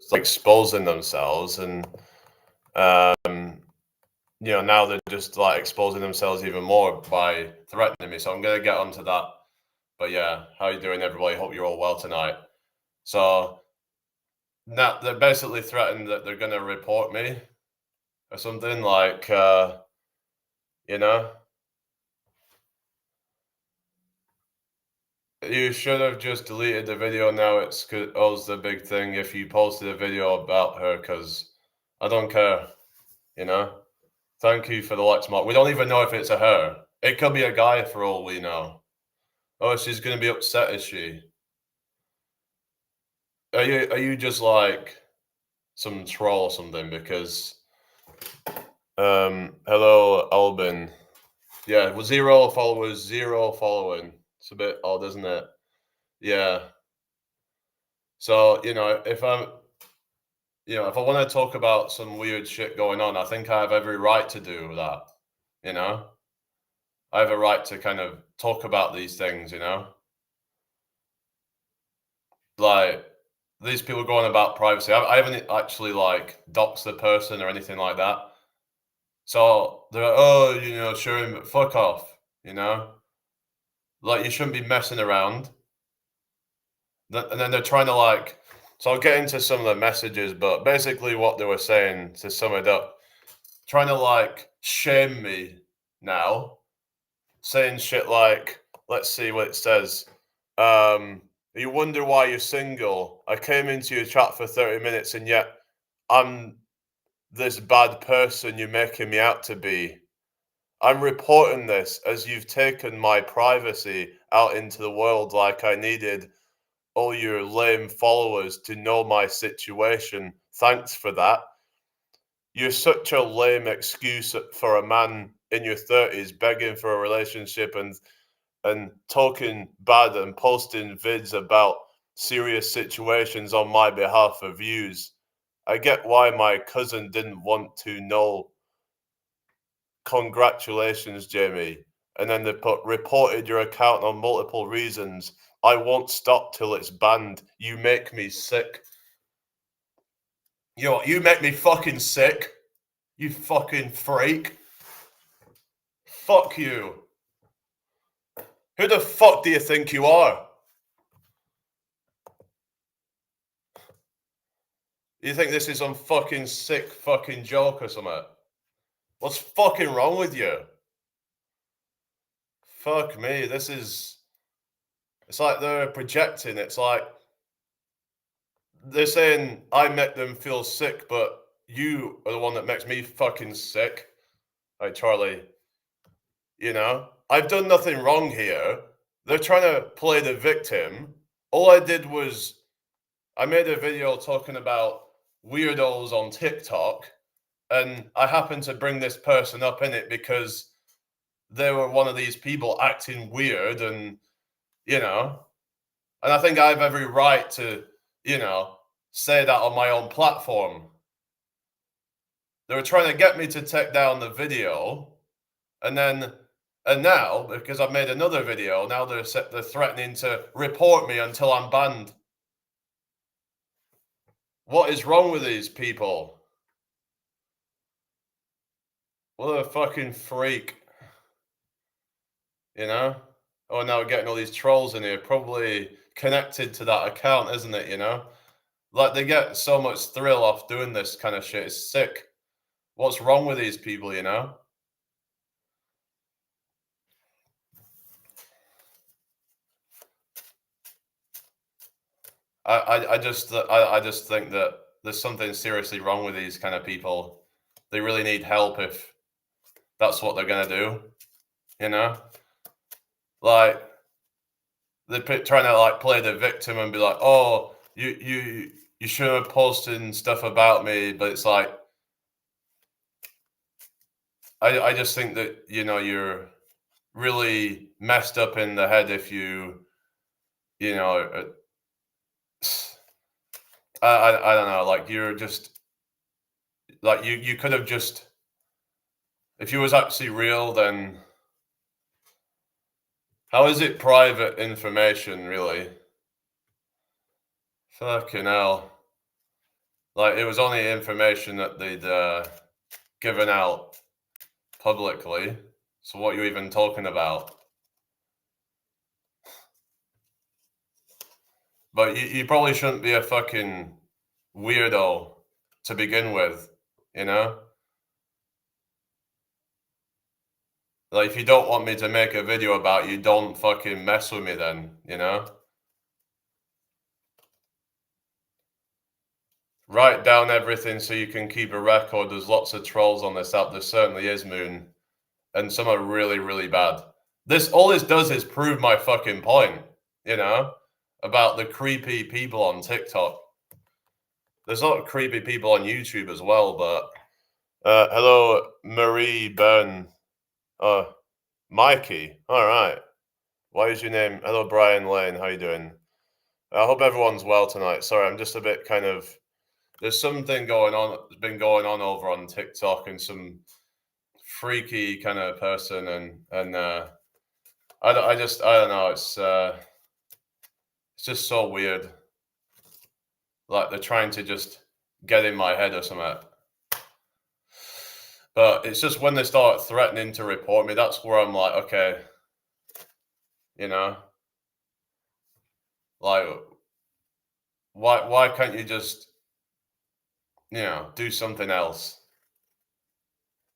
just like exposing themselves, and now they're just like exposing themselves even more by threatening me. So I'm gonna get onto that. But yeah, how you doing, everybody? Hope you're all well tonight. So now they're basically threatened that they're gonna report me or something like, you know. You should have just deleted the video. Now it's the big thing if you posted a video about her, because I don't care, you know? Thank you for the likes mark. We don't even know if it's a her. It could be a guy for all we know. Oh, she's gonna be upset, is she? Are you just like some troll or something? Because hello, Albin. Yeah, well, 0 followers, 0 following. It's a bit odd, isn't it? Yeah. So, if I want to talk about some weird shit going on, I think I have every right to do that, you know? I have a right to kind of talk about these things, Like, these people going about privacy. I haven't actually, like, doxed the person or anything like that. So, they're like, "Oh, sharing," but fuck off, you know? Like, you shouldn't be messing around. And then they're trying to, like, so I'll get into some of the messages, but basically what they were saying, to sum it up, trying to, like, shame me now, saying shit like, let's see what it says. You wonder why you're single. I came into your chat for 30 minutes and yet I'm this bad person you're making me out to be. I'm reporting this as you've taken my privacy out into the world like I needed all your lame followers to know my situation. Thanks for that. You're such a lame excuse for a man in your 30s begging for a relationship and talking bad and posting vids about serious situations on my behalf for views. I get why my cousin didn't want to know. Congratulations, Jamie. And then they put reported your account on multiple reasons. I won't stop till it's banned. You make me sick. You make me fucking sick. You fucking freak. Fuck you. Who the fuck do you think you are? You think this is some fucking sick fucking joke or something? What's fucking wrong with you? Fuck me, it's like they're projecting. It's like they're saying I make them feel sick, but you are the one that makes me fucking sick. Like, Charlie, I've done nothing wrong here. They're trying to play the victim. All I did was I made a video talking about weirdos on TikTok, and I happened to bring this person up in it because they were one of these people acting weird, and I think I have every right to, say that on my own platform. They were trying to get me to take down the video, and now, because I've made another video, now they're threatening to report me until I'm banned. What is wrong with these people? What a fucking freak. Oh, now we're getting all these trolls in here, probably connected to that account, isn't it? Like, they get so much thrill off doing this kind of shit. It's sick. What's wrong with these people? I just think that there's something seriously wrong with these kind of people. They really need help if that's what they're gonna do. Like, they're trying to like play the victim and be like, "Oh, you shouldn't have posted stuff about me," but it's like, I just think that you're really messed up in the head if you I don't know, like, you're just like, you could have just, if you was actually real, then how is it private information, really? Fucking hell. Like, it was only information that they'd given out publicly. So what are you even talking about? But you probably shouldn't be a fucking weirdo to begin with, you know? Like, if you don't want me to make a video about you, don't fucking mess with me then, you know? Write down everything so you can keep a record. There's lots of trolls on this app. There certainly is, Moon. And some are really, really bad. All this does is prove my fucking point, you know, about the creepy people on TikTok. There's a lot of creepy people on YouTube as well, but hello, Marie Byrne. Mikey. All right. Why is your name? Hello, Brian Lane. How you doing? I hope everyone's well tonight. Sorry, I'm just a bit kind of. There's something going on. It's been going on over on TikTok, and some freaky kind of person, and I don't know. It's just so weird. Like they're trying to just get in my head or something. But it's just when they start threatening to report me, that's where I'm like, okay, you know, like why can't you just, do something else?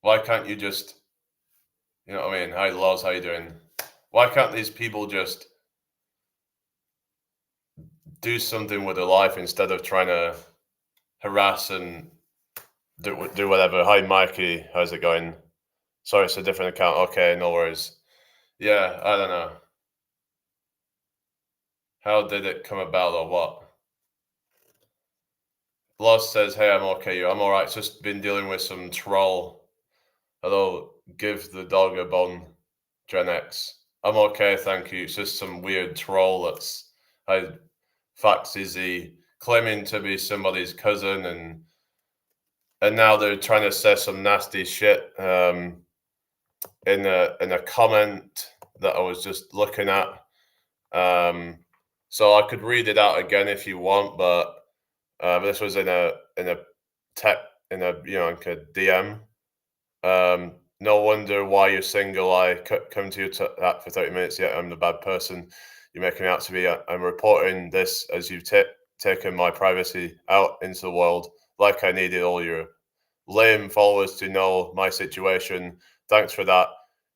Why can't you just, you know what I mean? Hi, Loz, how you doing? Why can't these people just do something with their life instead of trying to harass and do whatever? Hi, Mikey, how's it going? Sorry, it's a different account. Okay, no worries. Yeah, I don't know. How did it come about or what? Loz says, hey, I'm okay. I'm all right. Just been dealing with some troll. Hello, give the dog a bone, Gen X. I'm okay, thank you. It's just some weird troll that's I facts is he claiming to be somebody's cousin and now they're trying to say some nasty shit in a comment that I was just looking at. So I could read it out again if you want, but this was in a tech in a like a DM. No wonder why you're single. I come to you that for 30 minutes. Yet I'm the bad person you're making me out to be. I'm reporting this as you've taken my privacy out into the world. Like I needed all your lame followers to know my situation. Thanks for that.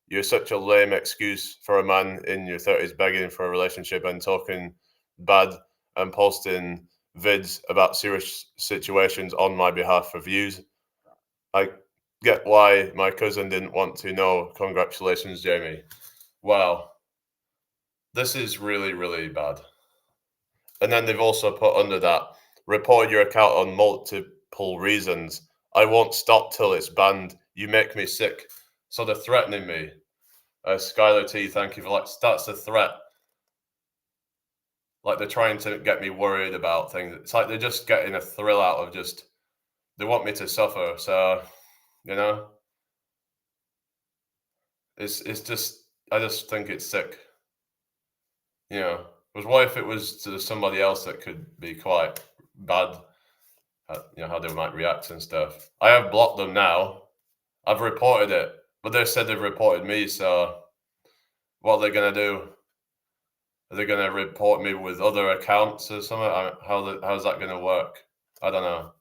You're such a lame excuse for a man in your 30s begging for a relationship and talking bad and posting vids about serious situations on my behalf for views. I get why my cousin didn't want to know. Congratulations, Jamie. Wow. This is really, really bad. And then they've also put under that, report your account on multiple reasons. I won't stop till it's banned. You make me sick. So they're threatening me. Skylar T, thank you for that's a threat. Like they're trying to get me worried about things. It's like they're just getting a thrill out of they want me to suffer. So, you know, it's just I just think it's sick. Because what if it was to somebody else that could be quite bad at, how they might react and stuff. I have blocked them now. I've reported it, but they said they've reported me, so what are they going to do? Are they going to report me with other accounts or something? How's that going to work? I don't know.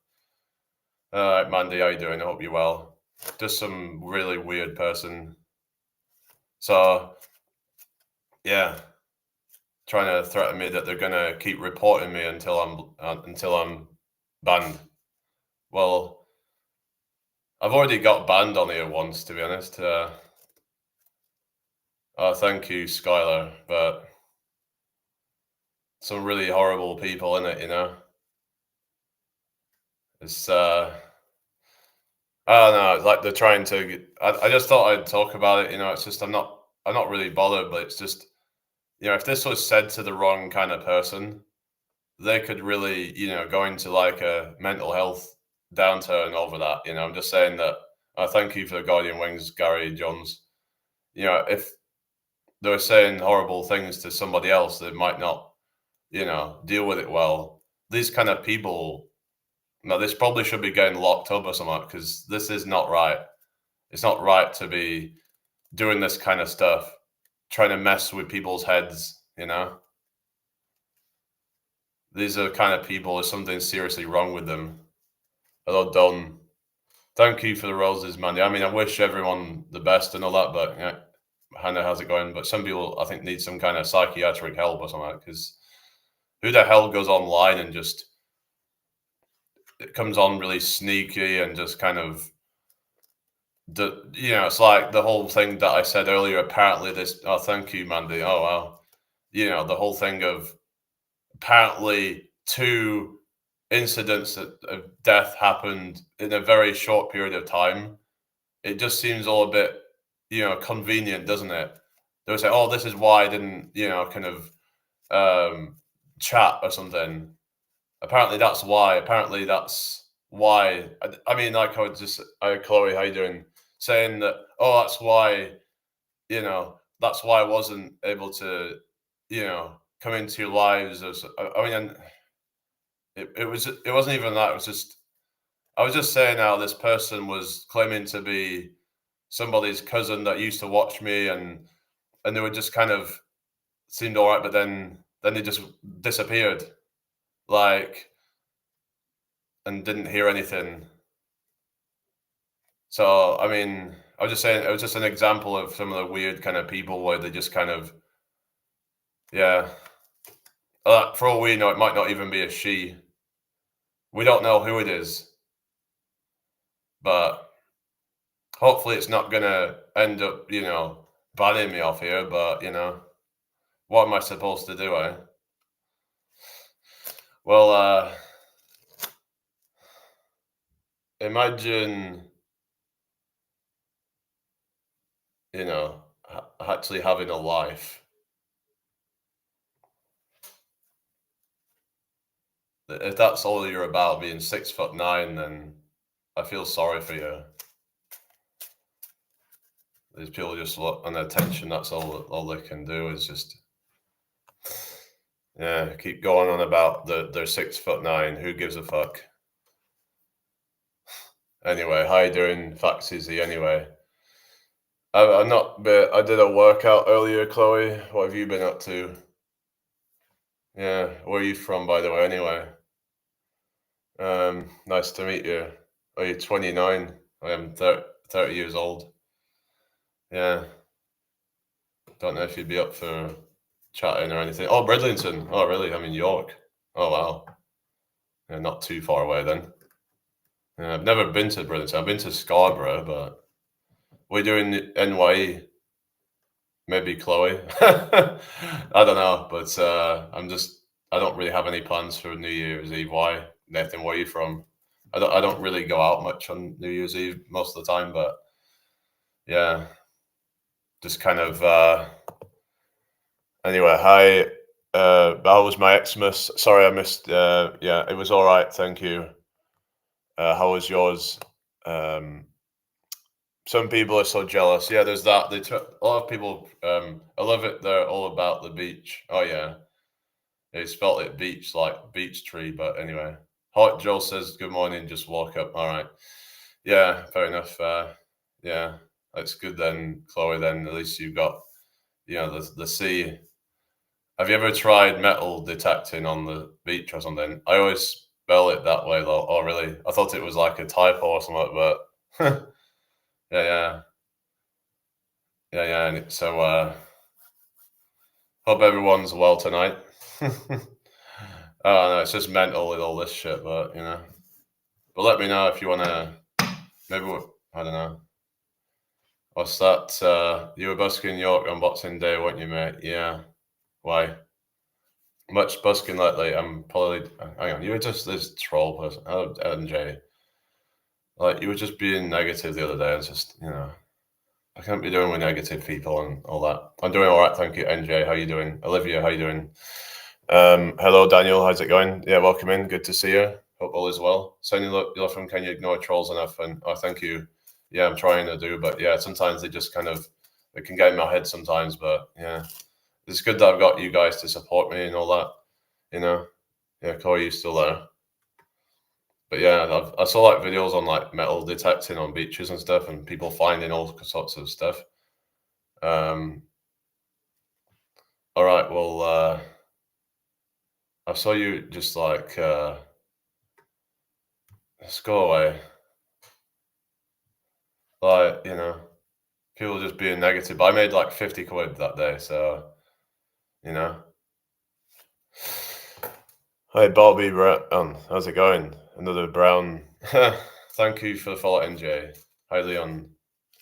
All right, Mandy, how you doing? I hope you're well. Just some really weird person. So, yeah, trying to threaten me that they're going to keep reporting me until I'm banned. Well, I've already got banned on here once, to be honest. Thank you, Skylar, but some really horrible people in it. It's I don't know. It's like they're trying to. I just thought I'd talk about it. It's just I'm not really bothered, but it's just if this was said to the wrong kind of person, they could really go into like a mental health downturn over that. I'm just saying that. Thank you for the Guardian Wings, Gary Jones. If they were saying horrible things to somebody else, they might not deal with it well. These kind of people No, this probably should be getting locked up or something because this is not right. It's not right to be doing this kind of stuff, trying to mess with people's heads, you know? These are kind of people, there's something seriously wrong with them. Hello, Don. Thank you for the roses, man. I mean, I wish everyone the best and all that, but yeah, Hannah, how's it going? But some people, I think, need some kind of psychiatric help or something, because who the hell goes online and just it comes on really sneaky and just kind of it's like the whole thing that I said earlier. Apparently, this. Oh, thank you, Mandy. Oh, wow. The whole thing of apparently two incidents of death happened in a very short period of time. It just seems all a bit, convenient, doesn't it? They would say, "Oh, this is why I didn't, kind of chat or something." Apparently, that's why. Apparently, that's why. I mean, like Chloe, how you doing? Saying that, oh, that's why I wasn't able to, come into your lives. I mean, and it wasn't even that. It was just I was just saying how this person was claiming to be somebody's cousin that used to watch me, and they were just kind of seemed all right, but then they just disappeared, like, and didn't hear anything. So I mean, I was just saying it was just an example of some of the weird kind of people where they just kind of, yeah. For all we know, it might not even be a she. We don't know who it is, but hopefully it's not gonna end up, banning me off here. But what am I supposed to do? Well, imagine, actually having a life. If that's all you're about, being 6'9", then I feel sorry for you. These people just look on attention. That's all they can do is just, yeah, keep going on about they're 6'9". Who gives a fuck? Anyway, how you doing, Faxeasy? Anyway, I'm not. But I did a workout earlier, Chloe. What have you been up to? Yeah, where are you from, by the way? Anyway, nice to meet you. Are you 29? I am 30 years old. Yeah, don't know if you'd be up for chatting or anything. Oh, Bridlington. Oh, really? I'm in York. Oh, wow. Yeah, not too far away then. Yeah, I've never been to Bridlington. I've been to Scarborough, but we're doing NYE. Maybe Chloe. I don't know, but I don't really have any plans for New Year's Eve. Why? Nathan, where are you from? I don't really go out much on New Year's Eve most of the time, but yeah, just kind of anyway, hi. How was my Xmas? Sorry, I missed. Yeah, it was all right. Thank you. How was yours? Some people are so jealous. Yeah, there's that. A lot of people. I love it. They're all about the beach. Oh yeah, they spelt it beach like beach tree. But anyway, Hot Joe says good morning. Just woke up. All right. Yeah, fair enough. Yeah, that's good then, Chloe. Then at least you've got the sea. Have you ever tried metal detecting on the beach or something? I always spell it that way though. Oh, really? I thought it was like a typo or something, but yeah, yeah, yeah, yeah. And so, hope everyone's well tonight. Oh no, it's just mental with all this shit, but But let me know if you wanna. Maybe I don't know. What's that? You were busking in York on Boxing Day, weren't you, mate? Yeah. Why? Much busking lately. I'm probably. Hang on. You were just this troll person. Oh, NJ. Like you were just being negative the other day. It's just I can't be doing with negative people and all that. I'm doing all right, thank you. NJ, how you doing? Olivia, how you doing? Hello, Daniel. How's it going? Yeah, welcome in. Good to see you. Hope all is well. Sonny, look, you're from Can You Ignore Trolls Enough? And thank you. Yeah, I'm trying to do, but yeah, sometimes they just kind of it can get in my head sometimes. But yeah, it's good that I've got you guys to support me and all that. Yeah, Corey, you still there? But yeah, I saw like videos on like metal detecting on beaches and stuff, and people finding all sorts of stuff. All right, well, I saw you just like just go away, like people just being negative. But I made like 50 quid that day, so you know. Hi, Bobby Brown. How's it going? Another brown. Thank you for the follow, NJ. Hi, Leon.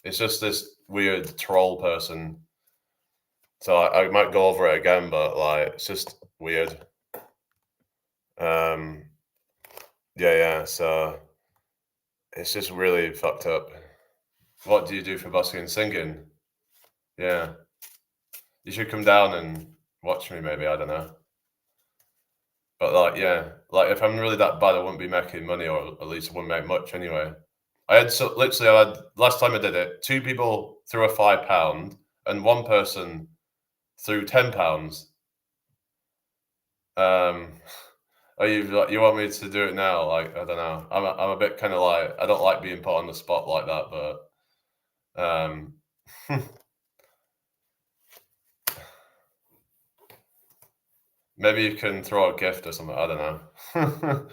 It's just this weird troll person. So I might go over it again, but like it's just weird. Um, yeah. So it's just really fucked up. What do you do for busking and singing? Yeah, you should come down and watch me. Maybe I don't know. But like, yeah, like if I'm really that bad, I wouldn't be making money, or at least I wouldn't make much anyway. I had last time I did it, two people threw a £5 and one person threw £10. Um, are you want me to do it now? Like I don't know. I'm a bit kind of like I don't like being put on the spot like that, but maybe you can throw a gift or something. I don't know.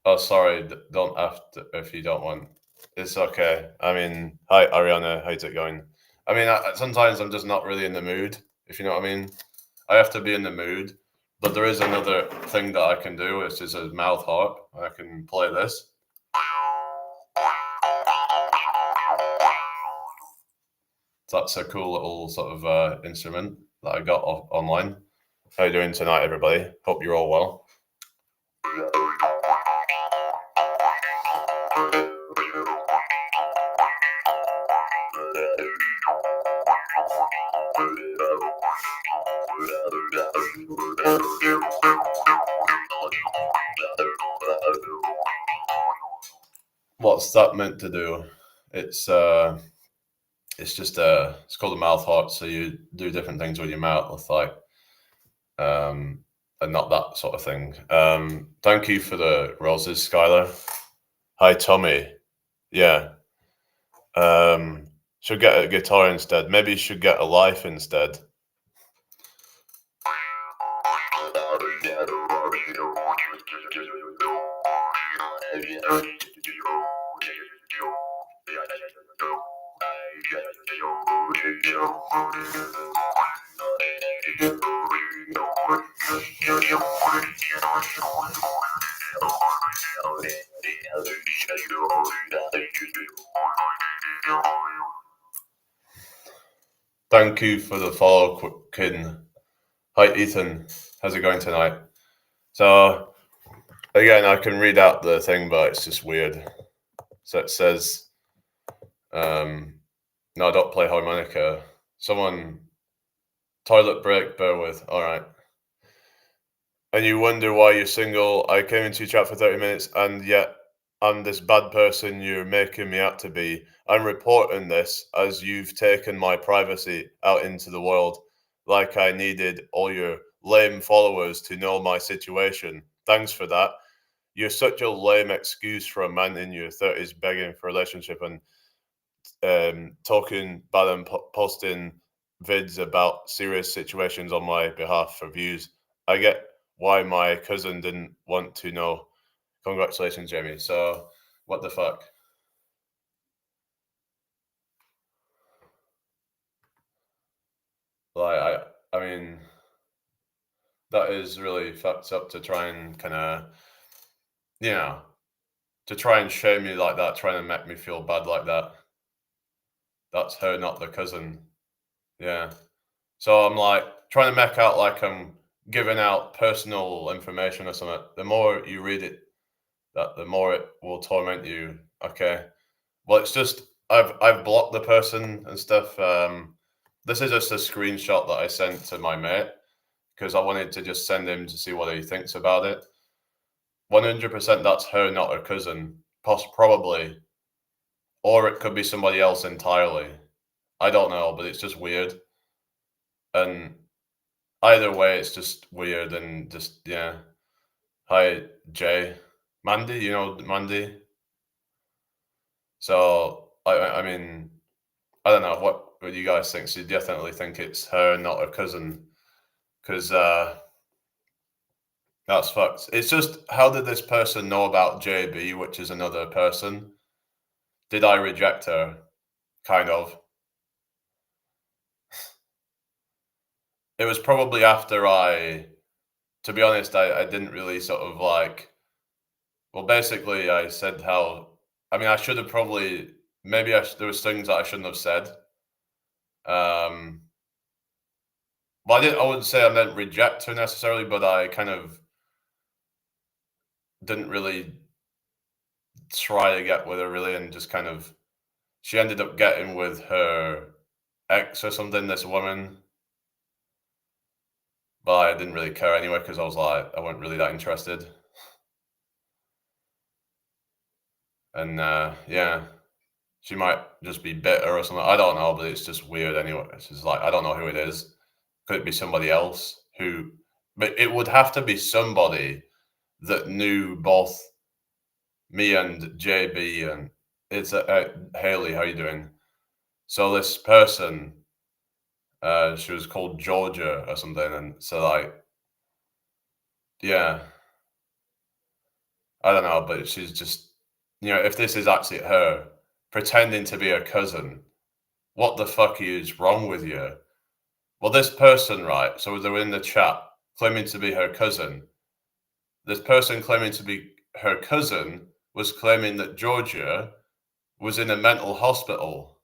Oh, sorry. Don't have to if you don't want. It's okay. I mean, hi Ariana. How's it going? I mean, sometimes I'm just not really in the mood. If you know what I mean. I have to be in the mood. But there is another thing that I can do, which is a mouth harp. I can play this. That's a cool little sort of instrument that I got online. How you doing tonight, everybody? Hope you're all well. What's that meant to do? It's just it's called a mouth harp. So you do different things with your mouth, with like and not that sort of thing. Thank you for the roses, Skylar. Hi, Tommy. Yeah. Should get a guitar instead. Maybe you should get a life instead. Thank you for the follow, Kin. Hi, Ethan. How's it going tonight? So, again, I can read out the thing, but it's just weird. So it says, no, don't play harmonica. Someone, toilet break, bear with. All right. And you wonder why you're single. I came into your chat for 30 minutes, and yet I'm this bad person you're making me out to be. I'm reporting this as you've taken my privacy out into the world, like I needed all your lame followers to know my situation. Thanks for that. You're such a lame excuse for a man in your 30s begging for a relationship and talking bad and posting vids about serious situations on my behalf for views. I get why my cousin didn't want to know. Congratulations, Jamie. So, what the fuck? Like, I mean, that is really fucked up to try and kind of, you know, to try and shame me like that, trying to make me feel bad like that. That's her, not the cousin. Yeah. So I'm like trying to make out like I'm giving out personal information or something. The more you read it, that the more it will torment you. Okay. Well, it's just I've blocked the person and stuff. This is just a screenshot that I sent to my mate because I wanted to just send him to see what he thinks about it. 100% that's her, not her cousin. Probably. Or it could be somebody else entirely. I don't know, but it's just weird. And either way, it's just weird and just, yeah. Hi, Jay. Mandy, you know Mandy? So, I mean, I don't know, what do you guys think? So you definitely think it's her, not her cousin, 'cause, that's fucked. It's just, how did this person know about JB, which is another person? Did I reject her? Kind of. It was probably after to be honest, I didn't really sort of like, well, basically, I said how, I mean, I should have probably, maybe there was things that I shouldn't have said. Um, well, I wouldn't say I meant reject her necessarily, but I kind of didn't really try to get with her really, and just kind of, she ended up getting with her ex or something, this woman, but I didn't really care anyway because I was like, I wasn't really that interested. And yeah, she might just be bitter or something. I don't know, but it's just weird anyway. It's just like, I don't know who it is. Could it be somebody else who, but it would have to be somebody that knew both me and JB, and it's Haley. How you doing? So this person, she was called Georgia or something, and so like, yeah, I don't know, but she's just, if this is actually her pretending to be her cousin, what the fuck is wrong with you? Well, this person, right? So they were in the chat claiming to be her cousin. This person claiming to be her cousin was claiming that Georgia was in a mental hospital.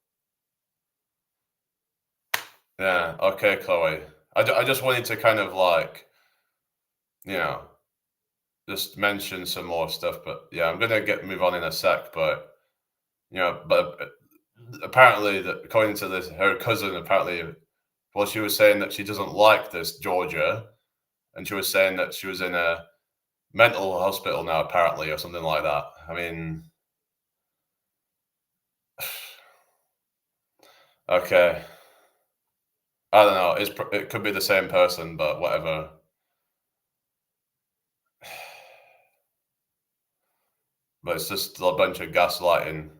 Yeah, okay, Chloe. I just wanted to kind of like, you know, just mention some more stuff, but yeah, I'm gonna move on in a sec. But but apparently, that according to this, her cousin apparently, well, she was saying that she doesn't like this Georgia, and she was saying that she was in a mental hospital now, apparently, or something like that. I mean, okay, I don't know. It could be the same person, but whatever. But it's just a bunch of gaslighting.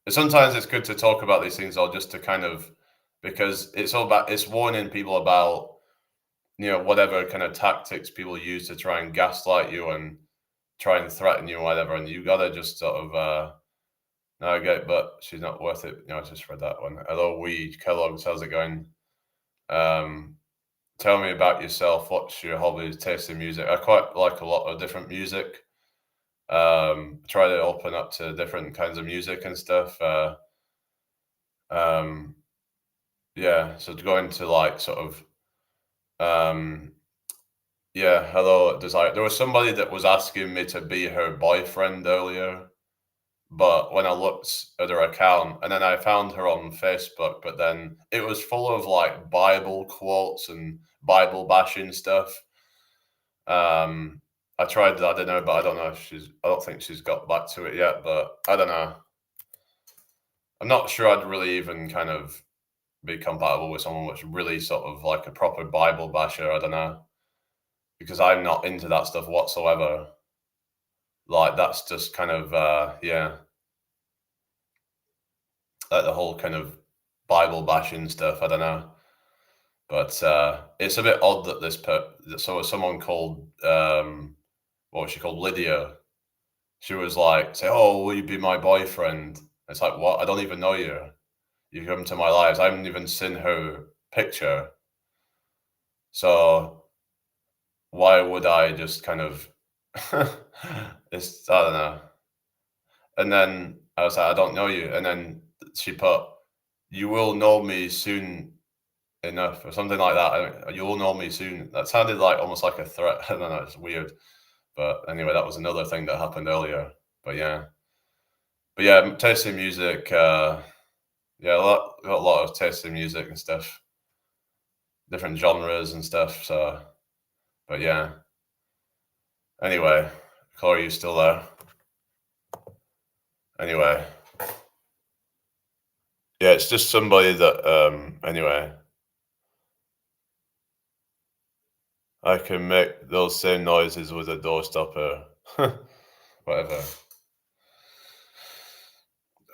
And sometimes it's good to talk about these things, or just to kind of, because it's all about, it's warning people about, whatever kind of tactics people use to try and gaslight you and try and threaten you or whatever, and you gotta just sort of navigate. But she's not worth it. I just read that one. Hello, Kellogg's. How's it going? Um, Tell me about yourself. What's your hobbies, taste in music? I quite like a lot of different music. Try to open up to different kinds of music and stuff. Um, yeah, so to go into like sort of, um, yeah, hello, desire. There was somebody that was asking me to be her boyfriend earlier, but when I looked at her account, and then I found her on Facebook, but then it was full of like Bible quotes and Bible bashing stuff. Um, I tried that dinner, but I don't know if I don't think she's got back to it yet, but I don't know. I'm not sure I'd really even kind of be compatible with someone that's really sort of like a proper Bible basher. I don't know, because I'm not into that stuff whatsoever. Like, that's just kind of, yeah, like the whole kind of Bible bashing stuff. I don't know. But it's a bit odd that so someone called, what was she called? Lydia. She was like, say, "Oh, will you be my boyfriend?" It's like, what? I don't even know you. You come to my lives. I haven't even seen her picture. So why would I just kind of, I don't know. And then I was like, I don't know you. And then she put, "You will know me soon enough," or something like that. You will know me soon. That sounded like almost like a threat. I don't know. It's weird. But anyway, that was another thing that happened earlier. But yeah. But yeah, taste in music. Yeah, got a lot of taste in music and stuff, different genres and stuff. So, but yeah. Anyway, Chloe, you still there? Anyway, yeah, it's just somebody that. Anyway, I can make those same noises with a door stopper. whatever.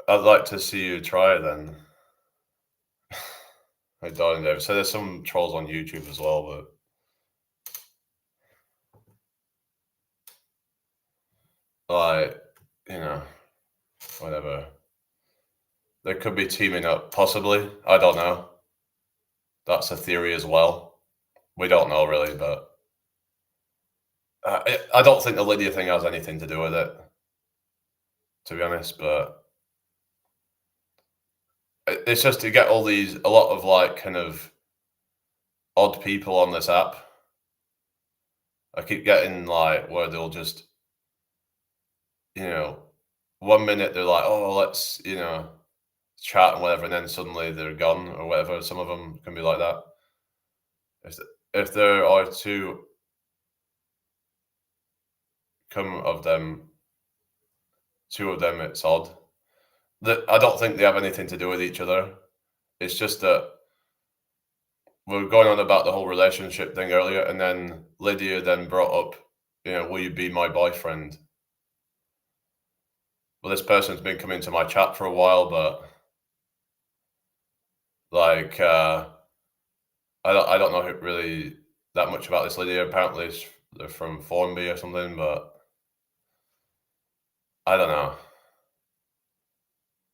I'd like to see you try it then. I don't know. So there's some trolls on YouTube as well, but like, you know, whatever. They could be teaming up, possibly. I don't know. That's a theory as well. We don't know really, but I don't think the Lydia thing has anything to do with it, to be honest. But it's just to get a lot of like kind of odd people on this app. I keep getting like where they'll just, you know, one minute they're like, oh, let's, chat and whatever, and then suddenly they're gone or whatever. Some of them can be like that. If, if there are come of them, two of them, it's odd. That I don't think they have anything to do with each other. It's just that we're going on about the whole relationship thing earlier, and then Lydia then brought up, will you be my boyfriend? Well, this person's been coming to my chat for a while, but like, I don't know really that much about this Lydia. Apparently, they're from Formby or something, but I don't know.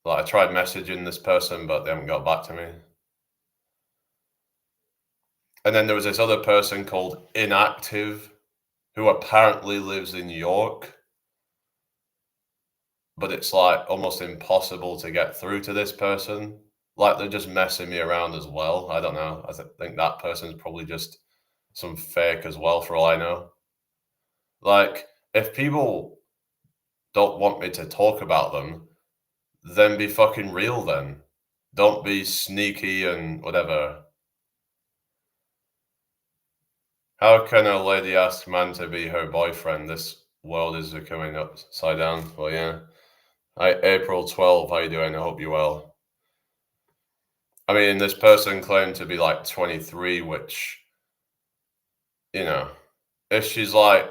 Like, I tried messaging this person, but they haven't got back to me. And then there was this other person called Inactive, who apparently lives in New York, but it's like almost impossible to get through to this person. Like, they're just messing me around as well. I don't know. I think that person's probably just some fake as well, for all I know. Like, if people don't want me to talk about them, then be fucking real then. Don't be sneaky and whatever. How can a lady ask man to be her boyfriend? This world is becoming upside down. Well, yeah. Hi, April 12. How you doing? I hope you're well. I mean, this person claimed to be like 23, which, if she's like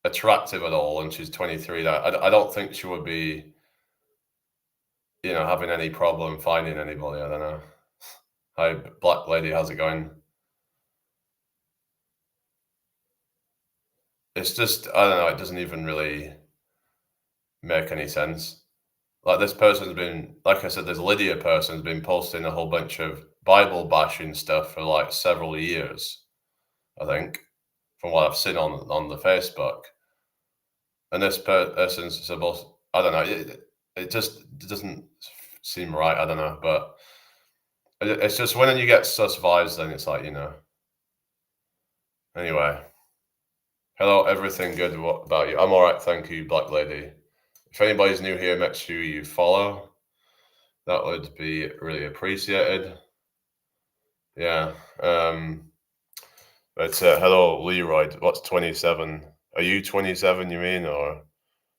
attractive at all and she's 23, I don't think she would be, having any problem finding anybody. I don't know. Hi, black lady. How's it going? It's just, I don't know. It doesn't even really make any sense. Like, this person's been, like I said, this Lydia person's been posting a whole bunch of Bible bashing stuff for like several years, I think, from what I've seen on the Facebook. And this person's supposed, I don't know, it just doesn't seem right. I don't know, but it's just when you get sus vibes, then it's like, Anyway, hello, everything good? What about you? I'm all right, thank you, black lady. If anybody's new here, make sure you follow. That would be really appreciated. Yeah. But hello, Leroy. What's 27? Are you 27? You mean, or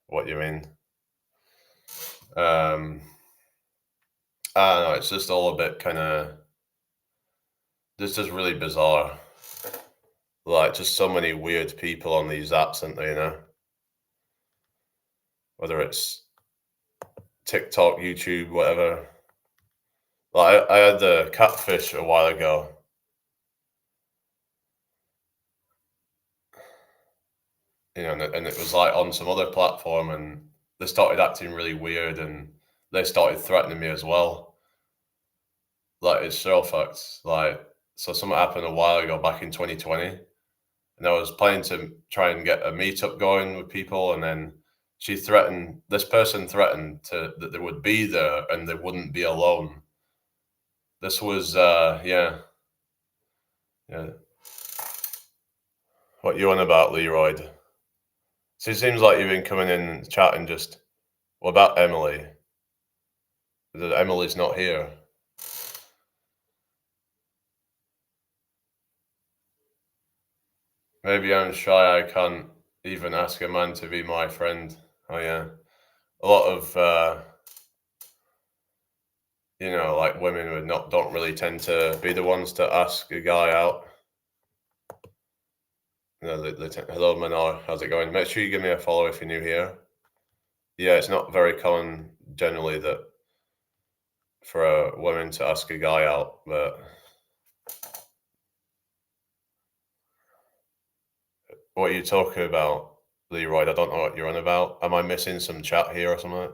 what you mean? I don't know. It's just all a bit kind of. This is really bizarre. Like, just so many weird people on these apps, aren't there? Whether it's TikTok, YouTube, whatever. Like, I had the catfish a while ago. And it was like on some other platform, and they started acting really weird, and they started threatening me as well. Like, it's so fucked. Like, so something happened a while ago, back in 2020, and I was planning to try and get a meetup going with people, and then this person threatened that they would be there and they wouldn't be alone. This was, yeah. What you on about, Leroy? So it seems like you've been coming in and chatting just, what about Emily? Emily's not here. Maybe I'm shy. I can't even ask a man to be my friend. Oh yeah, a lot of like women would not don't really tend to be the ones to ask a guy out. No, hello, Manar. How's it going? Make sure you give me a follow if you're new here. Yeah, it's not very common generally that for a woman to ask a guy out, but what are you talking about, Leroy? I don't know what you're on about. Am I missing some chat here or something?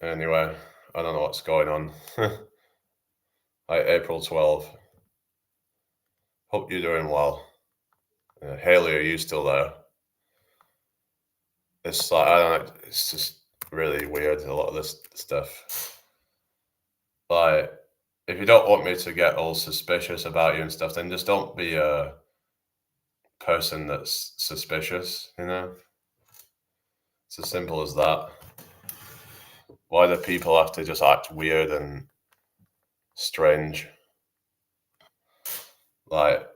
Anyway, I don't know what's going on. Hi, April 12th. Hope you're doing well. Haley, are you still there? It's like, I don't know, it's just really weird, a lot of this stuff. Like, if you don't want me to get all suspicious about you and stuff, then just don't be a person that's suspicious, you know? It's as simple as that. Why do people have to just act weird and strange? Like,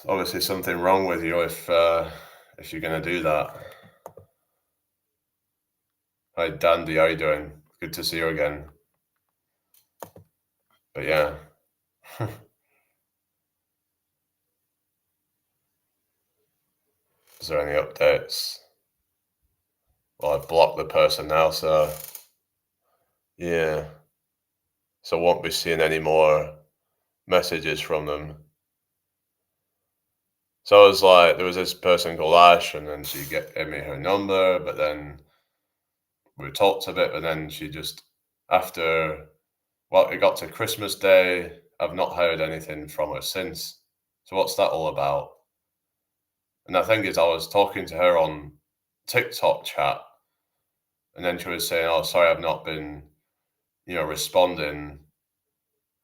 obviously something wrong with you if you're gonna do that. Hi, Dandy, how you doing? Good to see you again. But yeah. Is there any updates? Well, I've blocked the person now, so yeah. So I won't be seeing any more messages from them. So I was like, there was this person called Ash, and then she gave me her number, but then we talked a bit, and then she just, after, well, it got to Christmas Day, I've not heard anything from her since. So what's that all about? And the thing is, I was talking to her on TikTok chat, and then she was saying, "Oh, sorry, I've not been, responding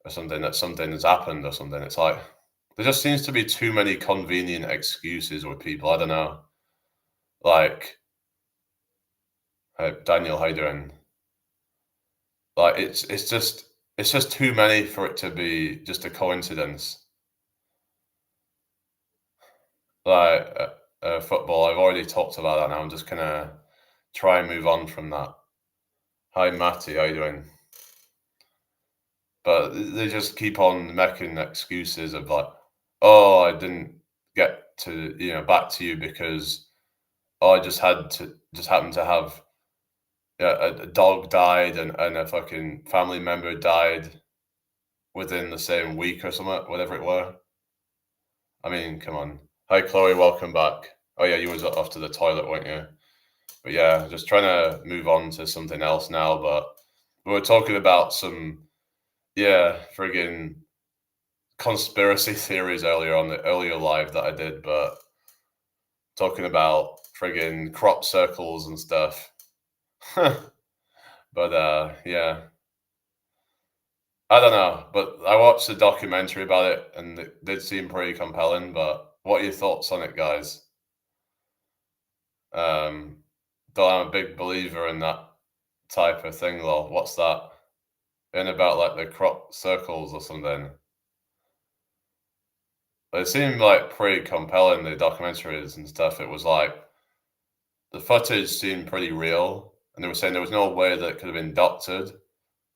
or something, that something has happened or something." It's like, there just seems to be too many convenient excuses with people. I don't know. Like, hey, Daniel, how you doing? Like, it's just too many for it to be just a coincidence. Like, football, I've already talked about that now. I'm just gonna try and move on from that. Hi, Matty, how you doing? But they just keep on making excuses of like, oh, I didn't get to, back to you because I just happened to have, yeah, a dog died and a fucking family member died within the same week or something, whatever it were. I mean, come on. Hi, Chloe, welcome back. Oh yeah, you was off to the toilet, weren't you? But yeah, just trying to move on to something else now. But we were talking about some, yeah, friggin' conspiracy theories earlier on the earlier live that I did, but talking about friggin' crop circles and stuff. But yeah, I don't know. But I watched the documentary about it, and it did seem pretty compelling. But what are your thoughts on it, guys? Though I'm a big believer in that type of thing, though. What's that? In about like the crop circles or something. It seemed like pretty compelling, the documentaries and stuff. It was like the footage seemed pretty real, and they were saying there was no way that it could have been doctored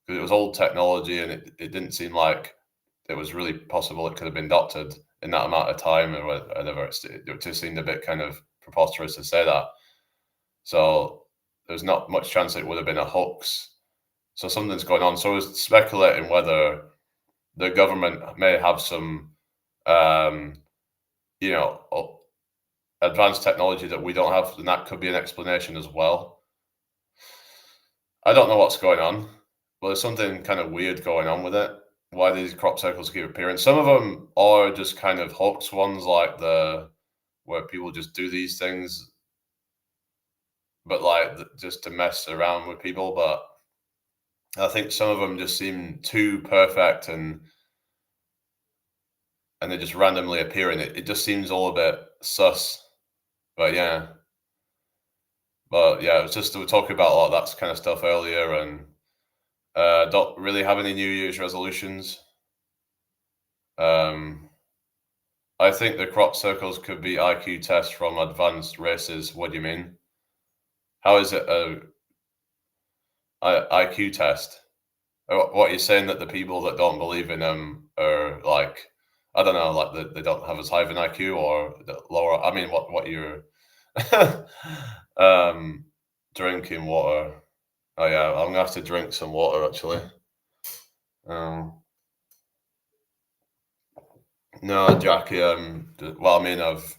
because it was old technology, and it didn't seem like it was really possible it could have been doctored in that amount of time or whatever. It just seemed a bit kind of preposterous to say that. So there's not much chance it would have been a hoax. So something's going on. So I was speculating whether the government may have some, um, you know, advanced technology that we don't have, and that could be an explanation as well. I don't know what's going on, but there's something kind of weird going on with it. Why these crop circles keep appearing? Some of them are just kind of hoax ones, like the where people just do these things, but like just to mess around with people. But I think some of them just seem too perfect and they just randomly appear, and it just seems all a bit sus. But yeah. But yeah, it was just we were talking about all that kind of stuff earlier, and don't really have any New Year's resolutions. Um, I think the crop circles could be IQ tests from advanced races. What do you mean? How is it a IQ test? What you're saying, that the people that don't believe in them are like, I don't know, like they don't have as high of an IQ or lower. I mean, what you're um, drinking water. Oh yeah, I'm gonna have to drink some water actually. Um, no, Jackie. Well, I mean, I've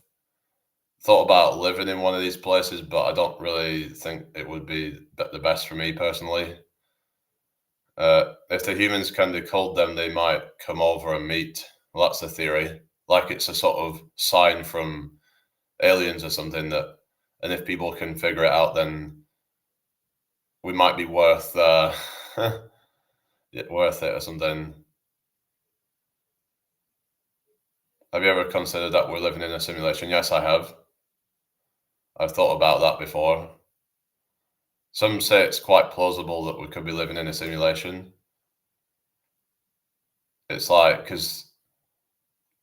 thought about living in one of these places, but I don't really think it would be the best for me personally. If the humans can decode them, they might come over and meet. Well, that's the theory. Like it's a sort of sign from aliens or something that, and if people can figure it out, then we might be worth worth it or something. Have you ever considered that we're living in a simulation? Yes, I have. I've thought about that before. Some say it's quite plausible that we could be living in a simulation. It's like, because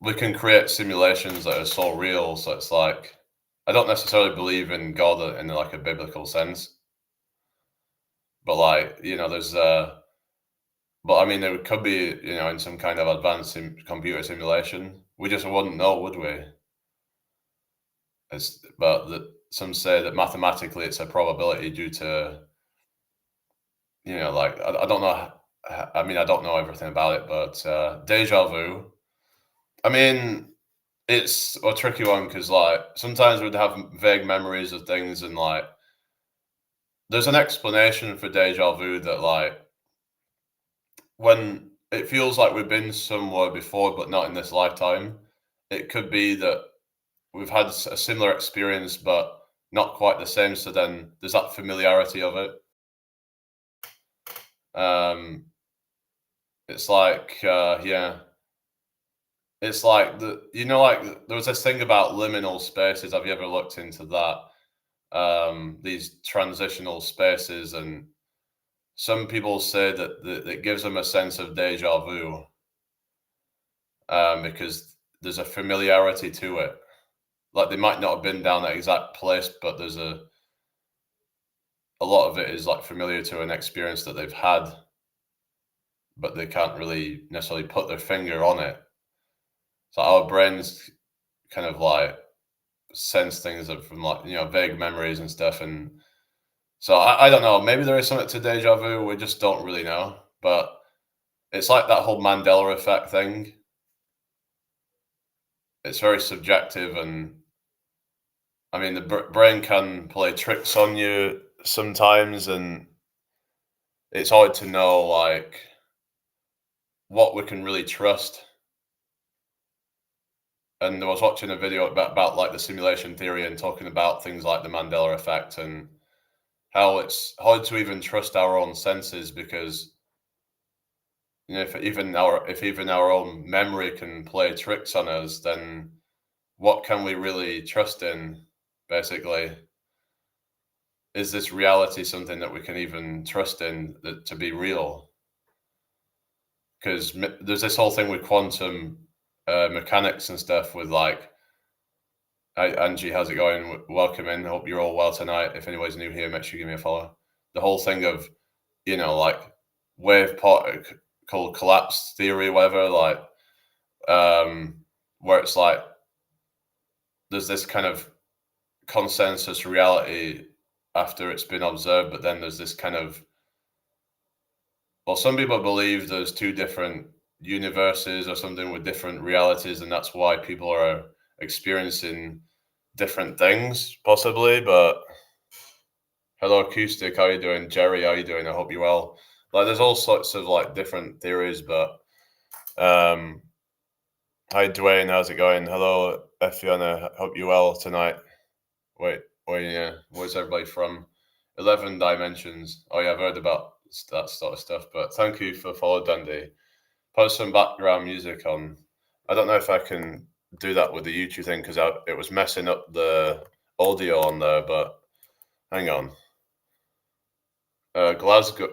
we can create simulations that are so real. So it's like, I don't necessarily believe in God in like a biblical sense, but like, there's, but I mean, there could be, in some kind of advanced computer simulation. We just wouldn't know, would we? Some say that mathematically it's a probability due to, like, I don't know. I mean, I don't know everything about it, but deja vu. I mean, it's a tricky one because, like, sometimes we'd have vague memories of things, and like, there's an explanation for deja vu that, like, when it feels like we've been somewhere before, but not in this lifetime, it could be that we've had a similar experience, but not quite the same. So then there's that familiarity of it. Um, it's like, yeah, it's like like there was this thing about liminal spaces. Have you ever looked into that? These transitional spaces, and some people say that it gives them a sense of deja vu, because there's a familiarity to it. Like they might not have been down that exact place, but there's a lot of it is like familiar to an experience that they've had, but they can't really necessarily put their finger on it. So our brains kind of like sense things from like vague memories and stuff, and so I don't know. Maybe there is something to deja vu. We just don't really know, but it's like that whole Mandela effect thing. It's very subjective, and I mean the brain can play tricks on you sometimes, and it's hard to know like what we can really trust. And I was watching a video about like the simulation theory and talking about things like the Mandela effect and how it's hard to even trust our own senses because if even our own memory can play tricks on us, then what can we really trust in? Basically, is this reality something that we can even trust in to be real? Because there's this whole thing with quantum mechanics and stuff with like, hi Angie, how's it going? Welcome in. Hope you're all well tonight. If anyone's new here, make sure you give me a follow. The whole thing of, like wave particle collapse theory, whatever, like, where it's like there's this kind of consensus reality after it's been observed, but then there's this kind of, well, some people believe there's two different universes or something with different realities, and that's why people are experiencing different things, possibly. But hello, Acoustic, how you doing? Jerry, how you doing? I hope you're well. Like, there's all sorts of like different theories, but hi, Dwayne, how's it going? Hello, Fiona, hope you're well tonight. Wait, yeah, where's everybody from? 11 Dimensions. Oh yeah, I've heard about that sort of stuff, but thank you for follow, Dundee. Put some background music on. I don't know if I can do that with the YouTube thing because it was messing up the audio on there, but hang on. Glasgow.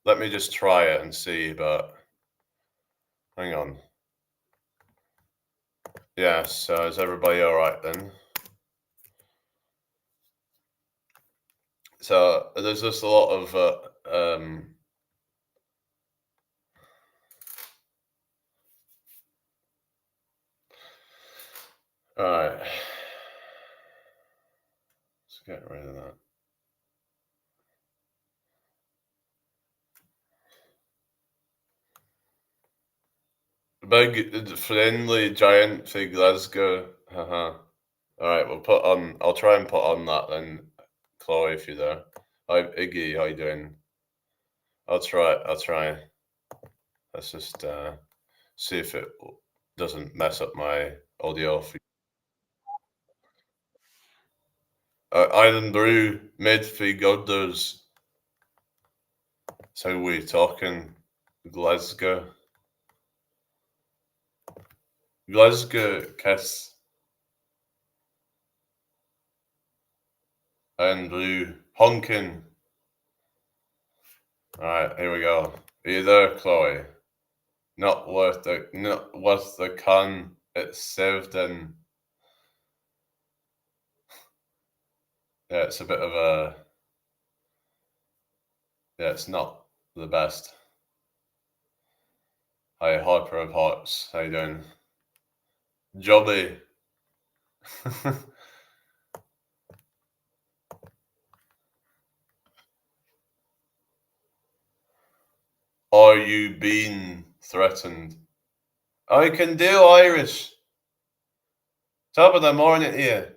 Let me just try it and see, but hang on. Yeah, so is everybody all right then? So there's just a lot of all right. Let's get rid of that. Big friendly giant for Glasgow. Haha. All right, we'll put on. I'll try and put on that then, Chloe, if you're there. Hi, Iggy. How you doing? I'll try. I'll try. Let's just see if it doesn't mess up my audio. Iron Brew made for Girders. That's how we talking. Glasgow. Glasgow kiss. Iron Brew. Honking. Alright, here we go. Are you there, Chloe? Not worth the can it's served in. Yeah, it's a bit of a yeah, it's not the best. Hi, Harper of Hearts. How you doing? Jobby. Are you being threatened? I can do Irish. Top of the morning here.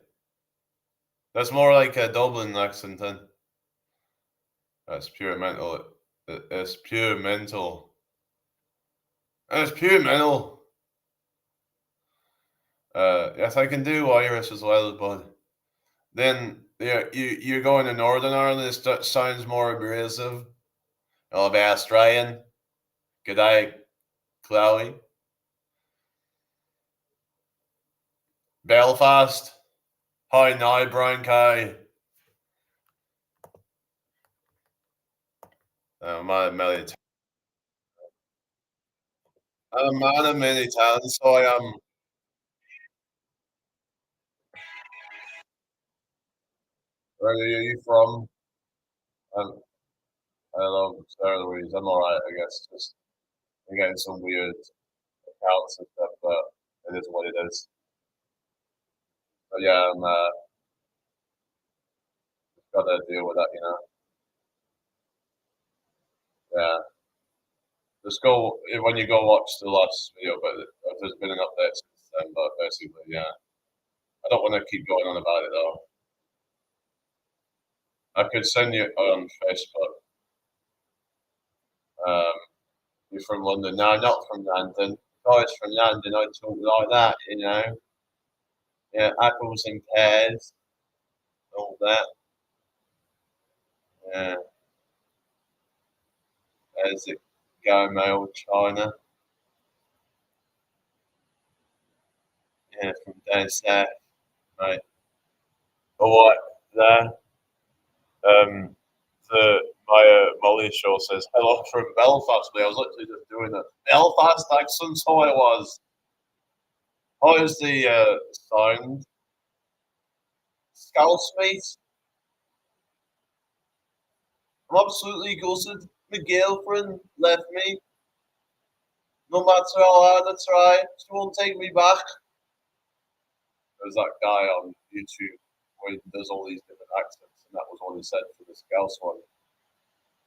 That's more like a Dublin accent then. That's pure mental. It's pure mental. It's pure mental. Yes, I can do Irish as well, but then yeah, you're going to Northern Ireland. It sounds more abrasive. I'll be Australian. G'day, Chloe. Belfast. Hi, now, Brian Kay. My many. I'm a man of many talents, so I am. Where are you from? Um, hello, Sarah Louise. I'm alright, I guess. Just I'm getting some weird accounts and stuff, but it is what it is. But yeah, I'm gotta deal with that, you know. Yeah, just go when you go watch the last video. But there's been an update since then. But basically, yeah, I don't want to keep going on about it though. I could send you on Facebook. Um, you're from London? No, not from London. Guys from London, I talk like that, you know. Yeah, apples and pears, all that. Yeah, as it go, my old China. Yeah, from down south, mate. All right, there. The my Molly show says hello from Belfast. I was literally just doing a Belfast accent, so I was. How is the sound? Scouse mate. I'm absolutely gutted. My girlfriend left me. No matter how hard I try, she won't take me back. There's that guy on YouTube where he does all these different accents, and that was what he said for the Scouse one.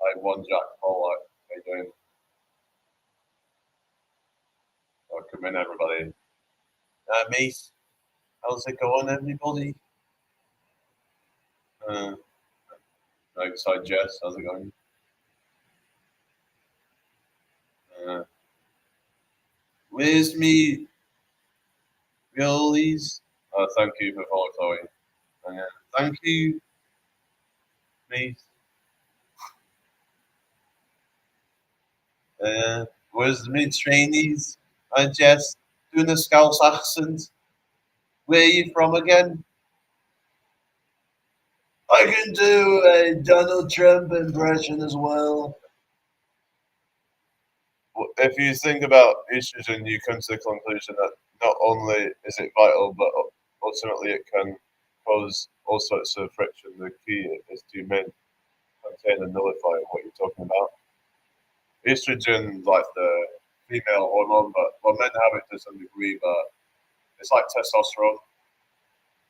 Like one Jack Pollock, how you doing? Welcome in, everybody. Mate, how's it going, everybody? Uh, Outside Jess, how's it going? Uh, where's me, Rollies? Thank you for following, Chloe. Thank you, mate. Where's me trainees? I Jess doing a Scouse accent. Where are you from again? I can do a Donald Trump impression as well. If you think about estrogen, you come to the conclusion that not only is it vital, but ultimately it can cause all sorts of friction. The key is to men. contain and nullify what you're talking about. Estrogen, like the female hormone, but well, men have it to some degree, but it's like testosterone,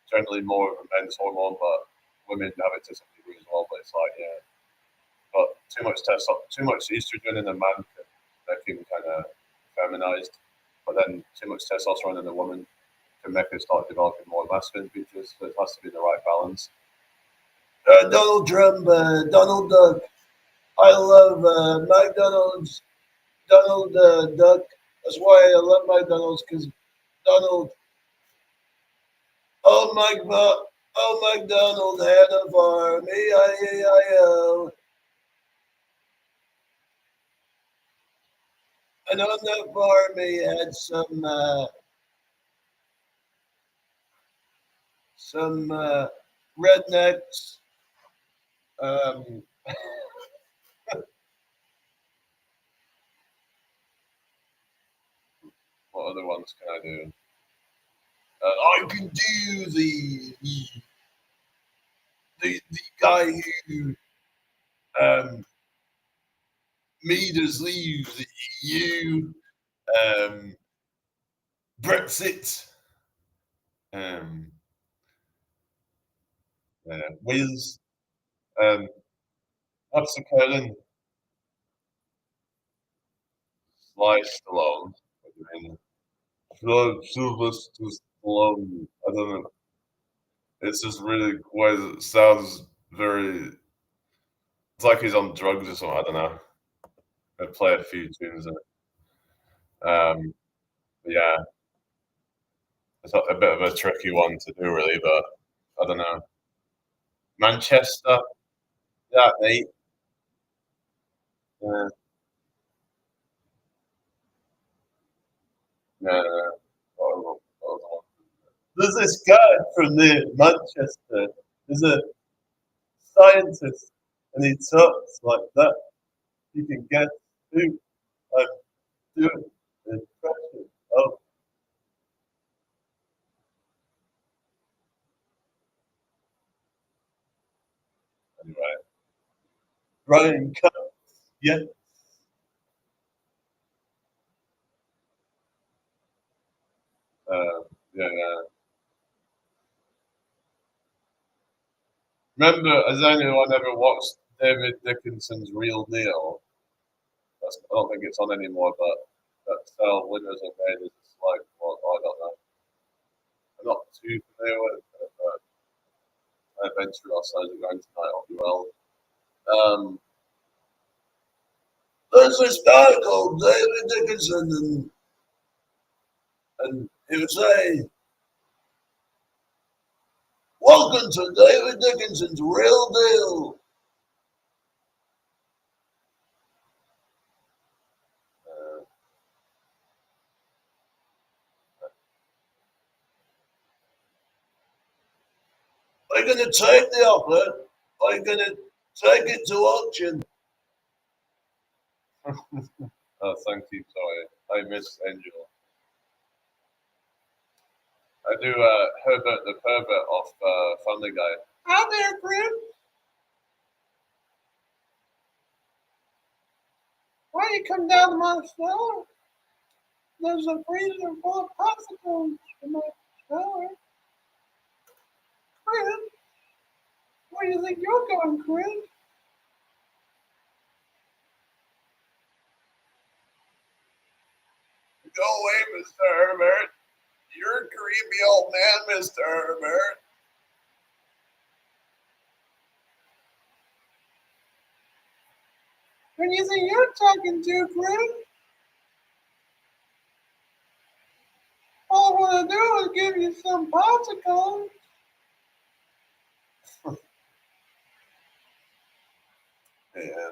generally more of a men's hormone, but women have it to some degree as well. But it's like, yeah, but too much estrogen in a man can make him kind of feminized, but then too much testosterone in a woman can make her start developing more masculine features. So it has to be the right balance. Donald Trump, Donald Duck. I love McDonald's. Donald Duck. That's why I love McDonald's because Donald. Oh McDonald had a farm. E-I-E-I-O. And on that farm he had some rednecks. Um, what other ones can I do? I can do the guy who made us leave the EU, um, Brexit, um, Wales, um, Absa Curlin, Sliced Alone. What do you mean? Sylvester Stallone. I don't know. It's just really weird. It sounds very. It's like he's on drugs or something. I don't know. I play a few tunes in it. But yeah, it's a bit of a tricky one to do, really. But I don't know. Manchester, yeah, mate. Yeah, yeah, yeah. There's this guy from near Manchester. There's a scientist, and he talks like that. You can get who I'm doing the impression of. Anyway, Brian Cox. Yeah, yeah, yeah. Remember, has anyone ever watched David Dickinson's Real Deal? I don't think it's on anymore, but that Sal Winners and Raiders is like, well, I don't know. I'm not too familiar with it, but I venture outside the ground tonight, I'll be well. Um, there's this guy called David Dickinson, and he would say, welcome to David Dickinson's Real Deal. Uh, I'm going to take the offer. I'm going to take it to auction. Oh, thank you. Sorry. I miss Angel. I do Herbert the Pervert off Family Guy. Hi there, Grim. Why don't you come down to my cellar? There's a freezer full of popsicles in my cellar. Grim, where do you think you're going, Grim? Go away, Mr. Herbert. You're a creepy old man, Mr. Herbert. Who do you think you're talking to, Grim? All I want to do is give you some popsicles. Yeah.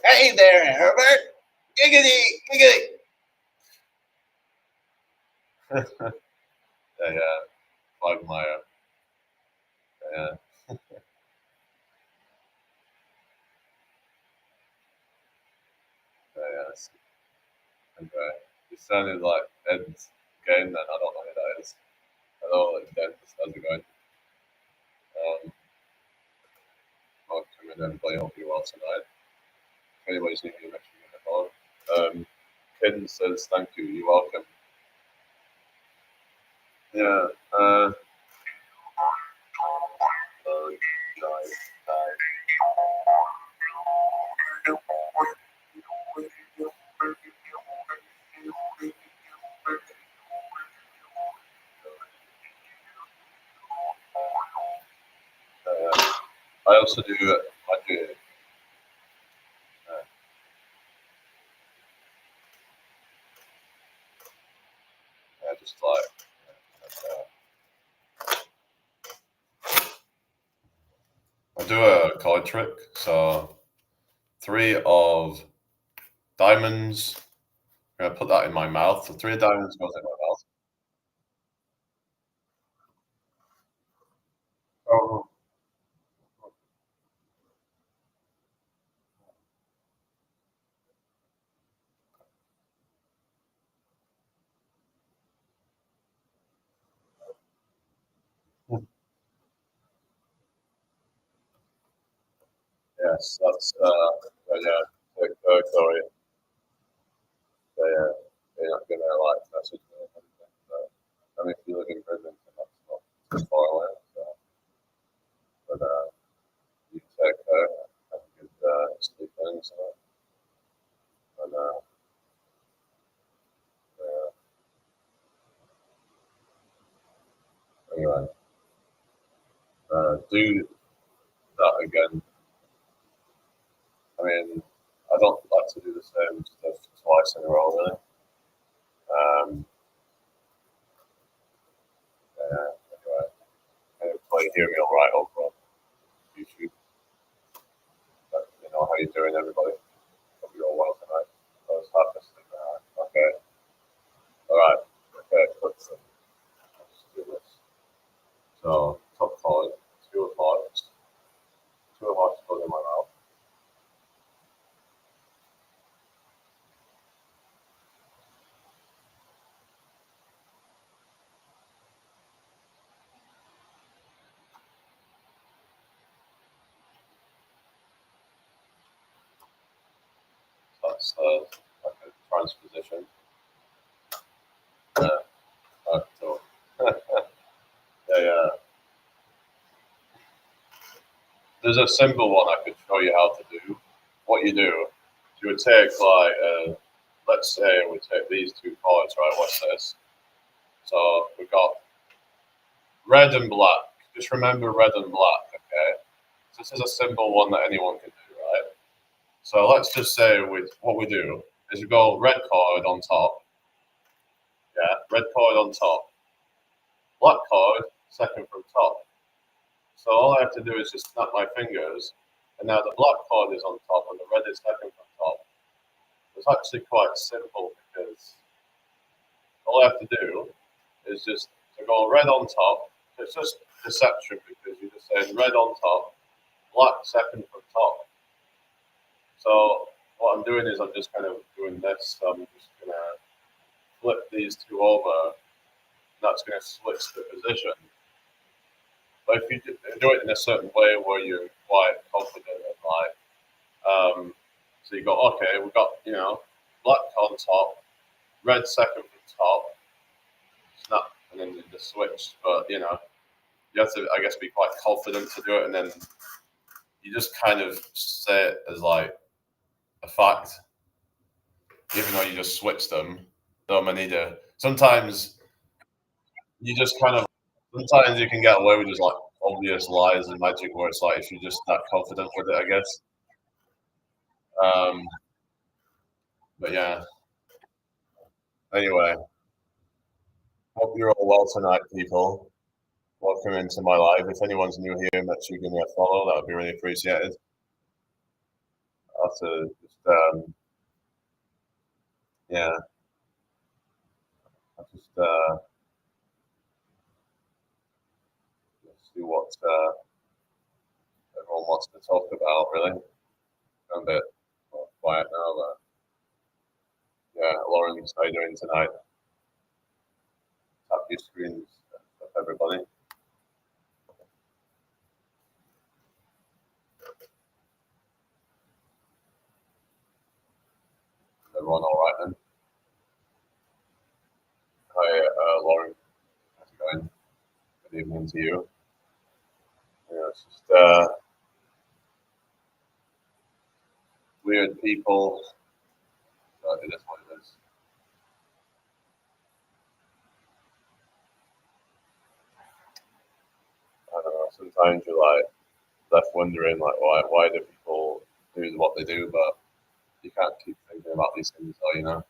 Hey there, Herbert. Giggity, giggity. Yeah, yeah. Quagmire. Yeah, yeah, yes. Okay. You sounded like Ed's game then. I don't know who that is. Hello, it's Ed. How's it going? and everybody, hope you're well tonight. If anybody's new here, make sure you get a follow. Ken says, thank you, you're welcome. Yeah, I also do, I do, just like, I do a card trick. So 3 of diamonds. I'm gonna put that in my mouth. So 3 of diamonds goes in my mouth. Oh, yes, that's yeah. Sorry, they're not gonna like message me or anything. So, I mean, if you live in prison, that's not too far away. So, but you take care, have a good sleep in. So, and anyway, do that again. I mean, I don't like to do the same stuff twice in a row, really. Anyway, hopefully you hear me all right over on YouTube. But you know how you doing, everybody? Hope you're all well tonight. I was half asleep now. Okay. All right. Okay. Let's do this. So top card, 2 of hearts. 2 of hearts goes in my mouth. That's like a transposition. So, yeah. There's a simple one I could show you how to do. What you do, you would take like, let's say we take these 2 cards, right? What's this? So we've got red and black. Just remember red and black, okay? So this is a simple one that anyone can do, right? So let's just say what we do is we go red card on top. Yeah, red card on top. Black card, second from top. So all I have to do is just snap my fingers, and now the black card is on top and the red is second from top. It's actually quite simple because all I have to do is just to go red on top. It's just deception because you're just saying red on top, black second from top. So what I'm doing is I'm just kind of doing this. So I'm just gonna flip these 2 over. That's gonna switch the position. But if you do it in a certain way where you're quite confident and like, so you go, okay, we've got black on top, red second from top, snap, and then the switch. But you have to, I guess, be quite confident to do it, and then you just kind of say it as like a fact, even though you just switch them. Though Manida, sometimes you just kind of, sometimes you can get away with just like obvious lies and magic, where it's like if you're just that confident with it, I guess. Um, but yeah. Anyway, hope you're all well tonight, people. Welcome into my live. If anyone's new here, make sure you give me a follow. That would be really appreciated. I'll have to just, yeah, I'll just see what everyone wants to talk about, really. I'm a bit more quiet now, but yeah, Lauren, how are you doing tonight? Tap your screens, everybody. everyone all right then? Hi, Lauren. How's it going? Good evening to you. Yeah, it's just weird people. It is what it is. I don't know. Sometimes you're like left wondering, like, why do people do what they do? But you can't keep thinking about these things, though, you know.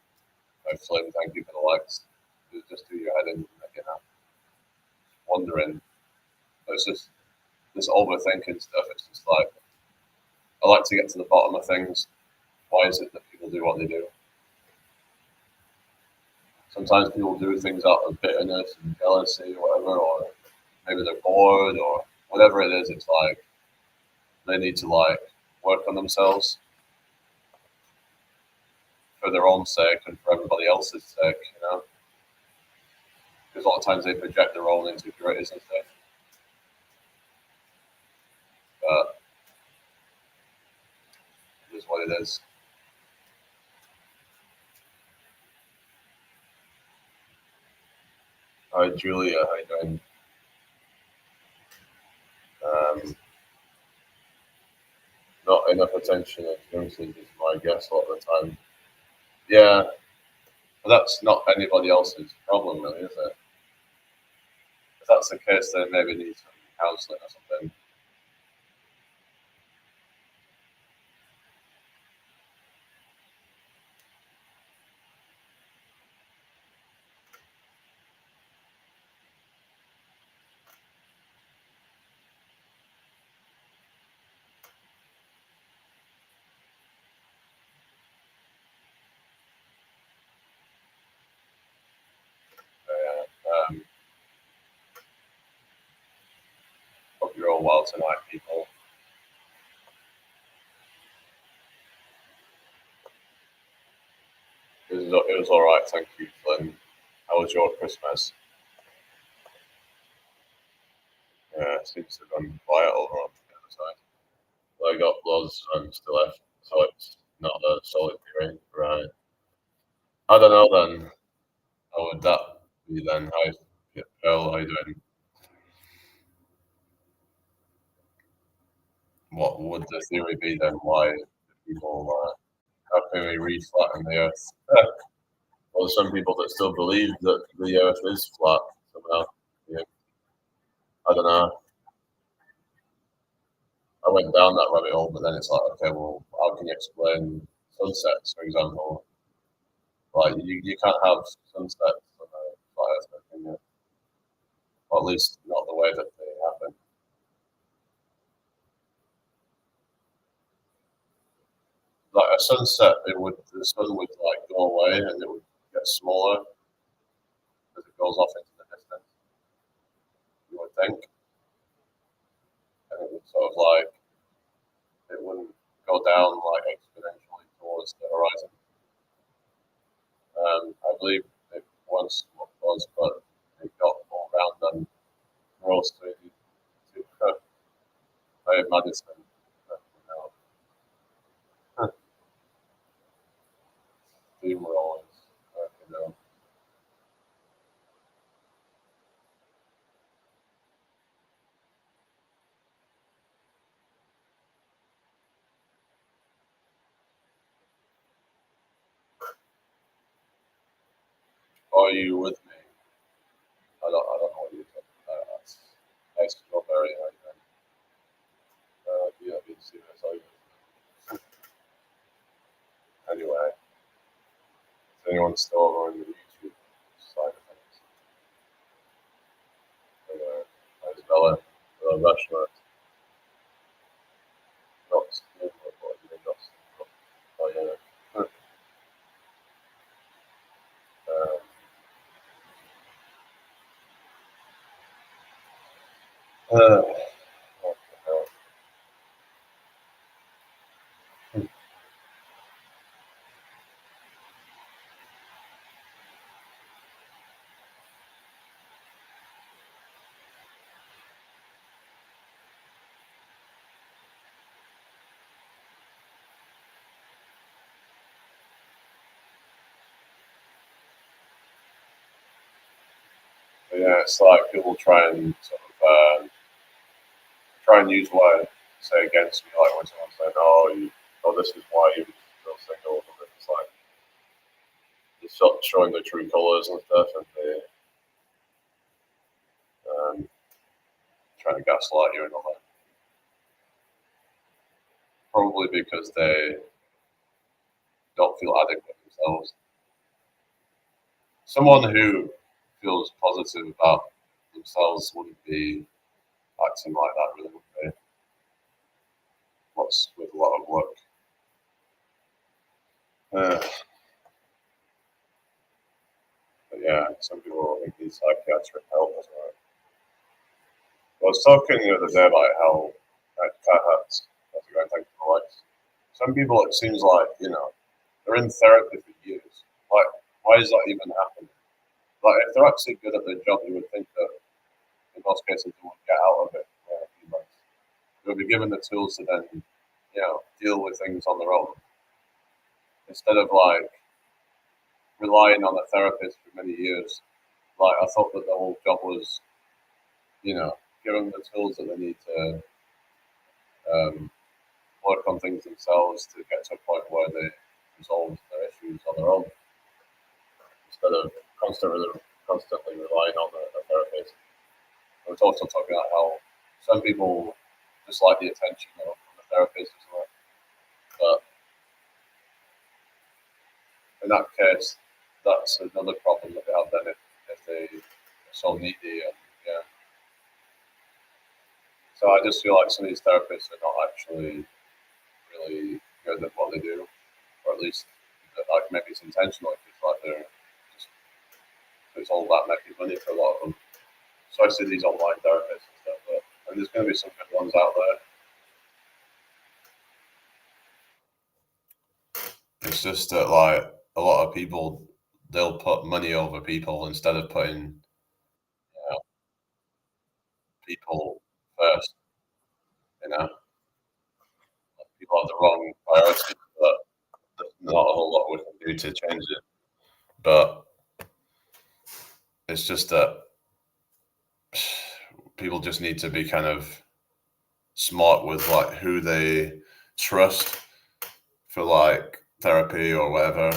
Hopefully, thank you for the likes. Just do your head in, you know, wondering. It's just this overthinking stuff. It's just like I like to get to the bottom of things. Why is it that people do what they do? Sometimes people do things out of bitterness and jealousy or whatever, or maybe they're bored or whatever it is. It's like they need to like work on themselves for their own sake and for everybody else's sake, you know. Because a lot of times they project their own insecurities and stuff. But it is what it is. Hi, Julia. How you doing? Um, Not enough attention and youngsters is my guess a lot of the time. Yeah, but that's not anybody else's problem, really, is it? If that's the case, then maybe need some counselling or something. Um, Hope you're all well tonight, people. It was all right, thank you, Flynn. How was your Christmas? Yeah, it seems to have gone quiet over on the other side. Well, I got loads of friends still left, so it's not a solid period. Right. I don't know then. How would that be then? Hi, yeah, Pearl, how you doing? What would the theory be then? Why do people, how can we re-flatten the Earth? Well, there's some people that still believe that the Earth is flat somehow. Yeah, I don't know. I went down that rabbit hole, but then it's like, okay, well, how can you explain sunsets, for example? Like, you can't have sunsets on a flat Earth, can you? Or at least not the way that they happen. Like a sunset, the sun would like go away and it would get smaller as it goes off into the distance. You would think, and it would sort of like it wouldn't go down like exponentially towards the horizon. I believe it once was, but it got more round and rose to Madison. You know, steamrollers, you know. Are you with me? I don't know what you're talking about. That's nice strawberry. Yeah, been serious. Anyway, is anyone still over on the YouTube side of things? Anyway, how's Bella? Restaurant. Not steam, but what you not steam. Oh, yeah. What the hell? But yeah, it's like people try and sort of try and use what I say against me, like when someone said, "Oh, this is why you feel single." It's like just sort of showing the true colours and stuff, and they trying to gaslight you and all that. Probably because they don't feel adequate themselves. Someone who feels positive about themselves wouldn't be acting like that, really, would they? What's with a lot of work. Uh, but yeah, some people think need psychiatric help as well. I was talking the other day about how cat hats. That's a great thing for likes. Some people, it seems like they're in therapy for years. Like, why is that even happening? Like, if they're actually good at their job, you would think that in most cases they would get out of it in a few months. They would be given the tools to then, deal with things on their own instead of like relying on a therapist for many years. Like, I thought that the whole job was, give them the tools that they need to um, work on things themselves to get to a point where they resolve their issues on their own instead of constantly relying on a therapist. I was also talking about how some people just like the attention of the therapist as well. But in that case, that's another problem that they have then if they are so needy and yeah. So I just feel like some of these therapists are not actually really good at what they do, or at least like maybe it's intentional. It's like they're just it's all about making money for a lot of them. So I see these online therapists and stuff, and there's going to be some good ones out there. It's just that like a lot of people, they'll put money over people instead of putting people first. You know, people have the wrong priorities, but there's not a whole lot we can do to change it. But it's just that people just need to be kind of smart with like who they trust for like therapy or whatever.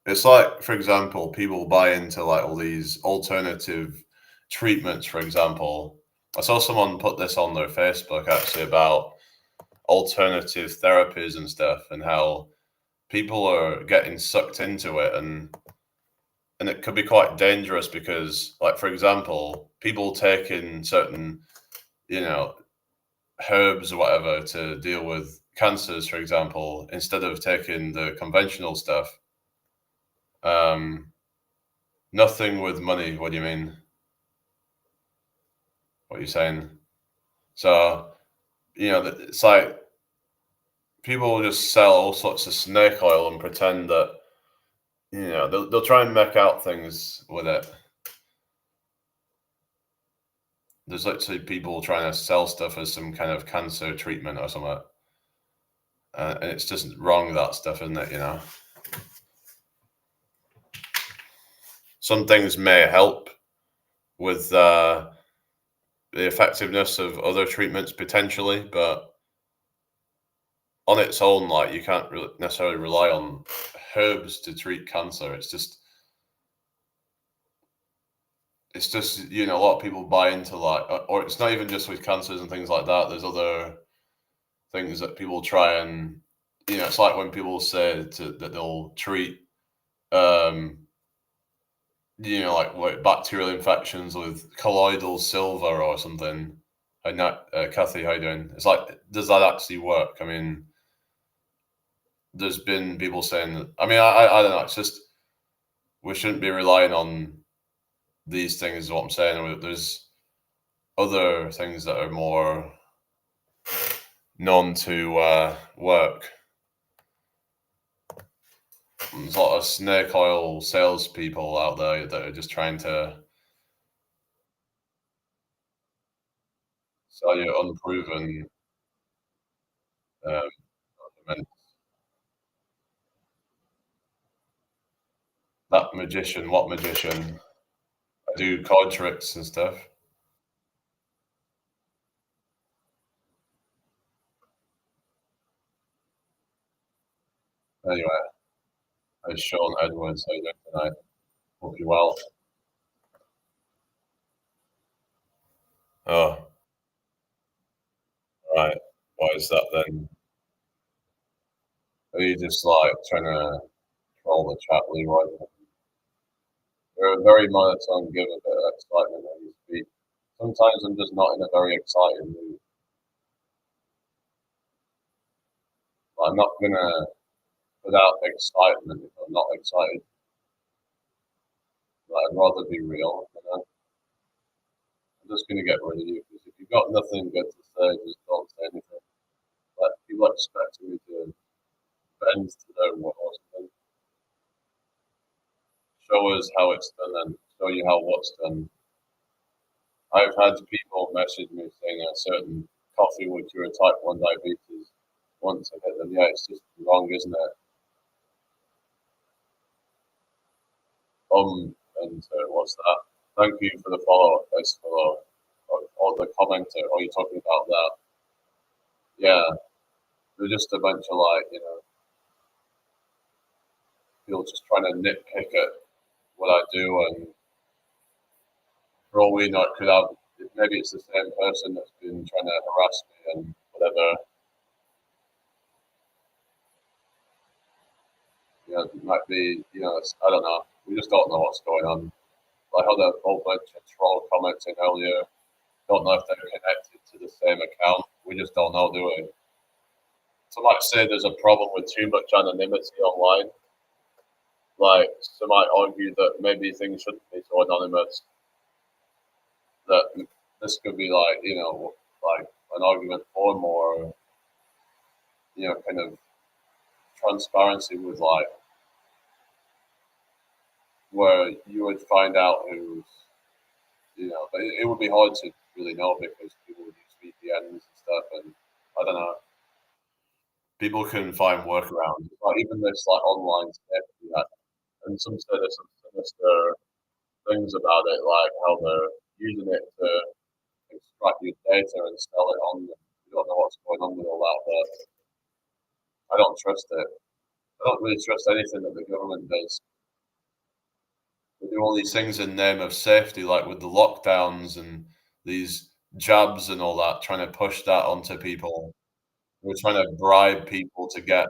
It's like, for example, people buy into like all these alternative treatments, for example. I saw someone put this on their Facebook actually about alternative therapies and stuff and how people are getting sucked into it and it could be quite dangerous because like for example, people taking certain, you know, herbs or whatever to deal with cancers, for example, instead of taking the conventional stuff. Um, Nothing with money. What do you mean? What are you saying? So, it's like people will just sell all sorts of snake oil and pretend that, they'll try and make out things with it. There's literally people trying to sell stuff as some kind of cancer treatment or something. And it's just wrong, that stuff, isn't it? Some things may help with the effectiveness of other treatments potentially, but on its own, like you can't really necessarily rely on herbs to treat cancer. It's just a lot of people buy into like, or it's not even just with cancers and things like that. There's other things that people try and it's like when people say that they'll treat um like bacterial infections with colloidal silver or something. Hi, Kathy, how you doing? It's like, does that actually work? I mean, there's been people saying that. I mean, I don't know. It's just we shouldn't be relying on these things. Is what I'm saying. There's other things that are more known to work. There's a lot of snake oil salespeople out there that are just trying to sell you unproven. Um, that magician, what magician? I do card tricks and stuff. Anyway, it's Sean Edwards. How you doing tonight? Hope you're well. Oh, right. Why is that then? Are you just like trying to troll the chat, Leroy? You're a very monotone, give a bit of excitement when you speak. Sometimes I'm just not in a very excited mood. I'm not gonna put out excitement if I'm not excited. I'd rather be real. I'm just gonna get rid of you because if you've got nothing good to say, just don't say anything. Like people expect me to bend to their will or something. Show us how it's done and show you how what's done. I've had people message me saying a certain coffee would cure type 1 diabetes once I hit them. Yeah, it's just wrong, isn't it? And what's that? Thank you for the follow-up, guys. Follow or the commenter. Are you talking about that? Yeah, they're just a bunch of like, people just trying to nitpick at what I do, and for all we know, it could have maybe it's the same person that's been trying to harass me and whatever. It might be, I don't know. We just don't know what's going on. I had a whole bunch of troll comments in earlier. Don't know if they're connected to the same account. We just don't know, do we? Some might say there's a problem with too much anonymity online. Like, some might argue that maybe things shouldn't be so anonymous. That this could be like, like an argument for more, kind of transparency with like where you would find out who's, but it would be hard to really know because people would use VPNs and stuff, and I don't know. People can find workarounds. Like even this like online safety net, and some say there's some sinister things about it, like how they're using it to extract your data and sell it on them. You don't know what's going on with all that, but I don't trust it. I don't really trust anything that the government does. They do all these things in name of safety, like with the lockdowns and these jabs and all that, trying to push that onto people. We're trying to bribe people to get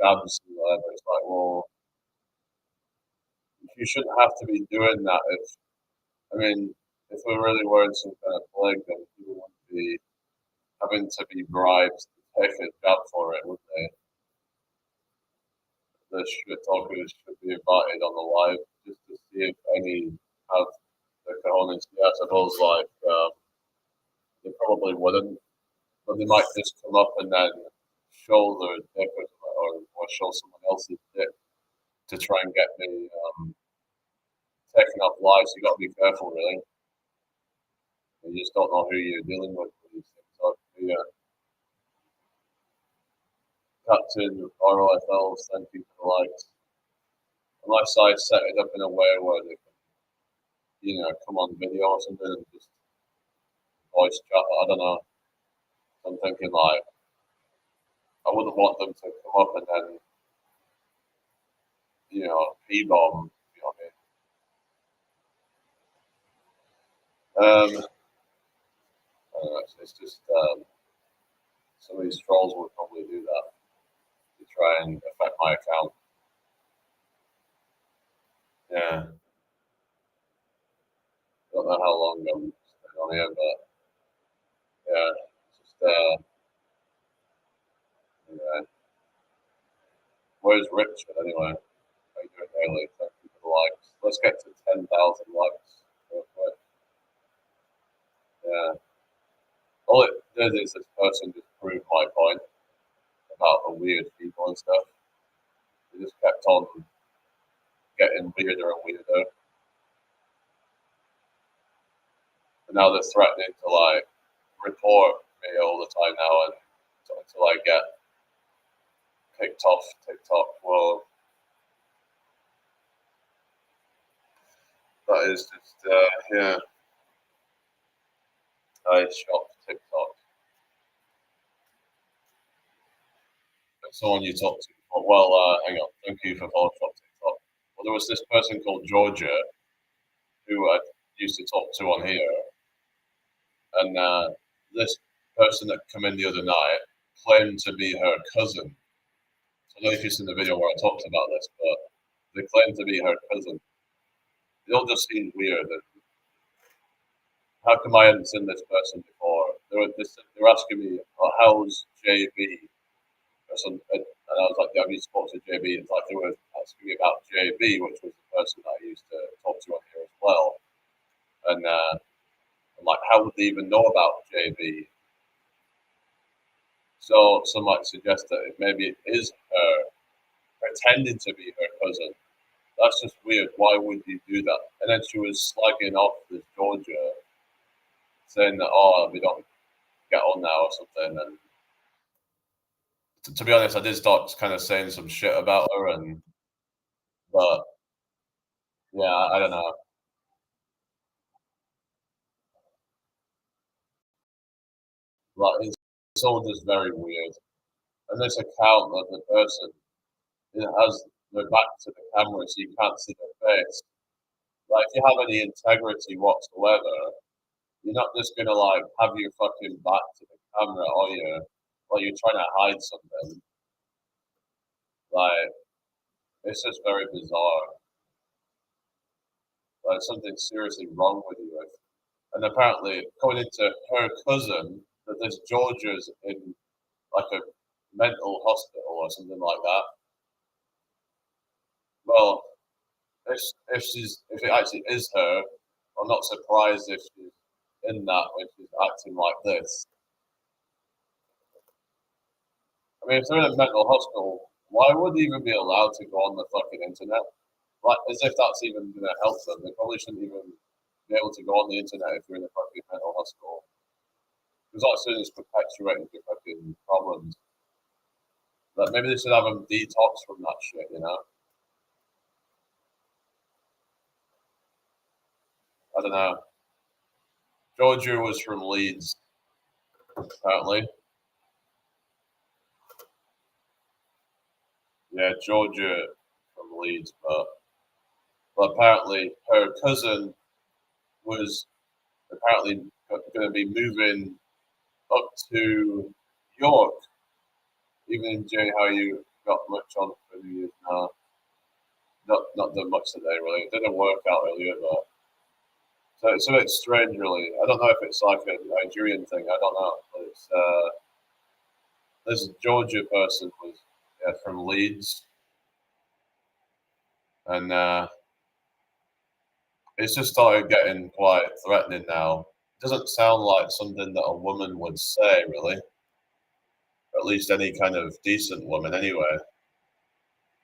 jabs and whatever. It's like, well, you shouldn't have to be doing that. I mean, if we really were in some kind of plague, then people wouldn't be having to be bribed to take a jab for it, would they? The shit talkers should be invited on the live just to see if any have the cojones. Yeah, I suppose like they probably wouldn't, but they might just come up and then show their dick or show someone else's dick to try and get me taken off live. So you got to be careful, really. You just don't know who you're dealing with these things. So, yeah. Captain ROFL, thank you for the likes. Unless I set it up in a way where they can, come on video or something and just voice chat. I don't know. I'm thinking like I wouldn't want them to come up and then, P-bomb. You know what I mean? I don't know, it's just some of these trolls would probably do that to try and affect my account. Yeah, don't know how long I'm staying on here, but yeah, just anyway. Where's Richard anyway? How you doing, Haley? Thank you for the likes. Let's get to 10,000 likes real quick. Yeah. All it did is this person just proved my point about the weird people and stuff. They just kept on getting weirder and weirder. And now they're threatening to like report me all the time now and until I get kicked off TikTok. Well, That is just, yeah, I shop TikTok. Someone you talked to before. Well, hang on. Thank you for following shop TikTok. Well, there was this person called Georgia who I used to talk to on here, and this person that came in the other night claimed to be her cousin. So I don't know if you've seen the video where I talked about this, but they claimed to be her cousin. It all just seemed weird. And how come I hadn't seen this person before? They were asking me, oh, how's JB? Or some, and I was like, have you spoken to JB? It's like they were asking me about JB, which was the person that I used to talk to on here as well. And I'm like, how would they even know about JB? So some might suggest that maybe it is her pretending to be her cousin. That's just weird. Why would you do that? And then she was slagging off this Georgia, saying that, oh, we don't get on now or something. And to be honest, I did start kind of saying some shit about her, and but yeah, I don't know. Like it's all just very weird. And this account of the person, it has their back to the camera, so you can't see their face. Like if you have any integrity whatsoever, you're not just gonna like have your fucking back to the camera, or you're trying to hide something. Like it's just very bizarre. Like something seriously wrong with you. And apparently, according to her cousin, that this Georgia's in like a mental hospital or something like that. Well, if it actually is her, I'm not surprised if she's in that when she's acting like this. I mean, if they're in a mental hospital, why would they even be allowed to go on the fucking internet? Like, as if that's even going to help them. They probably shouldn't even be able to go on the internet if you're in a fucking mental hospital. Because that soon is perpetuating your fucking problems. Like, maybe they should have them detox from that shit, you know? I don't know. Georgia was from Leeds, apparently. Yeah, Georgia from Leeds, but apparently her cousin was apparently going to be moving up to York. Even Jay, how you got much on for New Year's now? Not done much today really. It didn't work out earlier, but so it's a bit strange really. I don't know if it's like a Nigerian thing. I don't know. But it's this Georgia person was from Leeds, and it's just started getting quite threatening now. It doesn't sound like something that a woman would say, really. At least any kind of decent woman, anyway.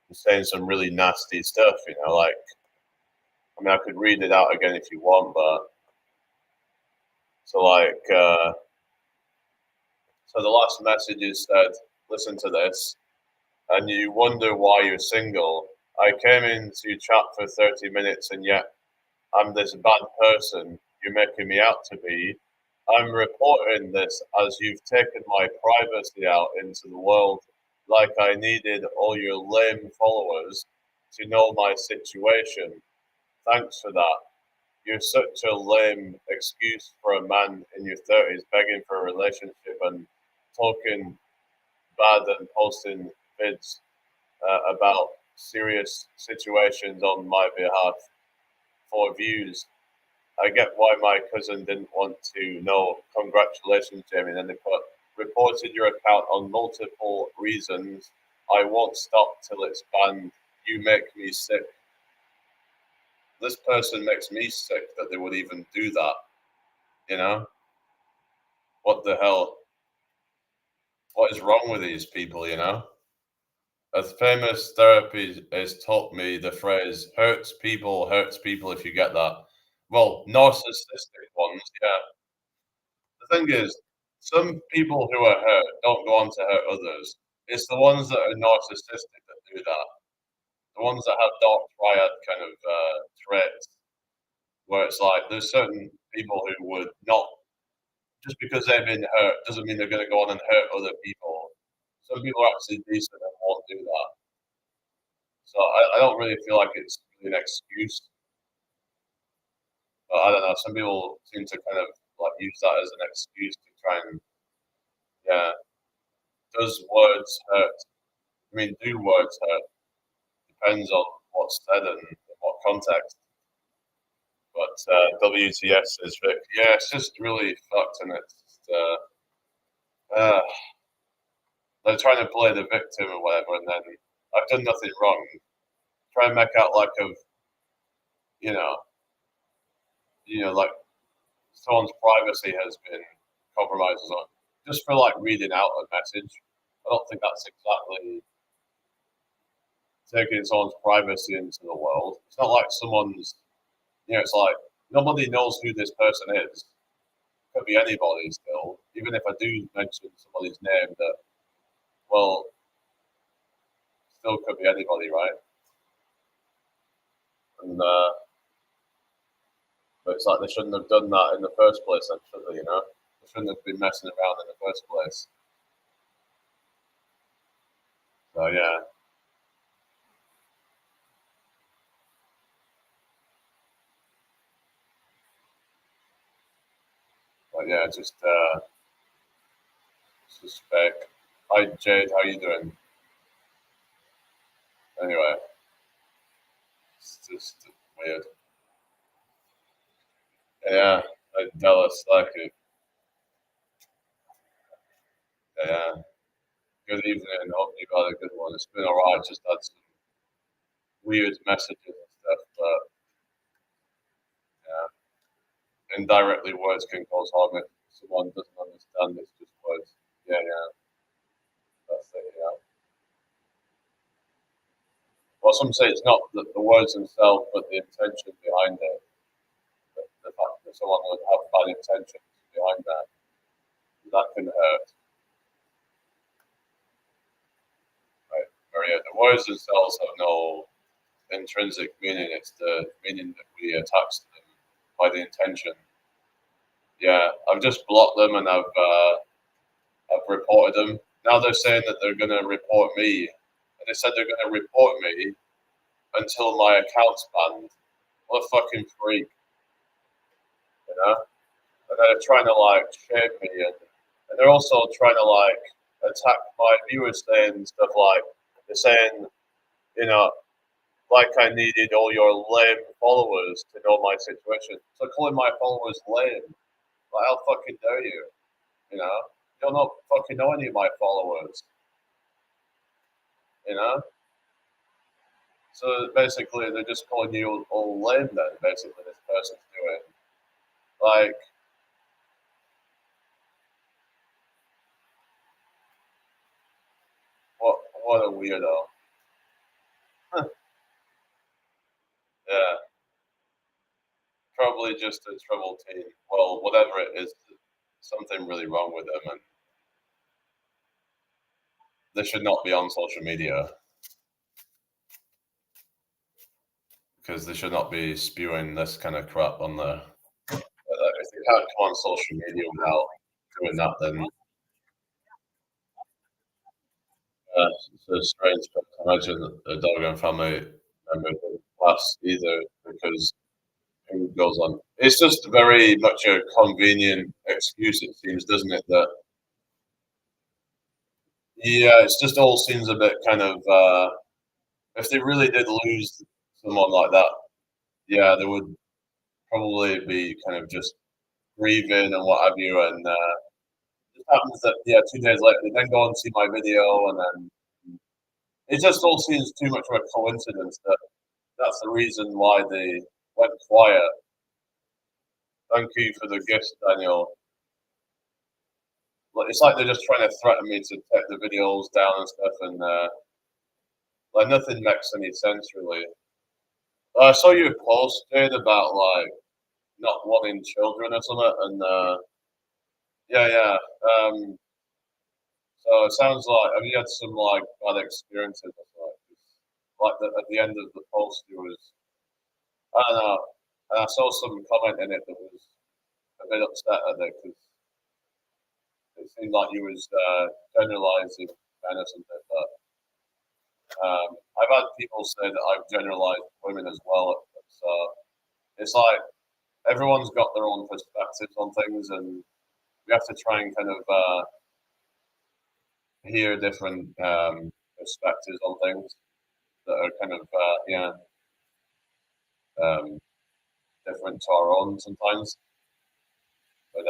He's saying some really nasty stuff, you know. Like, I mean, I could read it out again if you want, but so like, so the last message is said, "Listen to this, and you wonder why you're single. I came in to chat for 30 minutes, and yet I'm this bad person you're making me out to be. I'm reporting this as you've taken my privacy out into the world like I needed all your lame followers to know my situation. Thanks for that. You're such a lame excuse for a man in your 30s begging for a relationship and talking bad and posting vids about serious situations on my behalf for views. I get why my cousin didn't want to know. Congratulations, Jamie." And then they put, reported your account on multiple reasons. I won't stop till it's banned. You make me sick. This person makes me sick that they would even do that. You know? What the hell? What is wrong with these people, you know? A famous therapy has taught me the phrase hurts people if you get that. Well, narcissistic ones, yeah. The thing is, some people who are hurt don't go on to hurt others. It's the ones that are narcissistic that do that. The ones that have dark triad kind of traits. where it's like there's certain people who would not just because they've been hurt doesn't mean they're going to go on and hurt other people. Some people are actually decent and won't do that. So I don't really feel like it's really an excuse. But I don't know. Some people seem to kind of like use that as an excuse to try and yeah. Does words hurt? I mean, do words hurt? Depends on what's said and in what context. But WTS says Vic. Yeah, it's just really fucked, and it's just, they're trying to play the victim or whatever, and then I've done nothing wrong. Try and make out like of you know, like someone's privacy has been compromised or something. Just for like reading out a message. I don't think that's exactly taking someone's privacy into the world. It's not like someone's, it's like nobody knows who this person is. Could be anybody still. Even if I do mention somebody's name, that well, still could be anybody, right? And but it's like they shouldn't have done that in the first place, then, should they? They shouldn't have been messing around in the first place. So yeah, but yeah, just fake. Hi Jade, how you doing? Anyway, it's just weird. Yeah, Dallas, like it. Yeah, good evening. Hope you got a good one. It's been alright. Just had some weird messages and stuff, but yeah, indirectly words can cause harm if someone doesn't understand. It's just words. Yeah, yeah, that's it. Yeah. Well, some say it's not the words themselves, but the intention behind it. The fact that someone would have bad intentions behind that can hurt. Right? Maria, the words themselves have no intrinsic meaning. It's the meaning that we attach to them by the intention. Yeah, I've just blocked them and I've reported them. Now they're saying that they're going to report me, and they said they're going to report me until my account's banned. What a fucking freak, you know? And they're trying to like shame me, and they're also trying to like attack my viewers, saying stuff like they're saying, you know, like I needed all your lame followers to know my situation. So calling my followers lame, like how fucking dare you? You know, you don't know, fucking know any of my followers. You know, so basically they're just calling you all lame. Then basically this person's doing like what a weirdo. Yeah, probably just a troubled teen. Well, whatever it is, something really wrong with them, and they should not be on social media because they should not be spewing this kind of crap on there. If they can't come on social media without doing that, then it's a strange. But imagine a dog and family member doesn't pass either because who goes on. It's just very much a convenient excuse, it seems, doesn't it? That yeah, it's just all seems a bit kind of. If they really did lose someone like that, yeah, they would probably be kind of just grieving and what have you, and it happens that yeah, 2 days later they then go and see my video, and then it just all seems too much of a coincidence that that's the reason why they went quiet. Thank you for the gift, Daniel. Like, it's like they're just trying to threaten me to take the videos down and stuff, and like nothing makes any sense really. I saw your post, Jade, about like not wanting children or something, and yeah, yeah. So it sounds like have you had some like bad experiences or something? Like that at the end of the post, it was I don't know. And I saw some comment in it that was a bit upset at it because it seemed like he was generalising men or something. But I've had people say that I've generalised women as well. So it's like everyone's got their own perspectives on things, and we have to try and kind of hear different perspectives on things that are kind of yeah um, different to our own sometimes. But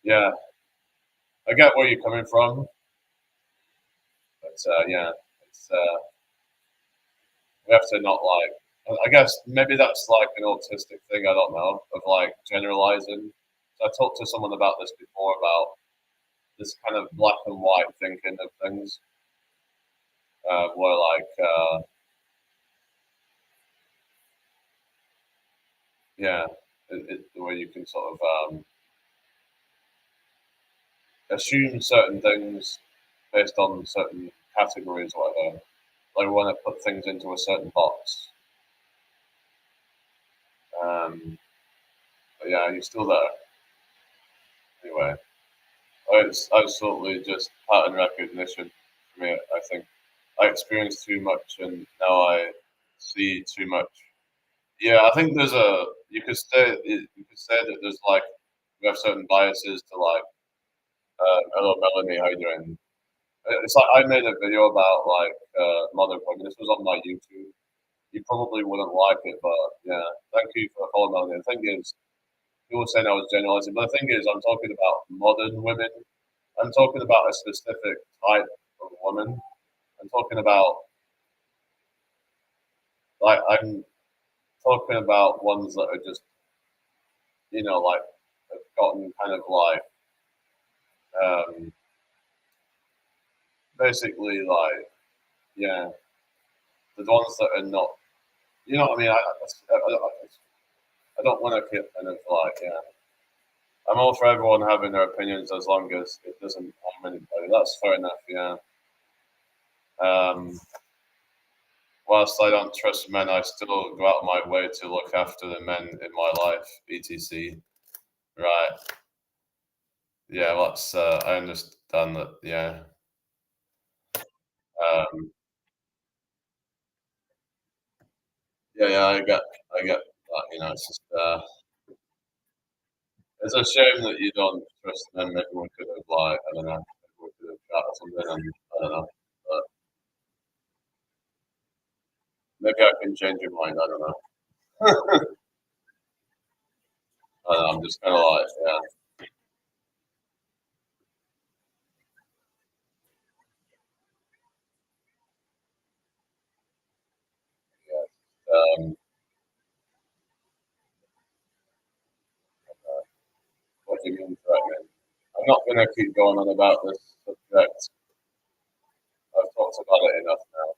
yeah, I get where you're coming from. But yeah, it's we have to not like. I guess maybe that's like an autistic thing. I don't know of like generalizing. So I talked to someone about this before about this kind of black and white thinking of things, where like yeah, where you can sort of assume certain things based on certain categories, or whatever. Like we want to put things into a certain box. But yeah, you're still there anyway. It's absolutely just pattern recognition for me. I think I experienced too much, and now I see too much. Yeah, I think there's a you could say that there's like we have certain biases to like hello Melanie, how you doing? It's like I made a video about like modern women. This was on my YouTube. You probably wouldn't like it, but yeah, thank you for following Melanie. The thing is, people were saying I was generalizing, but the thing is, I'm talking about modern women. I'm talking about a specific type of woman. I'm talking about I'm talking about ones that are just like have gotten kind of like um, basically like yeah the ones that are not what I mean. I don't want to keep kind of like yeah. I'm all for everyone having their opinions as long as it doesn't harm anybody. That's fair enough. Yeah. Um, whilst I don't trust men, I still go out of my way to look after the men in my life, etc. Right. Yeah, that's I understand that. Yeah. Um, yeah, yeah, I get that. It's just it's a shame that you don't trust men. Maybe we could have like I don't know, maybe we could have chat or something, and I don't know. But maybe I can change your mind. I don't know. I don't know, I'm just kind of like yeah, yeah. What do you mean threatening? I'm not going to keep going on about this subject. I've talked about it enough now.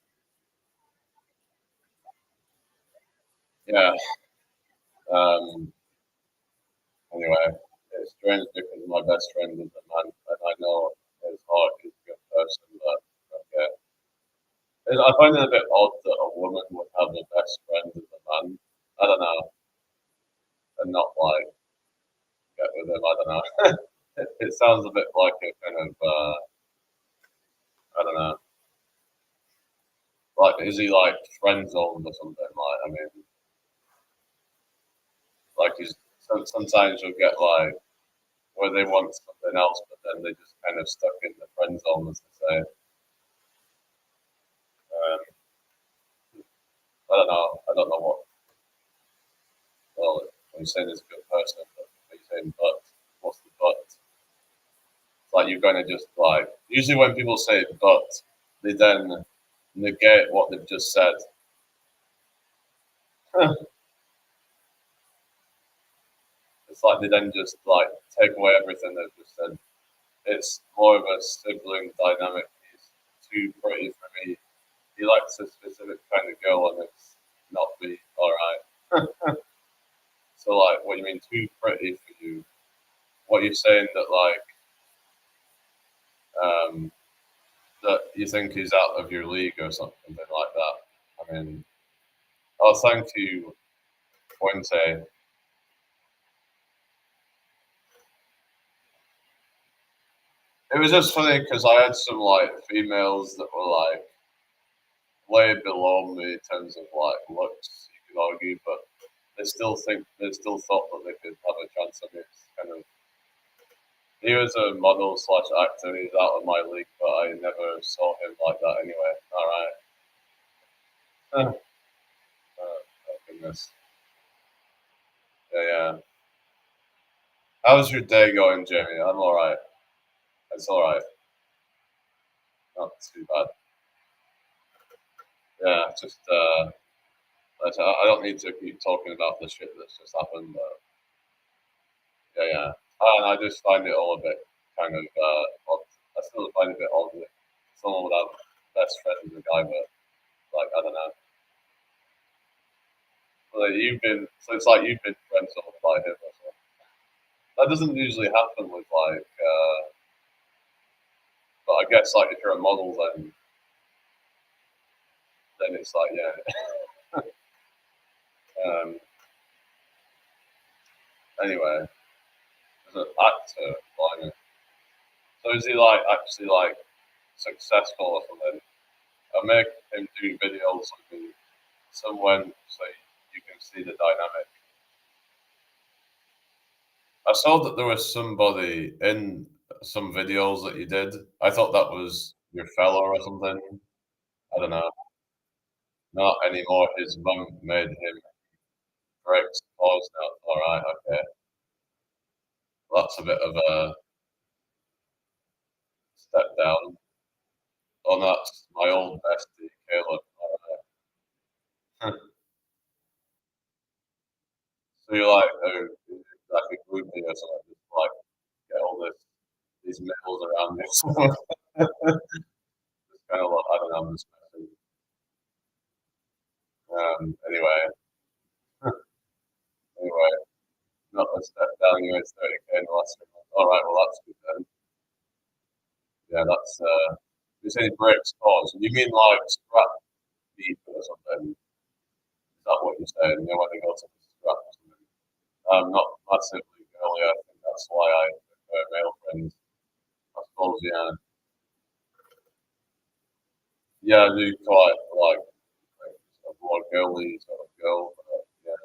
Yeah. Um, anyway, it's strange because my best friend is a man, and I know his heart is a good person, but okay. I find it a bit odd that a woman would have a best friend as a man. I don't know, and not like get with him. I don't know. It sounds a bit like a kind of I don't know. Like, is he like friend zoned or something? Like, I mean, like he's sometimes you'll get like where they want something else, but then they just kind of stuck in the friend zone, as they say. I don't know. I don't know what. Well, when you're saying he's a good person, but when you're saying but, what's the but? It's like you're going to just like. Usually, when people say but, they then negate what they've just said. It's like they then just like take away everything they've just said. It's more of a sibling dynamic. He's too pretty for me. He likes a specific kind of girl, and it's not me. All right. So, like, what do you mean too pretty for you? What you're saying that um, that you think is out of your league or something like that. I mean, oh, thank you. 20. It was just funny because I had some like females that were like way below me in terms of like looks, you could argue, but they still thought that they could have a chance at me. It's kind of he was a model slash actor. He's out of my league, but I never saw him like that anyway. All right. Oh goodness. Yeah, yeah. How's your day going, Jamie? I'm all right. It's all right. Not too bad. Yeah, just I don't need to keep talking about the shit that's just happened. But yeah, yeah. And I just find it all a bit kind of odd. I still find it a bit odd that someone would have best friend with a guy, but like I don't know. Like so it's like you've been friends with by him or something. That doesn't usually happen with like, but I guess like if you're a model, then it's like yeah. um, anyway, as an actor, like, so is he like actually like successful or something? I make him do videos with someone so you can see the dynamic. I saw that there was somebody in some videos that you did. I thought that was your fellow or something. I don't know. Not anymore. His mum made him break pause now. All right, okay. That's a bit of a step down. Oh, that's my old bestie, Caleb. All right. So you're like, oh, like a groupie or something, just like get all these males around you. Just kind of like, I don't know, I'm just messing. Anyway, anyway, not a step down. You made 30K in the last 3 months. All right, well that's good then. Yeah, that's you say breaks cause. You mean like scrap beef or something? Is that what you're saying? You know, when they go to the scrap or something. I'm not massively girly. I think that's why I prefer male friends. I suppose, yeah. Yeah, I do quite like a more girly sort of girl. But, yeah.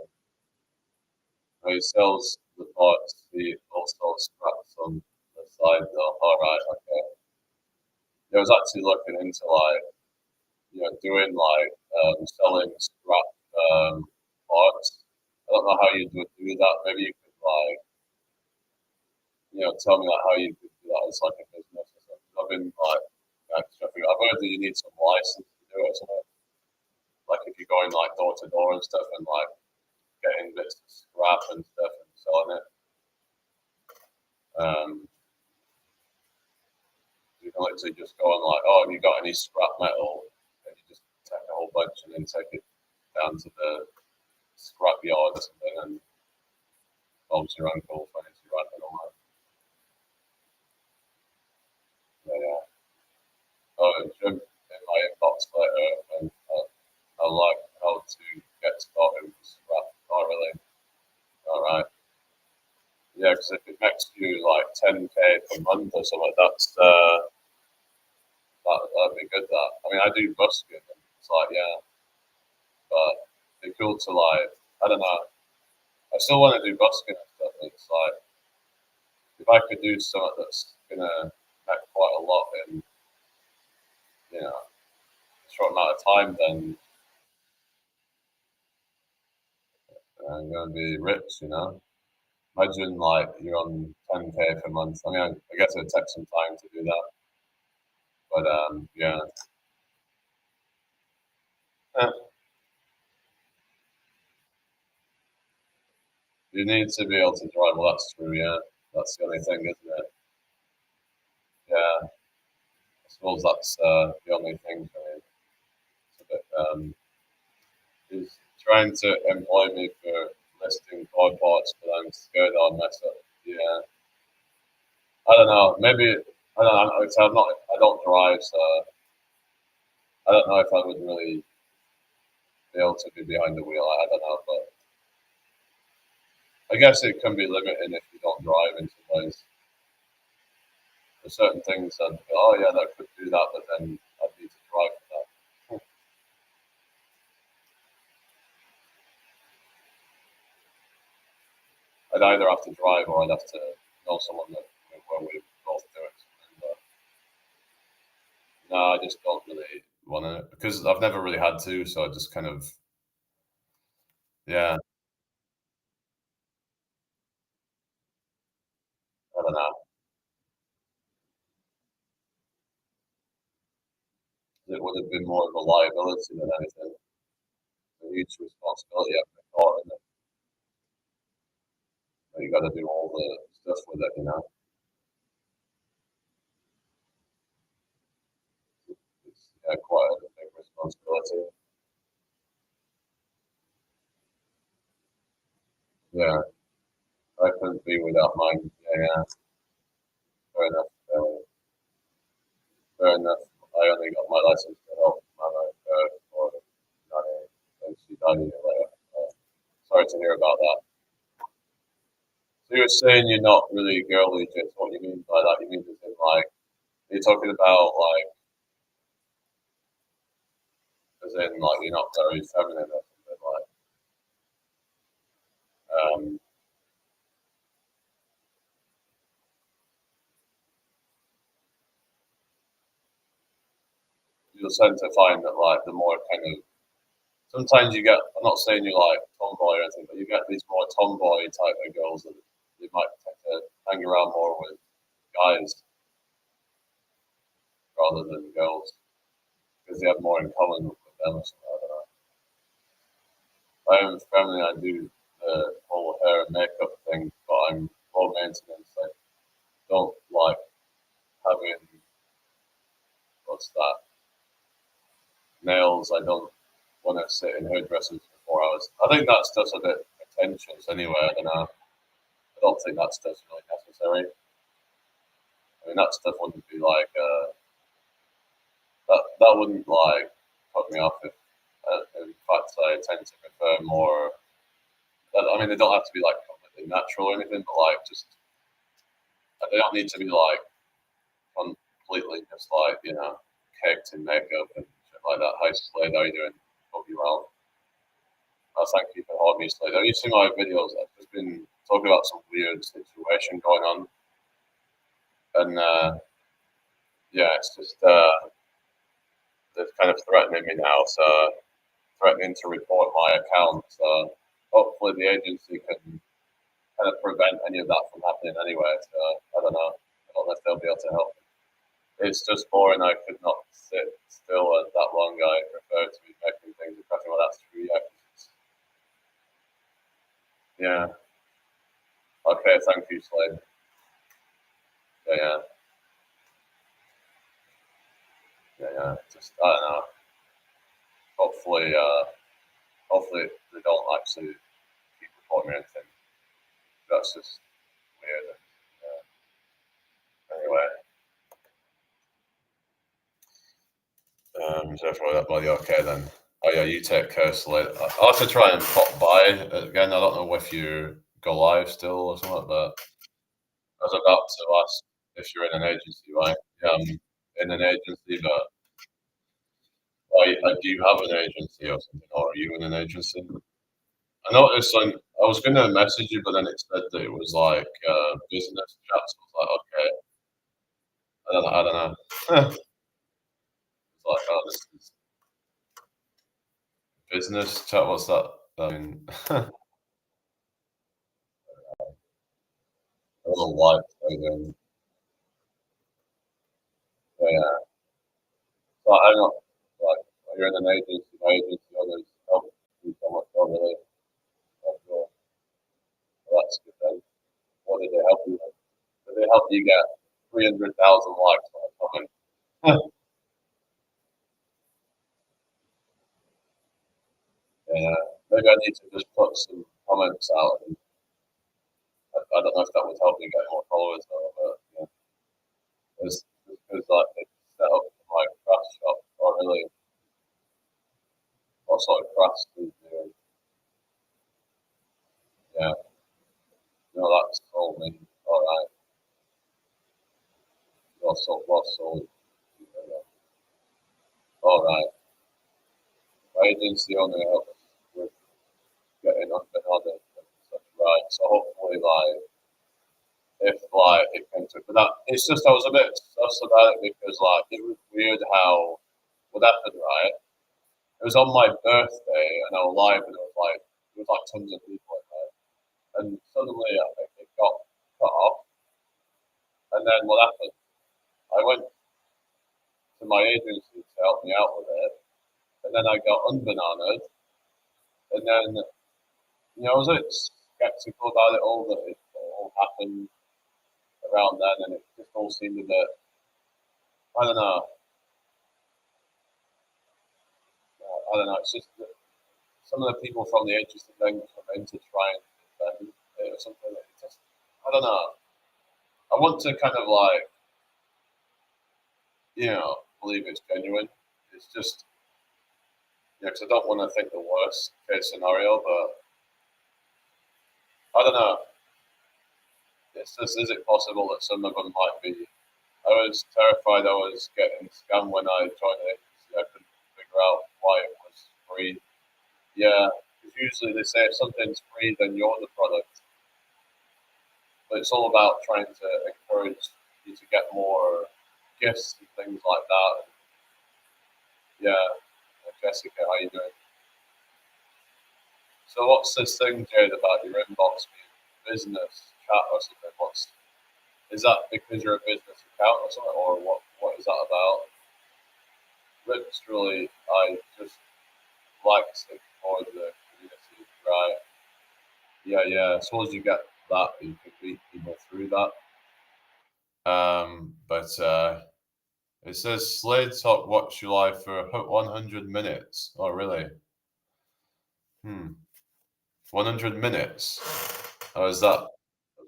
He sells the parts. He also scraps on the side though. All right, okay. I was actually looking into like doing like selling scrap parts. I don't know how you would do that. Maybe you could like tell me like how you could do that as like a business or something. I've been like I've heard that you need some license to do it. So like if you're going like door to door and stuff and like getting bits of scrap and stuff and selling it. Um, you can literally just go on like, oh, have you got any scrap metal? And you just take a whole bunch and then take it down to the scrap yard or something and Bob's your uncle, fancy run and all that. Yeah, yeah. Oh, Jim in my inbox later and I like how to get started with scrap. Oh, really? All right. Yeah, because if it makes you like 10K per month or something, that'd be good. That I mean, I do busking, and it's like yeah, but it'd be cool to like I don't know. I still want to do busking and stuff. And it's like if I could do something that's gonna make quite a lot in a short amount of time, then I'm gonna be rich. Imagine like you're on 10K per month. I mean, I guess it'd take some time to do that, but yeah. Eh, you need to be able to drive. Well, that's true. Yeah, that's the only thing, isn't it? Yeah, I suppose that's the only thing for me. It's a bit, is trying to employ me for listing car parts, but I'm scared I'll mess up. Yeah, I don't know. Maybe I don't know. I'm not. I don't drive, so I don't know if I would really be able to be behind the wheel. I don't know, but I guess it can be limiting if you don't drive in some ways. There's certain things that, oh yeah, that could do that, but then I'd need to drive for that. I'd either have to drive or I'd have to know someone that where we both do it. And, no, I just don't really want to because I've never really had to, so I just kind of yeah, I don't know. It would have been more of a liability than anything. A huge responsibility having a car, and you got to do all the stuff with it, you know. It's yeah, quite a big responsibility. Yeah, I couldn't be without mine. Yeah, yeah, fair enough. Fair enough. I only got my license to help my life for nanny, and she died a year later. Sorry to hear about that. So you were saying you're not really girly, just what you mean by that? You mean as in like you're talking about like as in like you're not very feminine or something like you'll tend to find that like the more kind of sometimes you get I'm not saying you like tomboy or anything, but you get these more tomboy type of girls that you might tend to hang around more with guys rather than girls because they have more in common with them or something. I don't know. I am feminine. I do the whole hair and makeup thing, but I'm low maintenance. I don't like having what's that nails. I don't want to sit in hairdressers for 4 hours. I think that stuff's a bit pretentious anyway. I don't know. I don't think that stuff's really necessary. I mean, that stuff wouldn't be like that wouldn't like put me off if. In fact, I tend to prefer more. I mean, they don't have to be like completely natural or anything, but like just they don't need to be like completely just like caked in makeup and shit like that. Hi Slade, how you doing? Hope you well. Thank you for having me, Slade. Have you seen my videos? I've just been talking about some weird situation going on, and yeah, it's just they're kind of threatening me now. So threatening to report my account. So hopefully the agency can kind of prevent any of that from happening anyway. So I don't know. I don't know if they'll be able to help. It's just boring. I could not sit still that long. I prefer to be making things and cracking. Well, that's true. Yeah. Yeah. Okay. Thank you, Slade. Yeah. Yeah. Yeah. Yeah. Just I don't know. Hopefully, hopefully they don't actually keep reporting me anything. That's just weird. Anyway, so for that body, okay then. Oh yeah, you take care, Slade. I'll have to try and pop by again. I don't know if you go live still or something like that. I was about to ask if you're in an agency, right? Yeah, I'm in an agency, but do you have an agency or something, or are you in an agency? I noticed I was going to message you, but then it said that it was like business chat. So I was like, okay, I don't know. I don't know. It's like, oh, this is business chat. What's that? I mean, a little light. Yeah. So I'm not like you're in an agency, my agency, others help you so much more really. Like, well, that's good then. What did they help you with? Did they help you get 300,000 likes on a comment? Yeah, maybe I need to just put some comments out. And I don't know if that would help me get more followers though, but yeah, it's because like they set up my craft shop, or really, what sort of crafts do you do? Yeah, No, that's sold me. Alright. Lost sold. Alright. Agency only helps with getting up and on it and stuff. Right. So hopefully like if like it came to but that it's just I was a bit sus about it because like it was weird how what happened, right? It was on my birthday and I was live and it was like tons of people in there. And suddenly it got cut off and then what happened? I went to my agency to help me out with it and then I got unbananaed and then I was a bit skeptical about it all that it all happened around then and it just all seemed a bit I don't know. I don't know. It's just that some of the people from the agency then come in to try and defend it or something. It just, I don't know. I want to kind of like, believe it's genuine. It's just, because I don't want to think the worst case scenario, but I don't know. It's just, is it possible that some of them might be? I was terrified I was getting scammed when I joined the agency. I couldn't figure out why it was free. Yeah, because usually they say if something's free, then you're the product. But it's all about trying to encourage you to get more gifts and things like that. Yeah, Jessica, how you doing? So what's this thing, Jade, about your inbox being business chat or something? Is that because you're a business account or something, or what is that about? Literally, I just like to for the community, right? Yeah. I suppose you get that, you can meet people through that. But it says Slade Talk watch you live for 100 minutes. Oh, really? 100 minutes? How is that?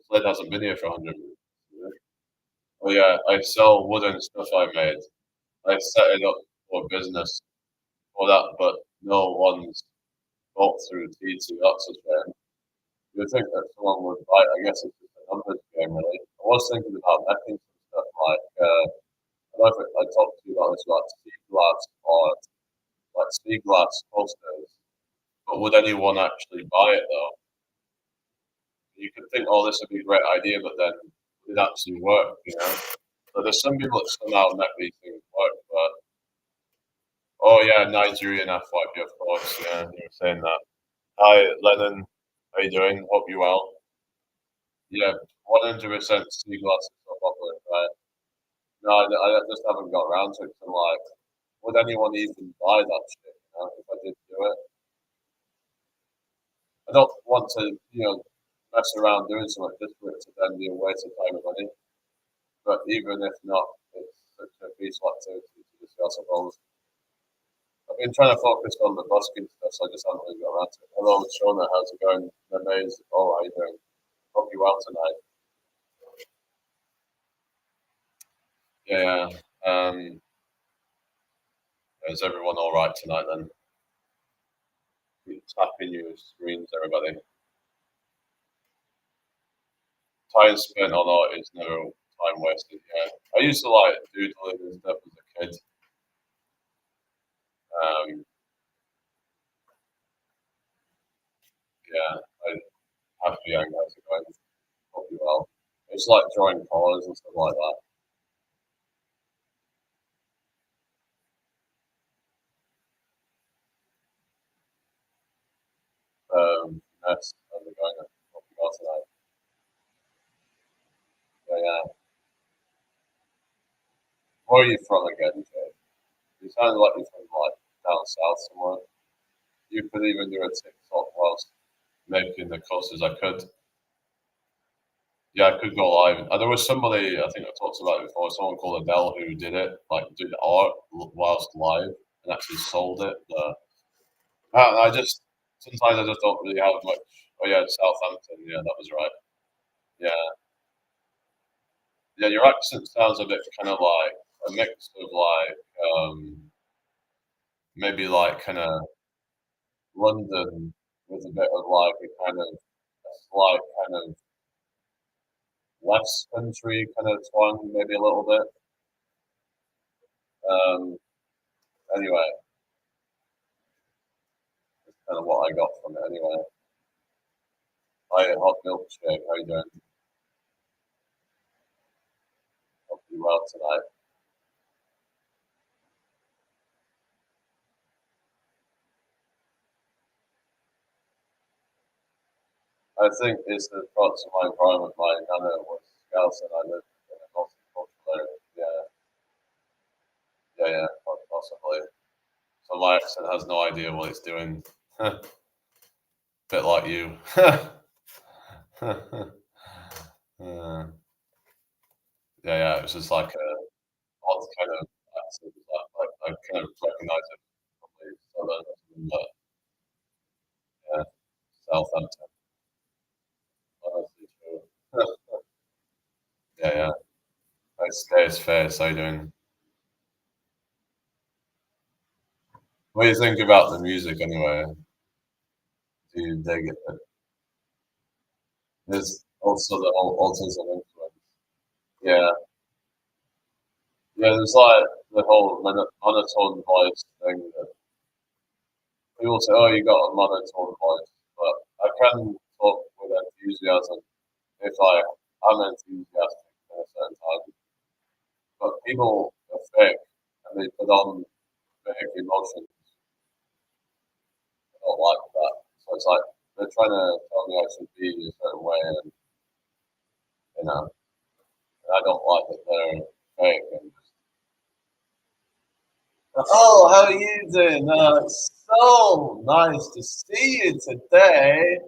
Slade hasn't been here for 100 minutes. Oh, yeah, I sell wooden stuff I made. I set it up for business for that, but no one's got through T2. That's a shame. You'd think that someone would buy it. I guess it's just a numbers game, really. I was thinking about making some stuff like, I don't know if I talked to you about this, like sea glass or like sea glass posters. But would anyone actually buy it though? You could think, oh, this would be a great idea, but then would it actually work? So there's some people that somehow make these things work, but oh yeah, Nigerian FYP, of course. Yeah, you were saying that. Hi, Lennon. How you doing? Hope you well. Yeah, 100% sea glass is so popular, right? No, I just haven't got around to it. 'Cause I'm like, would anyone even buy that shit? If I did do it, I don't want to mess around doing something just for it to then be a waste of time and money. But even if not, it's such a peaceful activity to discuss, I suppose. I've been trying to focus on the busking stuff, so I just haven't really got around to it. Hello, Shona, how's it going? The maze. Oh, how you doing? Hope you well tonight. Yeah. Is everyone all right tonight then? Keep tapping your screens, everybody. Time spent on art is no time wasted. Yeah, I used to like doodling and stuff as a kid. Um, yeah, I happy young guys are going. Hope you well. It's like drawing colours and stuff like that. That's how's it going? Hope you well tonight. Yeah. Where are you from again, Jay? You sound like you're from like down south somewhere. You could even do a TikTok whilst making the courses. I could. Yeah, I could go live. There was somebody I think I talked about it before. Someone called Adele who did it, like did art whilst live and actually sold it. I just sometimes I just don't really have much. Oh yeah, Southampton. Yeah, that was right. Yeah, yeah. Your accent sounds a bit kind of like a mix of like maybe like kind of London with a bit of like a kind of a slight kind of less country kind of twang, maybe a little bit. Um, anyway, that's kind of what I got from it. Anyway, I ate hot milkshake. How you doing? Hope you well tonight. I think it's the parts of my environment. My nana was Scouse, and I lived in a multicultural area. Yeah, possibly. So my accent has no idea what it's doing. Bit like you. Uh, yeah, it was just like a odd kind of accent. I kind of recognize it probably southern or something, but yeah, Southampton. Honestly true. Yeah. It's fair. How you doing? What do you think about the music anyway? Do you dig it? There's also the whole autism influence. Yeah, there's like the whole monotone voice thing that people say, "Oh, you got a monotone voice," but I can talk with enthusiasm if I'm enthusiastic at a certain time. But people are fake and they put on fake emotions. I don't like that. So it's like they're trying to tell me I should be a certain way, and you know, and I don't like that they're fake and just, oh, how are you doing? It's so nice to see you today.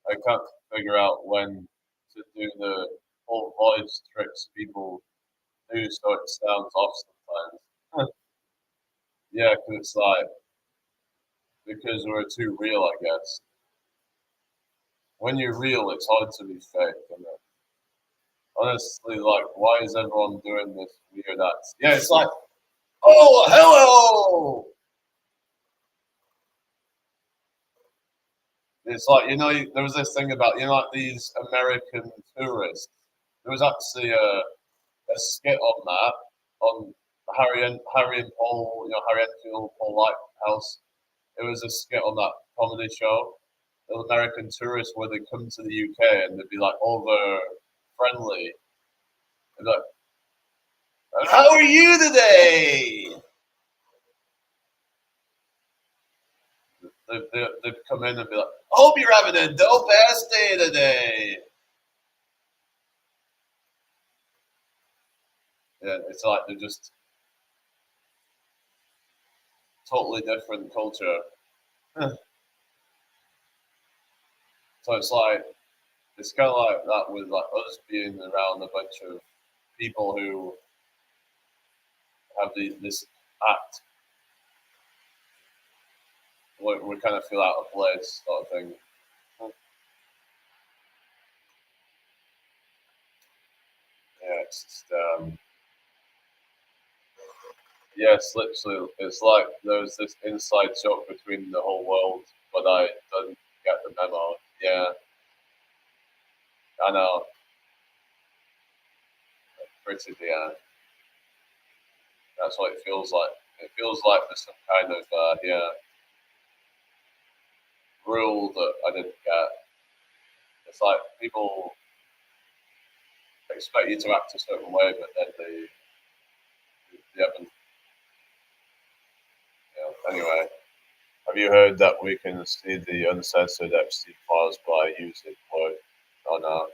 I can't figure out when to do the full voice tricks people do, so it sounds off sometimes. Yeah, because it's like because we're too real, I guess. When you're real, it's hard to be fake. And honestly, like, why is everyone doing this weird act? Yeah, it's like, oh, hello. It's like there was this thing about like these American tourists. There was actually a skit on that on Harry and Paul, Harry Enfield, Paul Lighthouse. It was a skit on that comedy show, the American tourists, where they come to the UK and they'd be like over friendly. And like, how are you today? They'd come in and be like, I hope you're having a dope ass day today. Yeah, it's like they're just totally different culture. So it's kind of like that with like us being around a bunch of people who have this act where we kind of feel out of place, sort of thing. Yeah, it's just, yes, literally, it's like there's this inside joke between the whole world, but I don't get the memo. Yeah, I know, pretty. Yeah, that's what it feels like. It feels like there's some kind of rule that I didn't get. It's like people expect you to act a certain way, but then they haven't. Anyway, have you heard that we can see the uncensored Epstein files by using Word? Oh no,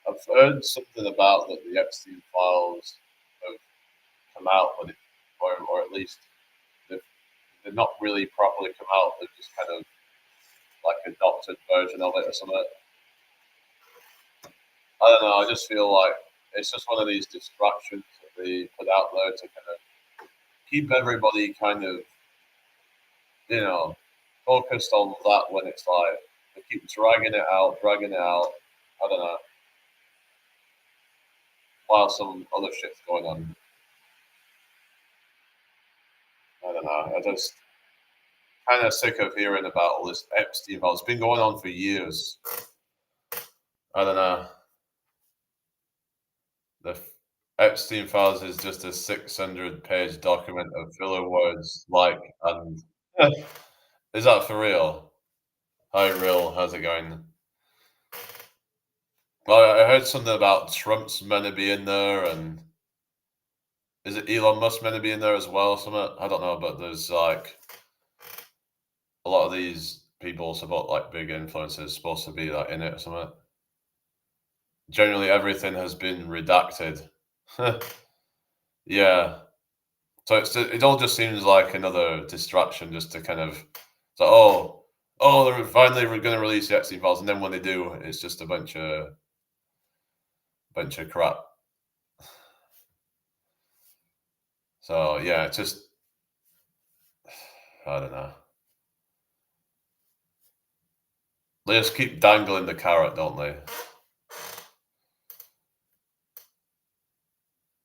I've heard something about that the Epstein files have come out, but or at least they've, they've not really properly come out. They've just kind of like a doctored version of it or something. I don't know. I just feel like it's just one of these distractions that they put out there to kind of keep everybody kind of, you know, focused on that when it's like they keep dragging it out, dragging it out. I don't know. While some other shit's going on. I don't know. I just kind of sick of hearing about all this Epstein files. It's been going on for years. I don't know. The Epstein files is just a 600-page document of filler words like and is that for real? Hi, real. How's it going? Well, I heard something about Trump's meant to be in there, and is it Elon Musk meant to be in there as well? Something I don't know, but there's like a lot of these people support like big influencers supposed to be like in it or something. Generally, everything has been redacted. Yeah. So it all just seems like another distraction just to kind of so they're finally going to release the Epstein files, and then when they do, it's just a bunch of crap. So yeah, it's just I don't know. They just keep dangling the carrot, don't they?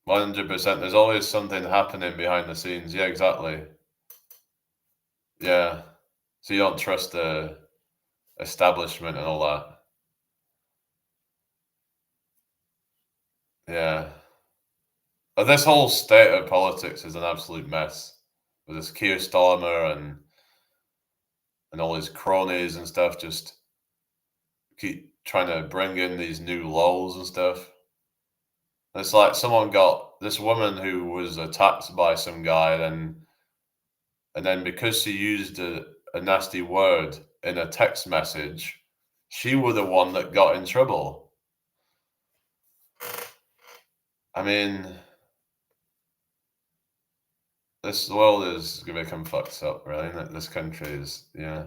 100%. There's always something happening behind the scenes. Yeah, exactly. Yeah. So you don't trust the establishment and all that. Yeah. But this whole state of politics is an absolute mess. With this Keir Starmer and all his cronies and stuff just keep trying to bring in these new laws and stuff. It's like someone got this woman who was attacked by some guy, and then because she used a nasty word in a text message, she was the one that got in trouble. I mean, this world is gonna become fucked up, really. This country is, yeah.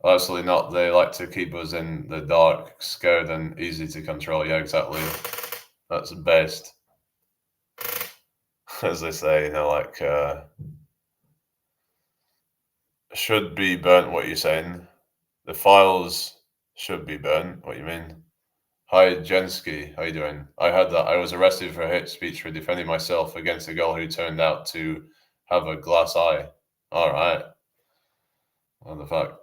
Absolutely not. They like to keep us in the dark, scared, and easy to control. Yeah, exactly. That's best, as they say. Like should be burnt. What you're saying? The files should be burnt. What you mean? Hi, Jensky. How you doing? I heard that I was arrested for hate speech for defending myself against a girl who turned out to have a glass eye. All right. What the fuck?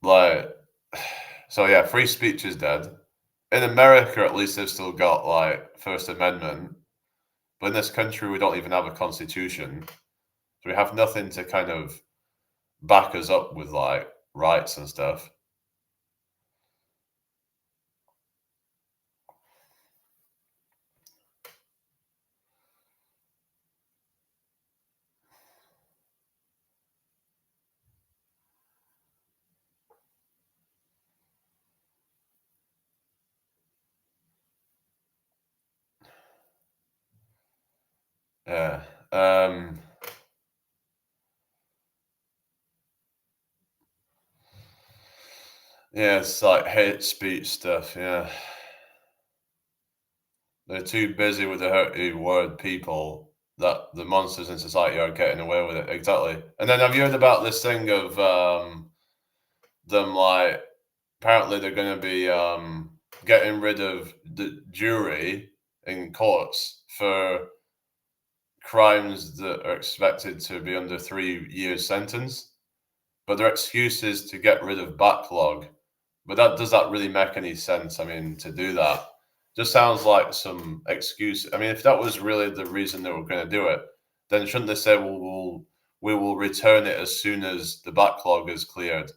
Like, so yeah, free speech is dead. In America, at least they've still got like First Amendment, but in this country, we don't even have a constitution. So we have nothing to kind of back us up with like rights and stuff. Yeah. Yeah, it's like hate speech stuff. Yeah. They're too busy with the hurty word people that the monsters in society are getting away with it. Exactly. And then have you heard about this thing of them like apparently they're going to be getting rid of the jury in courts for crimes that are expected to be under 3 years sentence, but their excuse is to get rid of backlog. But does that really make any sense? I mean, to do that just sounds like some excuse. I mean, if that was really the reason they were going to do it, then shouldn't they say, "Well, we will return it as soon as the backlog is cleared"?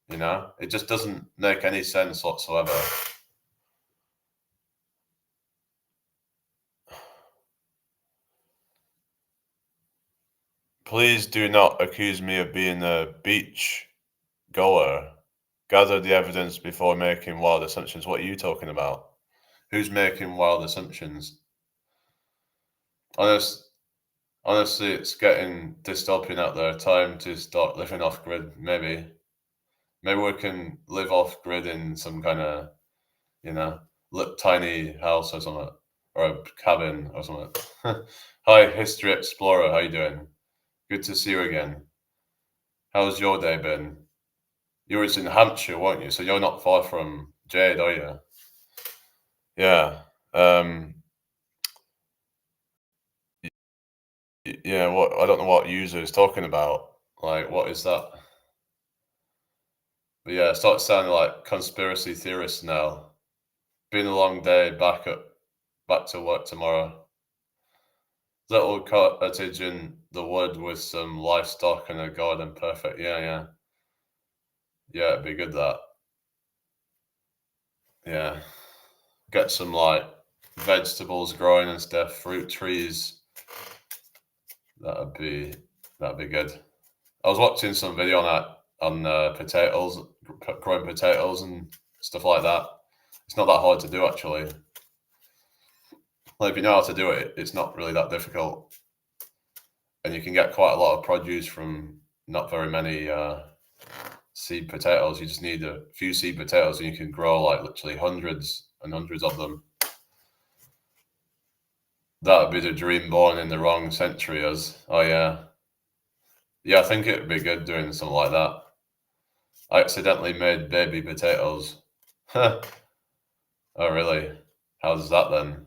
It just doesn't make any sense whatsoever. Please do not accuse me of being a beach goer. Gather the evidence before making wild assumptions. What are you talking about? Who's making wild assumptions? Honest, honestly, it's getting dystopian out there. Time to start living off grid. Maybe we can live off grid in some kind of, you know, tiny house or something, or a cabin or something. Hi, History Explorer. How you doing? Good to see you again. How's your day been? You were in Hampshire, weren't you? So you're not far from Jade, are you? Yeah. Um, yeah, what I don't know what user is talking about. Like, what is that? But yeah, it starts sounding like conspiracy theorists now. Been a long day. Back to work tomorrow. Little cottage in the wood with some livestock and a garden. Perfect. Yeah, yeah. Yeah, it'd be good that. Yeah. Get some like vegetables growing and stuff, fruit trees. That'd be that'd be good. I was watching some video on that on potatoes, growing potatoes and stuff like that. It's not that hard to do actually. Like if you know how to do it, it's not really that difficult, and you can get quite a lot of produce from not very many seed potatoes. You just need a few seed potatoes, and you can grow like literally hundreds and hundreds of them. That'd be the dream born in the wrong century. As oh yeah, yeah. I think it'd be good doing something like that. I accidentally made baby potatoes. Oh really? How does that then?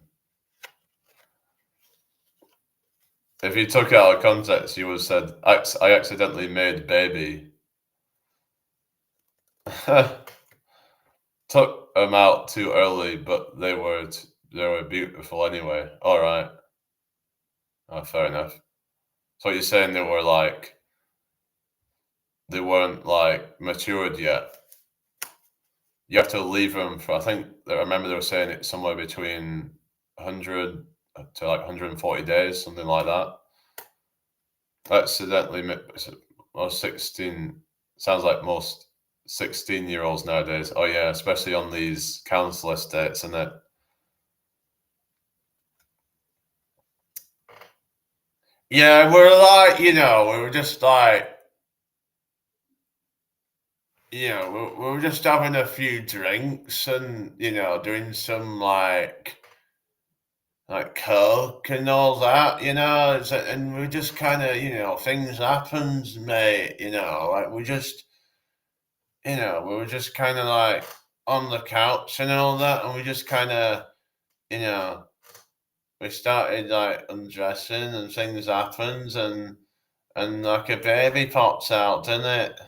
If you took it out of context, you would have said, I accidentally made baby. Took them out too early, but they were beautiful anyway. All right. Oh, fair enough. So you're saying they weren't like matured yet. You have to leave them for, I remember they were saying it's somewhere between 100 to like 140 days, something like that. Accidentally, well, 16 sounds like most 16-year-olds nowadays. Oh yeah, especially on these council estates, isn't it? Yeah, we're like, we were just like, we were just having a few drinks and, doing some like coke and all that, and we just kind of, things happens, mate, like we were just kind of like on the couch and all that, and we just kind of, you know, we started like undressing and things happens and like a baby pops out, doesn't it?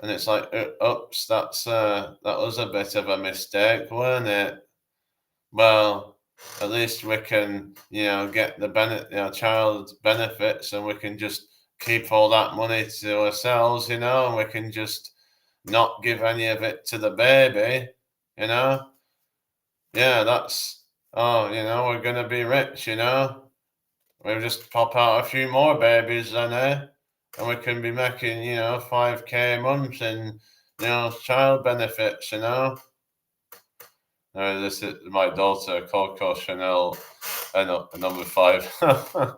And it's like, oops, that was a bit of a mistake, weren't it? Well, at least we can, get the child's benefits, and we can just keep all that money to ourselves, and we can just not give any of it to the baby, you know? Yeah, we're gonna be rich. We'll just pop out a few more babies then, and we can be making, 5K a month in, child benefits. This is my daughter, Coco Chanel, number 5. Oh,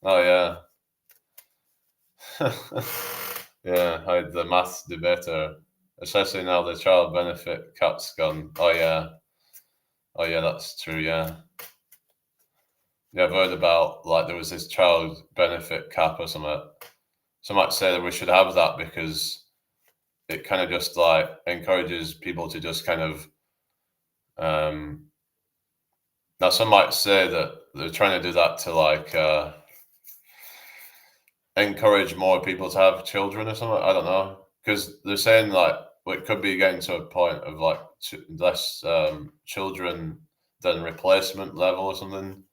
yeah. Yeah, the maths debater, especially now the child benefit cap's gone. Oh, yeah. Oh, yeah, that's true, yeah. Yeah, I've heard about, like, there was this child benefit cap or something. Some might say that we should have that because it kind of just, like, encourages people to just kind of, now some might say that they're trying to do that to, like, encourage more people to have children or something. I don't know, because they're saying, like, it could be getting to a point of, like, less, children than replacement level or something.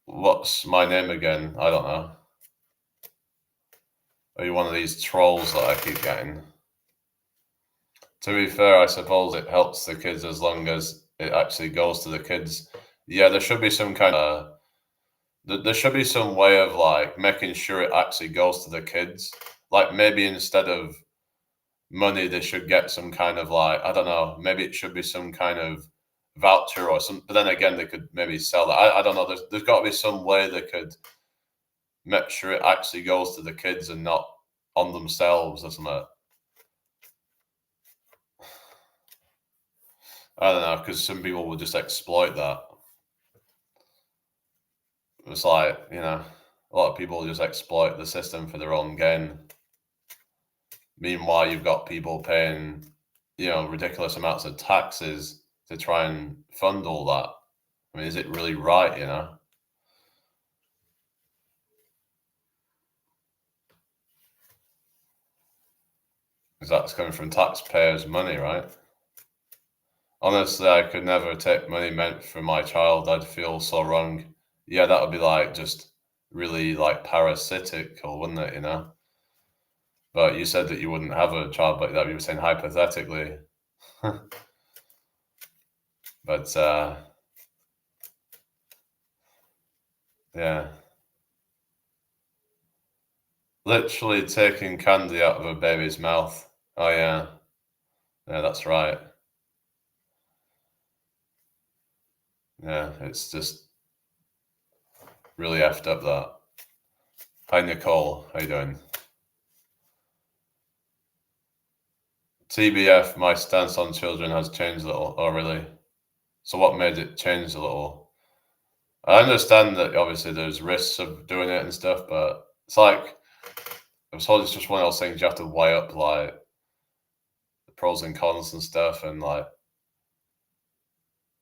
What's my name again? I don't know. Are you one of these trolls that I keep getting? To be fair, I suppose it helps the kids as long as it actually goes to the kids. Yeah, there should be some kind of there should be some way of like making sure it actually goes to the kids. Like maybe instead of money, they should get some kind of like, I don't know, maybe it should be some kind of voucher or some. But then again, they could maybe sell that. I don't know. There's got to be some way they could make sure it actually goes to the kids and not on themselves or something. I don't know, because some people will just exploit that. It's like, a lot of people just exploit the system for their own gain. Meanwhile, you've got people paying, ridiculous amounts of taxes to try and fund all that. I mean, is it really right? Because that's coming from taxpayers' money, right? Honestly, I could never take money meant for my child. I'd feel so wrong. Yeah, that would be like just really like parasitical, wouldn't it, you know? But you said that you wouldn't have a child like that. You were saying hypothetically. But yeah. Literally taking candy out of a baby's mouth. Oh yeah. Yeah, that's right. Yeah, it's just really effed up that. Hi Nicole, how you doing? TBF, my stance on children has changed a little. Oh really? So what made it change a little? I understand that obviously there's risks of doing it and stuff, but it's like I was told it's just one of those things you have to weigh up like the pros and cons and stuff, and like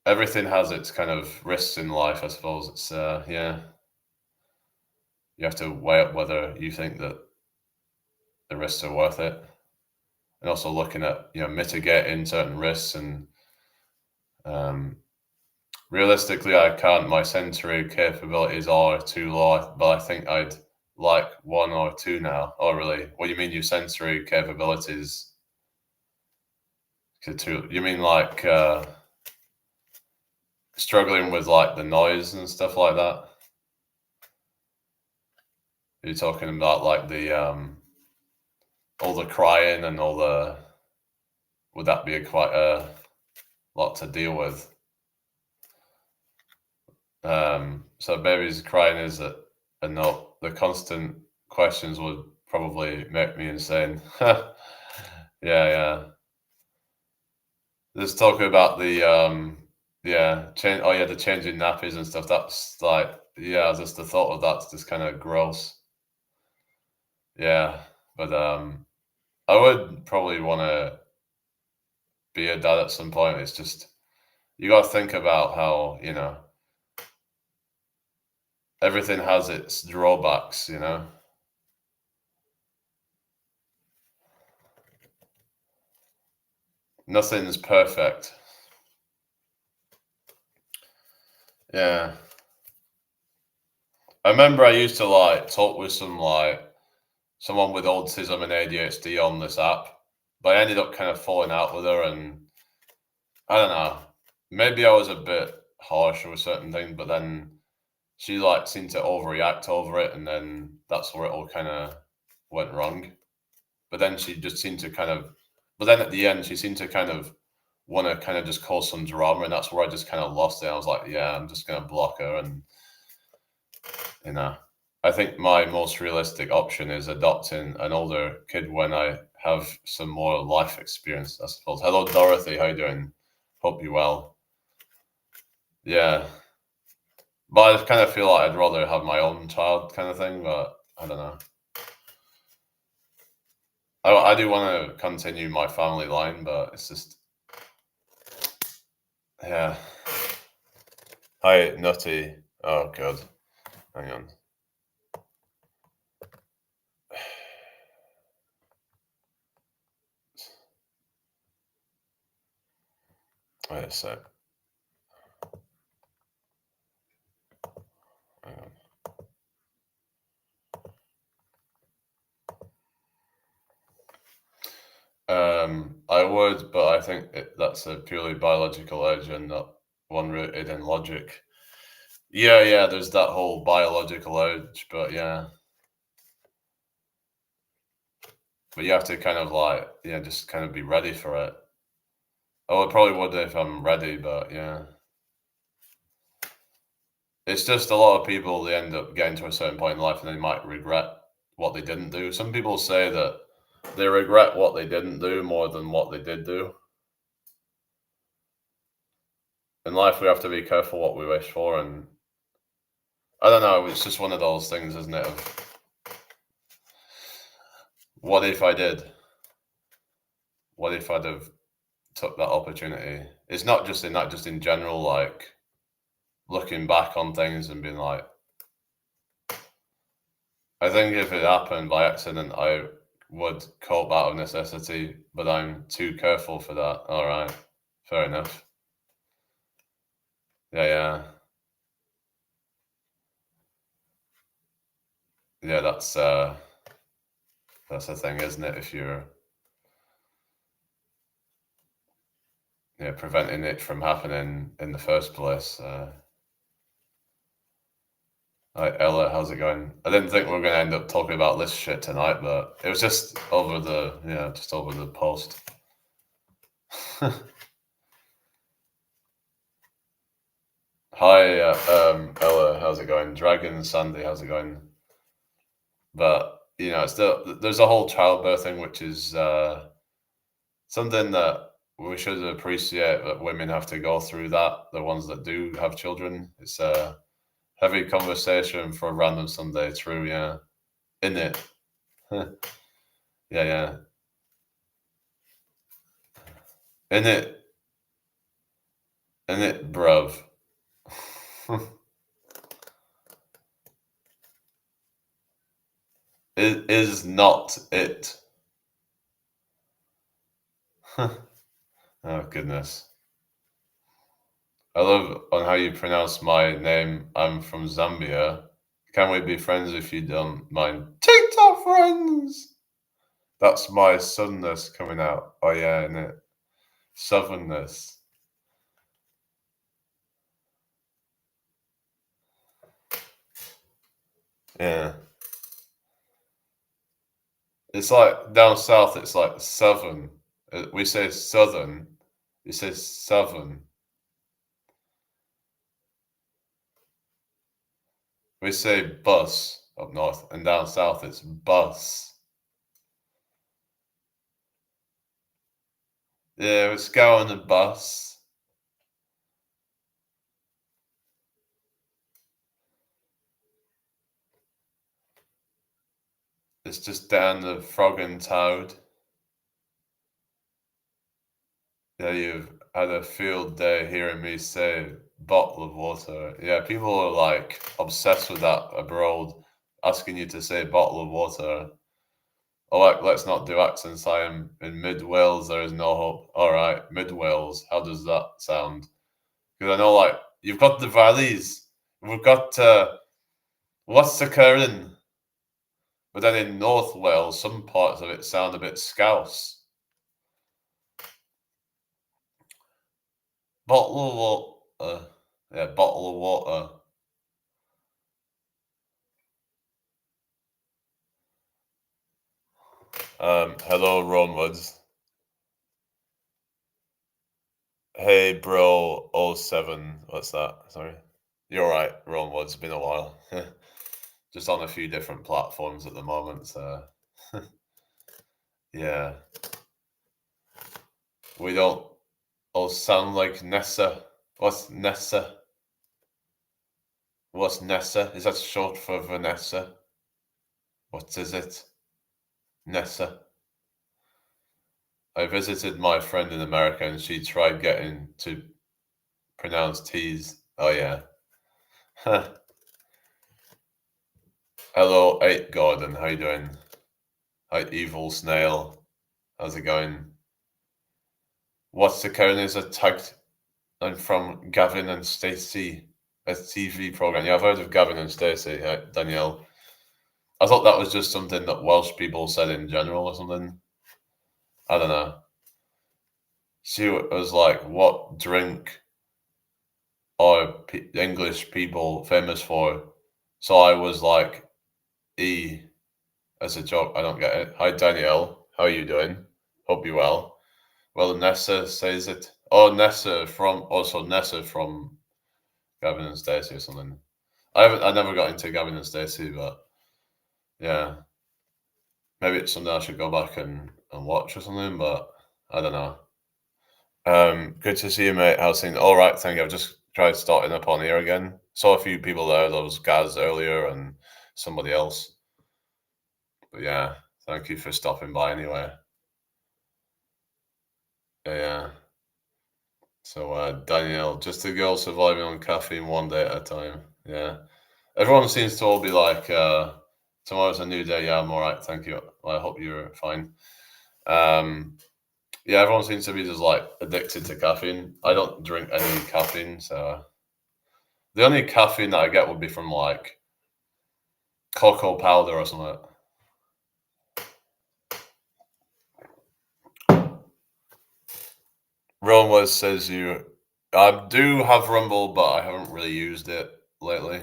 everything has its kind of risks in life. I suppose it's yeah, you have to weigh up whether you think that the risks are worth it, and also looking at mitigating certain risks and um, realistically, I can't. My sensory capabilities are too low, but I think I'd like one or two now. Oh, really? What do you mean your sensory capabilities? Two? You mean like struggling with like the noise and stuff like that? You're talking about like the all the crying and all the. Would that be quite a lot to deal with? So babies crying is a no. The constant questions would probably make me insane. Yeah, yeah. Let's talk about the yeah, change. Oh yeah, the changing nappies and stuff. That's like yeah, just the thought of that's just kind of gross. Yeah, but I would probably want to be a dad at some point. It's just you got to think about how everything has its drawbacks. Nothing's perfect. Yeah. I remember I used to like talk with someone with autism and ADHD on this app, but I ended up kind of falling out with her, and I don't know. Maybe I was a bit harsh with certain things, but then she like seemed to overreact over it, and then that's where it all kind of went wrong. But then she just seemed to kind of, but then at the end she seemed to kind of want to kind of just cause some drama, and that's where I just kind of lost it. I was like, yeah, I'm just gonna block her, and you know. I think my most realistic option is adopting an older kid when I have some more life experience, I suppose. Hello, Dorothy. How you doing? Hope you well. Yeah, but I kind of feel like I'd rather have my own child, kind of thing. But I don't know. I do want to continue my family line, but it's just yeah. Hi, Nutty. Oh God, hang on. Wait a sec. Hang on. I would, but I think that's a purely biological edge and not one rooted in logic. Yeah, yeah, there's that whole biological edge, but yeah. But you have to kind of like, yeah, just kind of be ready for it. Oh, I probably would if I'm ready, but yeah. It's just a lot of people, they end up getting to a certain point in life and they might regret what they didn't do. Some people say that they regret what they didn't do more than what they did do. In life, we have to be careful what we wish for, and I don't know, it's just one of those things, isn't it? Of what if I did? What if I'd have took that opportunity? It's not just in that, just in general, like looking back on things and being like, I think if it happened by accident, I would cope out of necessity, but I'm too careful for that. All right, fair enough. Yeah, yeah. Yeah, that's the thing, isn't it? If you're, yeah, preventing it from happening in the first place. Hi, Ella, how's it going? I didn't think we were going to end up talking about this shit tonight, but it was just over the, just over the post. Hi, Ella, how's it going? Dragon Sandy, how's it going? But it's there's a whole childbirth thing, which is something that we should appreciate that women have to go through that. The ones that do have children, it's a heavy conversation for a random Sunday. True, yeah, in it, yeah, yeah, in it, bruv. It is not it. Oh goodness. I love on how you pronounce my name. I'm from Zambia. Can we be friends if you don't mind? TikTok friends! That's my southernness coming out. Oh yeah, innit? Southernness. Yeah. It's like down south, it's like southern. We say southern. You say southern. We say bus up north, and down south it's bus. Yeah, let's go on the bus. It's just down the Frog and Toad. Yeah, you've had a field day hearing me say bottle of water. Yeah, people are like obsessed with that abroad, asking you to say bottle of water. Oh, like, let's not do accents. I am in mid Wales. There is no hope. All right, mid Wales. How does that sound? Because I know, like, you've got the valleys. We've got what's occurring, but then in North Wales, some parts of it sound a bit scouse. Bottle of water. Yeah, bottle of water. Hello, Ronwoods. Hey, bro. Oh 07. What's that? Sorry. You're right, Ronwoods. It's been a while. Just on a few different platforms at the moment. So, yeah. We don't all sound like Nessa. What's Nessa? What's Nessa? Is that short for Vanessa? What is it? Nessa. I visited my friend in America and she tried getting to pronounce T's. Oh, yeah. Hello, 8 Gordon. How you doing? Hi, Evil Snail. How's it going? What's the current is attacked and from Gavin and Stacey, a TV program. Yeah, I've heard of Gavin and Stacey, Danielle. I thought that was just something that Welsh people said in general or something. I don't know. She was like, what drink are English people famous for? So I was like, E as a joke. I don't get it. Hi, Danielle. How are you doing? Hope you're well. Well, Nessa says it. Oh, Nessa from Gavin and Stacey or something. I never got into Gavin and Stacey, but yeah, maybe it's something I should go back and watch or something. But I don't know. Good to see you, mate. How's things? All right, thank you. I've just tried starting up on here again. Saw a few people there. There was Gaz earlier and somebody else. But yeah, thank you for stopping by anyway. Yeah. So Danielle, just a girl surviving on caffeine one day at a time. Yeah. Everyone seems to all be like, tomorrow's a new day. Yeah, I'm all right. Thank you. I hope you're fine. Yeah, everyone seems to be just like addicted to caffeine. I don't drink any caffeine, so The only caffeine that I get would be from like cocoa powder or something. Rumble says you. I do have Rumble, but I haven't really used it lately.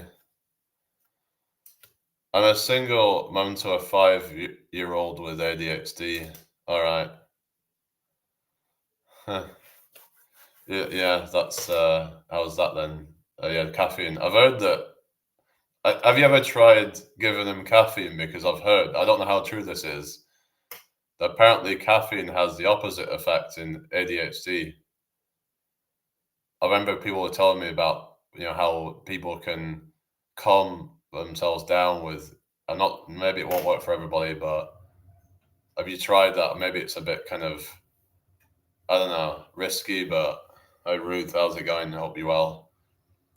I'm a single mum to a 5-year-old with ADHD. All right. Huh. Yeah, that's how's that then? Yeah, caffeine. I've heard that. Have you ever tried giving them caffeine? Because I've heard, I don't know how true this is, that apparently caffeine has the opposite effect in ADHD. I remember people were telling me about, how people can calm themselves down with, I'm not, maybe it won't work for everybody, but have you tried that? Maybe it's a bit kind of, I don't know, risky, but hi Ruth, how's it going? I hope you well.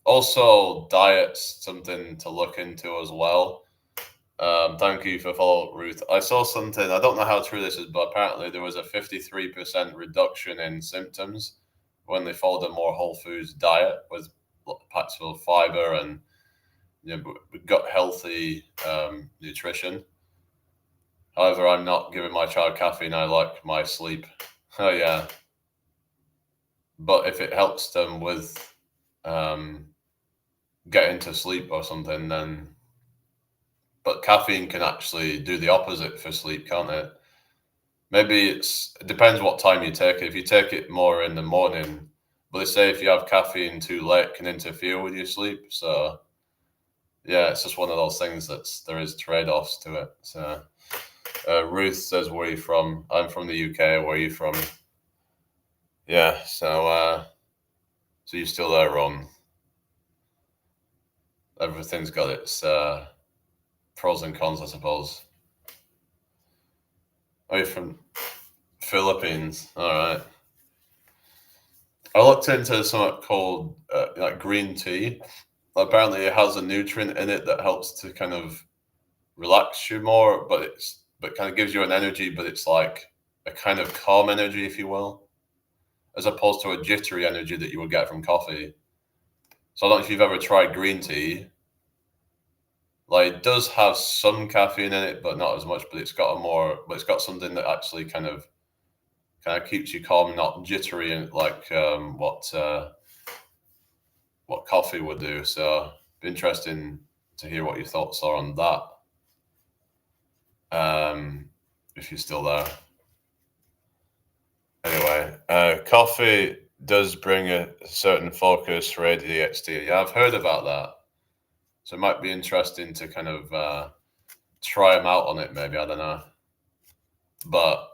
Also, diet's something to look into as well. Thank you for follow, Ruth. I saw something, I don't know how true this is, but apparently there was a 53% reduction in symptoms when they followed a more whole foods diet with packs of fiber and gut healthy nutrition. However, I'm not giving my child caffeine. I like my sleep. Oh yeah, but if it helps them with getting to sleep or something, then. But caffeine can actually do the opposite for sleep, can't it? Maybe it depends what time you take it. If you take it more in the morning, but they say if you have caffeine too late, it can interfere with your sleep. So yeah, it's just one of those things there is trade-offs to it. So Ruth says, "Where are you from?" I'm from the UK. Where are you from? Yeah. So you're still there, Ron? Everything's got its pros and cons, I suppose. Are you from Philippines? All right. I looked into something called like green tea. Apparently, it has a nutrient in it that helps to kind of relax you more, but kind of gives you an energy, but it's like a kind of calm energy, if you will, as opposed to a jittery energy that you would get from coffee. So I don't know if you've ever tried green tea. Like it does have some caffeine in it, but not as much. But it's got something that actually kind of keeps you calm, not jittery, and like what coffee would do. So interesting to hear what your thoughts are on that. If you're still there. Anyway, coffee does bring a certain focus for ADHD. Yeah, I've heard about that. So it might be interesting to kind of try them out on it, maybe. I don't know. But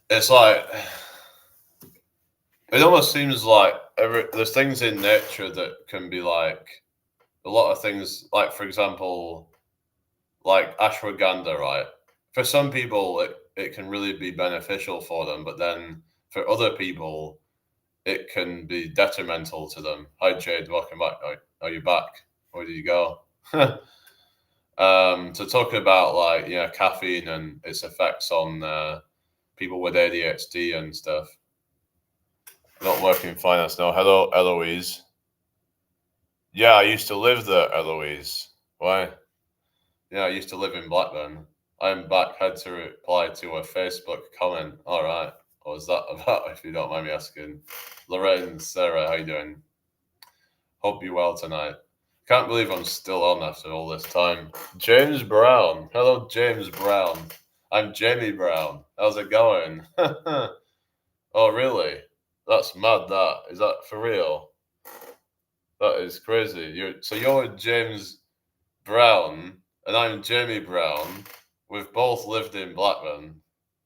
it's like, it almost seems like there's things in nature that can be like, a lot of things, like, for example, like ashwagandha, right? For some people, it can really be beneficial for them, but then for other people, it can be detrimental to them. Hi, Jade, welcome back. Are you back? Where did you go? To talk about like caffeine and its effects on people with ADHD and stuff. Not working in finance now. Hello, Eloise. Yeah, I used to live there, Eloise. Why? Yeah, I used to live in Blackburn. I'm back. Had to reply to a Facebook comment. All right. What was that about, if you don't mind me asking? Lorraine, Sarah, how you doing? Hope you're well tonight. Can't believe I'm still on after all this time. James Brown. Hello, James Brown. I'm Jamie Brown. How's it going? Oh, really? That's mad, that. Is that for real? That is crazy. You're James Brown, and I'm Jamie Brown. We've both lived in Blackburn.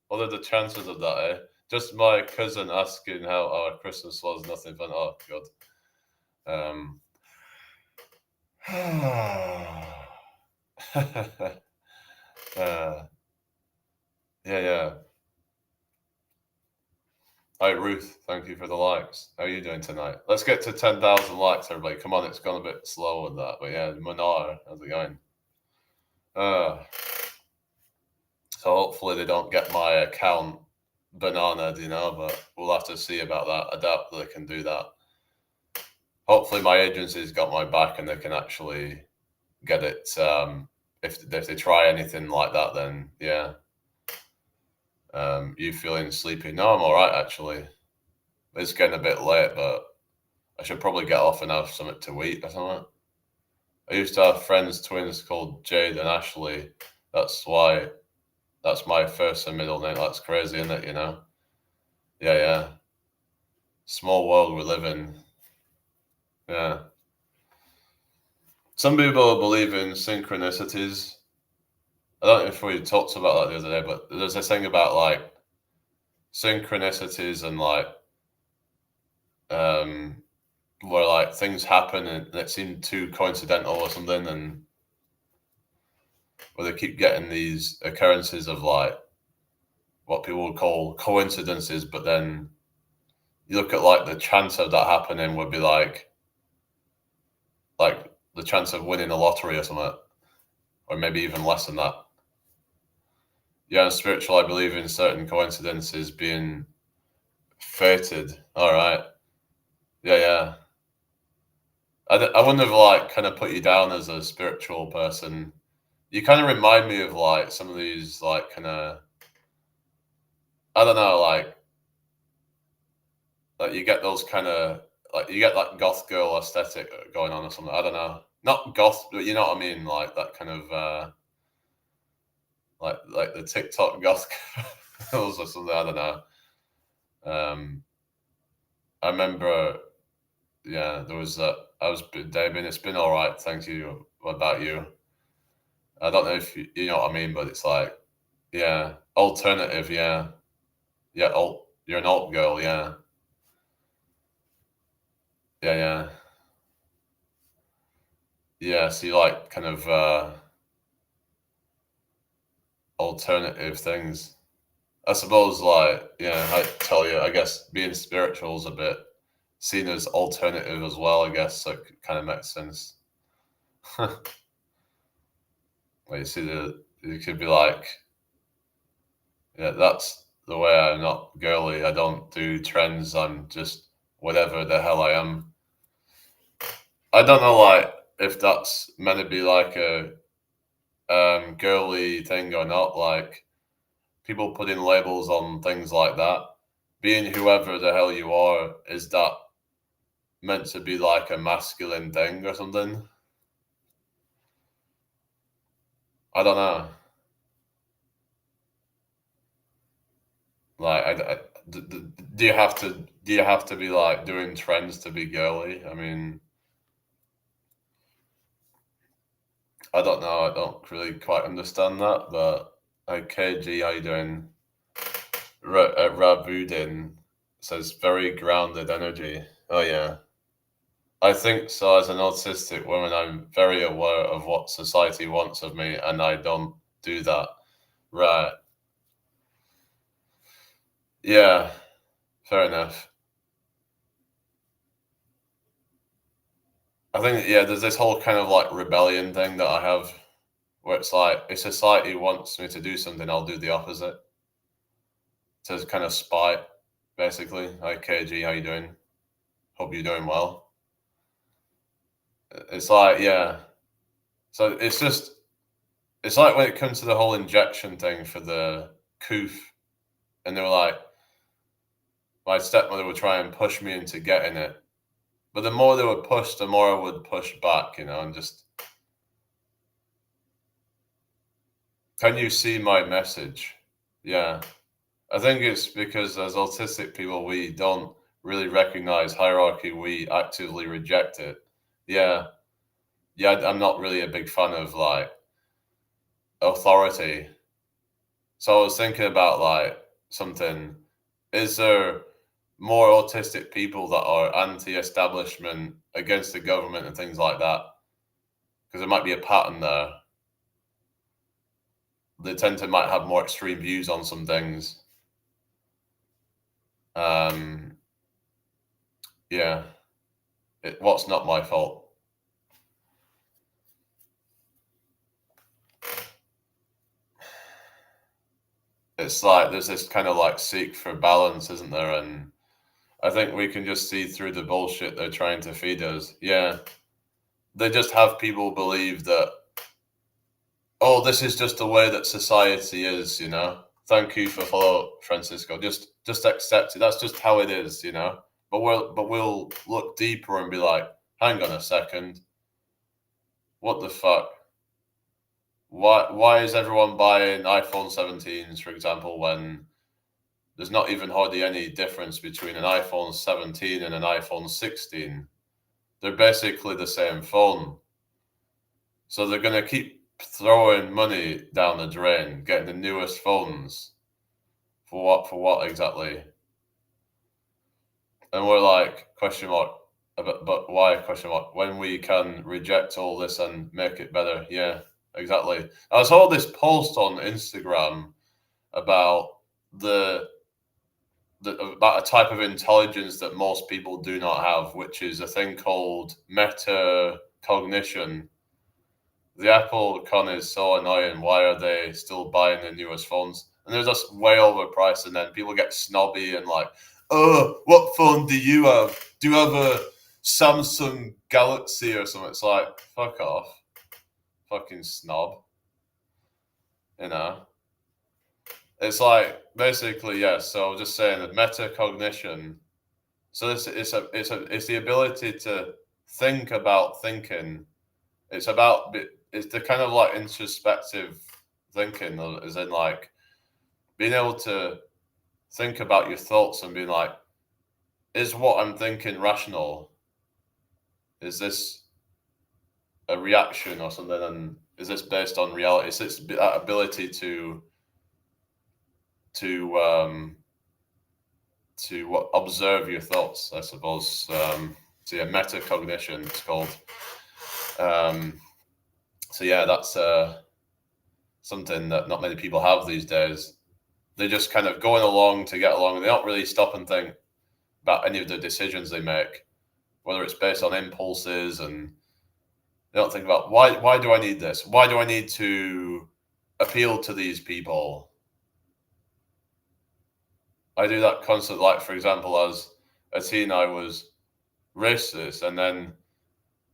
What are the chances of that, eh? Just my cousin asking how our Christmas was, nothing fun. Oh, God. Um, yeah, yeah. Hi, Ruth. Thank you for the likes. How are you doing tonight? Let's get to 10,000 likes, everybody. Come on, it's gone a bit slow with that. But yeah, Manar, how's it going? So hopefully they don't get my account bananaed, but we'll have to see about that. I doubt that they can do that. hopefully my agency's got my back and they can actually get it. If they try anything like that, then yeah. You feeling sleepy? No, I'm all right actually. It's getting a bit late, but I should probably get off and have something to eat or something. I used to have friends, twins called Jade and Ashley. That's why. That's my first and middle name. That's crazy, isn't it? You know? Yeah, yeah. Small world we live in. Yeah. Some people believe in synchronicities. I don't know if we talked about that the other day, but there's this thing about like synchronicities and like um where like things happen and it seemed too coincidental or something, and where they keep getting these occurrences of like what people would call coincidences, but then you look at like the chance of that happening would be like the chance of winning a lottery or something, or maybe even less than that. Yeah, in spiritual, I believe in certain coincidences being fated. All right. Yeah, yeah. I wouldn't have like kind of put you down as a spiritual person. You kind of remind me of like some of these like kind of, I don't know, like you get those kind of like you get that goth girl aesthetic going on or something. I don't know, not goth, but you know what I mean, like that kind of like the TikTok goth girls or something. I don't know. Um, I remember, yeah, there was that. I was Damien. It's been all right, thank you. What about you? I don't know if you know what I mean, but it's like, yeah, alternative, yeah, yeah, alt. You're an alt girl, yeah, yeah, yeah, yeah. So you like kind of alternative things. I suppose, like, yeah, I tell you, I guess being spiritual is a bit seen as alternative as well. I guess so it kind of makes sense. Like you see, you could be like, yeah, that's the way I'm not girly. I don't do trends. I'm just whatever the hell I am. I don't know, like, if that's meant to be like a girly thing or not. Like, people putting labels on things like that. Being whoever the hell you are, is that meant to be like a masculine thing or something? I don't know. Like, do you have to be like doing trends to be girly? I mean, I don't know. I don't really quite understand that, but KG, how you doing? Rabudin says very grounded energy. Oh yeah, I think so. As an autistic woman, I'm very aware of what society wants of me, and I don't do that. Right? Yeah. Fair enough. I think yeah. There's this whole kind of like rebellion thing that I have, where it's like if society wants me to do something, I'll do the opposite. To kind of spite, basically. Hi KG, how you doing? Hope you're doing well. It's like yeah. So it's like when it comes to the whole injection thing for the coof, and they were like, my stepmother would try and push me into getting it, but the more they would push, the more I would push back, you know, and just, can you see my message? Yeah, I think it's because as autistic people, we don't really recognize hierarchy. We actively reject it. Yeah, yeah, I'm not really a big fan of like authority. So I was thinking about like something. Is there more autistic people that are anti-establishment, against the government, and things like that? Because there might be a pattern there. They tend to might have more extreme views on some things. Um, yeah, what's not my fault? It's like there's this kind of like seek for balance, isn't there? And I think we can just see through the bullshit they're trying to feed us. Yeah. They just have people believe that, oh, this is just the way that society is, you know. Thank you for follow, Francisco. Just accept it. That's just how it is, you know. But we'll look deeper and be like, hang on a second. What the fuck? Why is everyone buying iPhone 17s, for example, when there's not even hardly any difference between an iPhone 17 and an iPhone 16? They're basically the same phone. So they're going to keep throwing money down the drain, getting the newest phones. For what? For what exactly? And we're like, question mark. But why? Question mark. When we can reject all this and make it better. Yeah, exactly. I saw this post on Instagram about about a type of intelligence that most people do not have, which is a thing called metacognition. The Apple con is so annoying. Why are they still buying the newest phones? And they're just way overpriced, and then people get snobby and like, oh, what phone do you have? Do you have a Samsung Galaxy or something? It's like, fuck off. Fucking snob. You know? It's like, basically, yes. So just saying that metacognition. So it's the ability to think about thinking. It's the kind of like introspective thinking, as in like being able to think about your thoughts and being like, is what I'm thinking rational? Is this a reaction or something? And is this based on reality? It's that ability to observe your thoughts, I suppose. So yeah, metacognition it's called. So yeah, that's something that not many people have these days. They're just kind of going along to get along. They don't really stop and think about any of the decisions they make, whether it's based on impulses, and they don't think about why do I need this? Why do I need to appeal to these people? I do that constantly. Like, for example, as a teen, I was racist, and then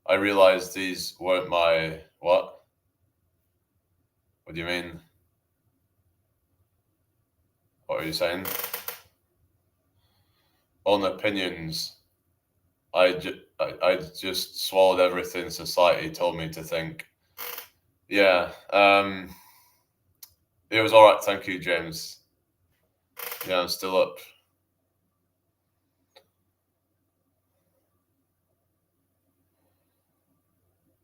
I realized these weren't my what? What do you mean? What are you saying? Own opinions. I just swallowed everything society told me to think. Yeah. It was all right. Thank you, James. Yeah, I'm still up.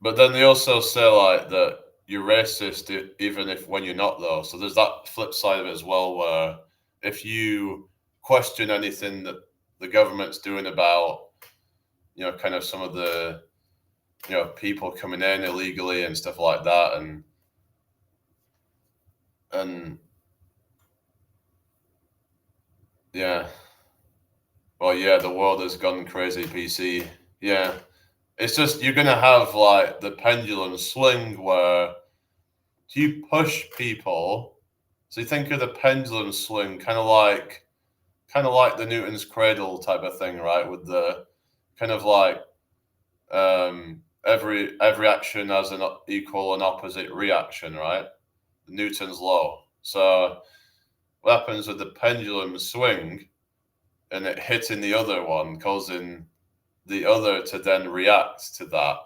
But then they also say like that you're racist even if when you're not though. So there's that flip side of it as well, where if you question anything that the government's doing about, kind of some of the, people coming in illegally and stuff like that, and yeah, well, yeah, the world has gone crazy, PC. Yeah, it's just you're gonna have like the pendulum swing where you push people. So you think of the pendulum swing, kind of like the Newton's cradle type of thing, right? With the kind of like every action has an equal and opposite reaction, right? Newton's law. So what happens with the pendulum swing and it hitting the other one, causing the other to then react to that.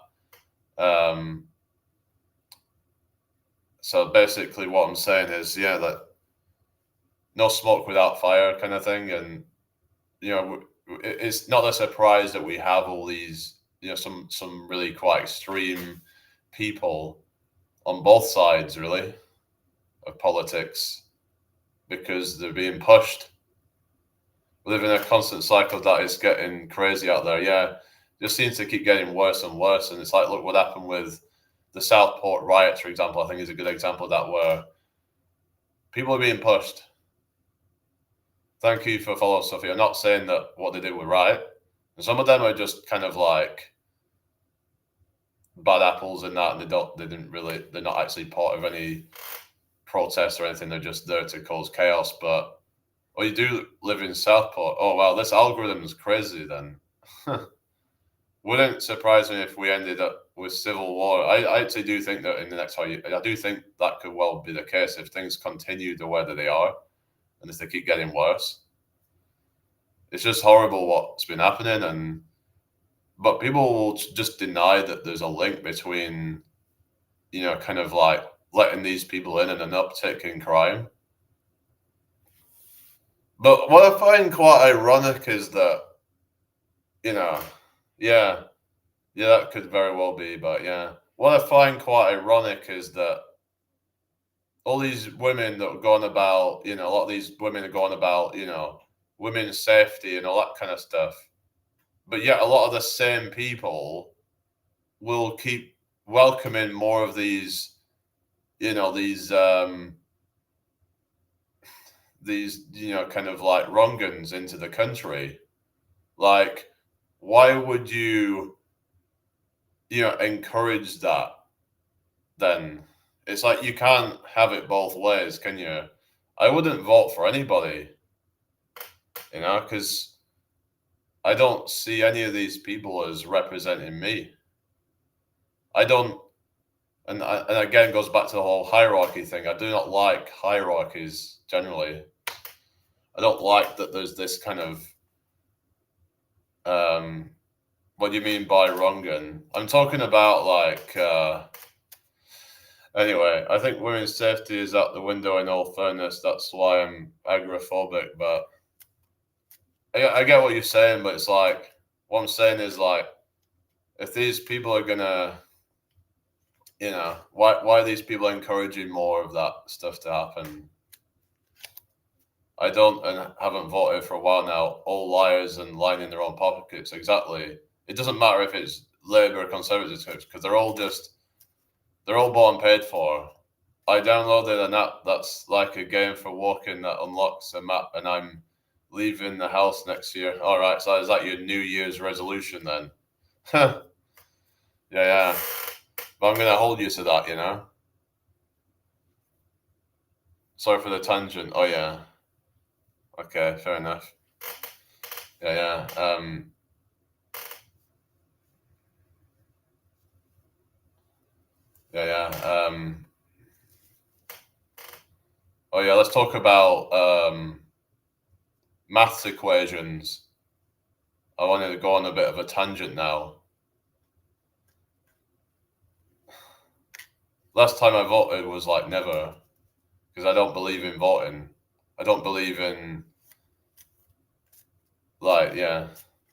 So basically, what I'm saying is, yeah, that no smoke without fire kind of thing, and it's not a surprise that we have all these, some really quite extreme people on both sides, really, of politics, because they're being pushed. We live in a constant cycle that is getting crazy out there. Yeah, just seems to keep getting worse and worse. And it's like, look what happened with the Southport riots, for example. I think is a good example of that, where people are being pushed. Thank you for following, Sophie. I'm not saying that what they did was right. And some of them are just kind of like bad apples in that, and they're not actually part of any protest or anything. They're just there to cause chaos. But Oh, you do live in Southport. Oh, wow, this algorithm's crazy then. Wouldn't surprise me if we ended up with civil war. I actually do think that in the next 5 years, I do think that could well be the case if things continue the way that they are and if they keep getting worse. It's just horrible what's been happening, but people will just deny that there's a link between, kind of like letting these people in and an uptick in crime. But what I find quite ironic is that, you know, yeah, yeah, that could very well be, but yeah. What I find quite ironic is that all these women that are going about, a lot of these women are going about, women's safety and all that kind of stuff. But yet a lot of the same people will keep welcoming more of these, you know, these, kind of like wrong'uns into the country. Like, why would you, encourage that then? It's like you can't have it both ways, can you? I wouldn't vote for anybody, because I don't see any of these people as representing me. I don't, and again, it goes back to the whole hierarchy thing. I do not like hierarchies generally. I don't like that there's this kind of, what do you mean by wrong'un? I'm talking about like, anyway, I think women's safety is out the window in all fairness. That's why I'm agoraphobic, but I get what you're saying, but it's like, what I'm saying is like, if these people are gonna, why are these people encouraging more of that stuff to happen? I don't and haven't voted for a while now. All liars and lying in their own pockets. Exactly. It doesn't matter if it's Labour or Conservatives because they're all bought and paid for. I downloaded an app that's like a game for walking that unlocks a map, and I'm leaving the house next year. All right, so is that your New Year's resolution then? Yeah, yeah. But I'm gonna hold you to that. Sorry for the tangent. Oh yeah. Okay, fair enough. Yeah, yeah. Yeah, yeah. Oh yeah, let's talk about maths equations. I wanted to go on a bit of a tangent now. Last time I voted was like never, because I don't believe in voting. I don't believe in, like, yeah,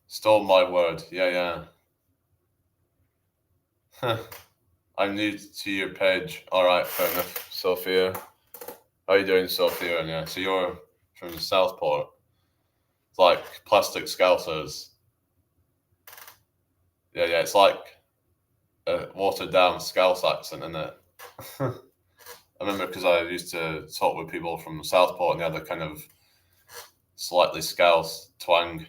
stole my word. Yeah, yeah. I'm new to your page. All right, fair enough. Sophia, how you doing, Sophia? And yeah, so you're from Southport. It's like plastic scousers. Yeah, yeah, it's like a watered down Scouse accent, isn't it? I remember because I used to talk with people from Southport and they had a kind of slightly Scouse twang.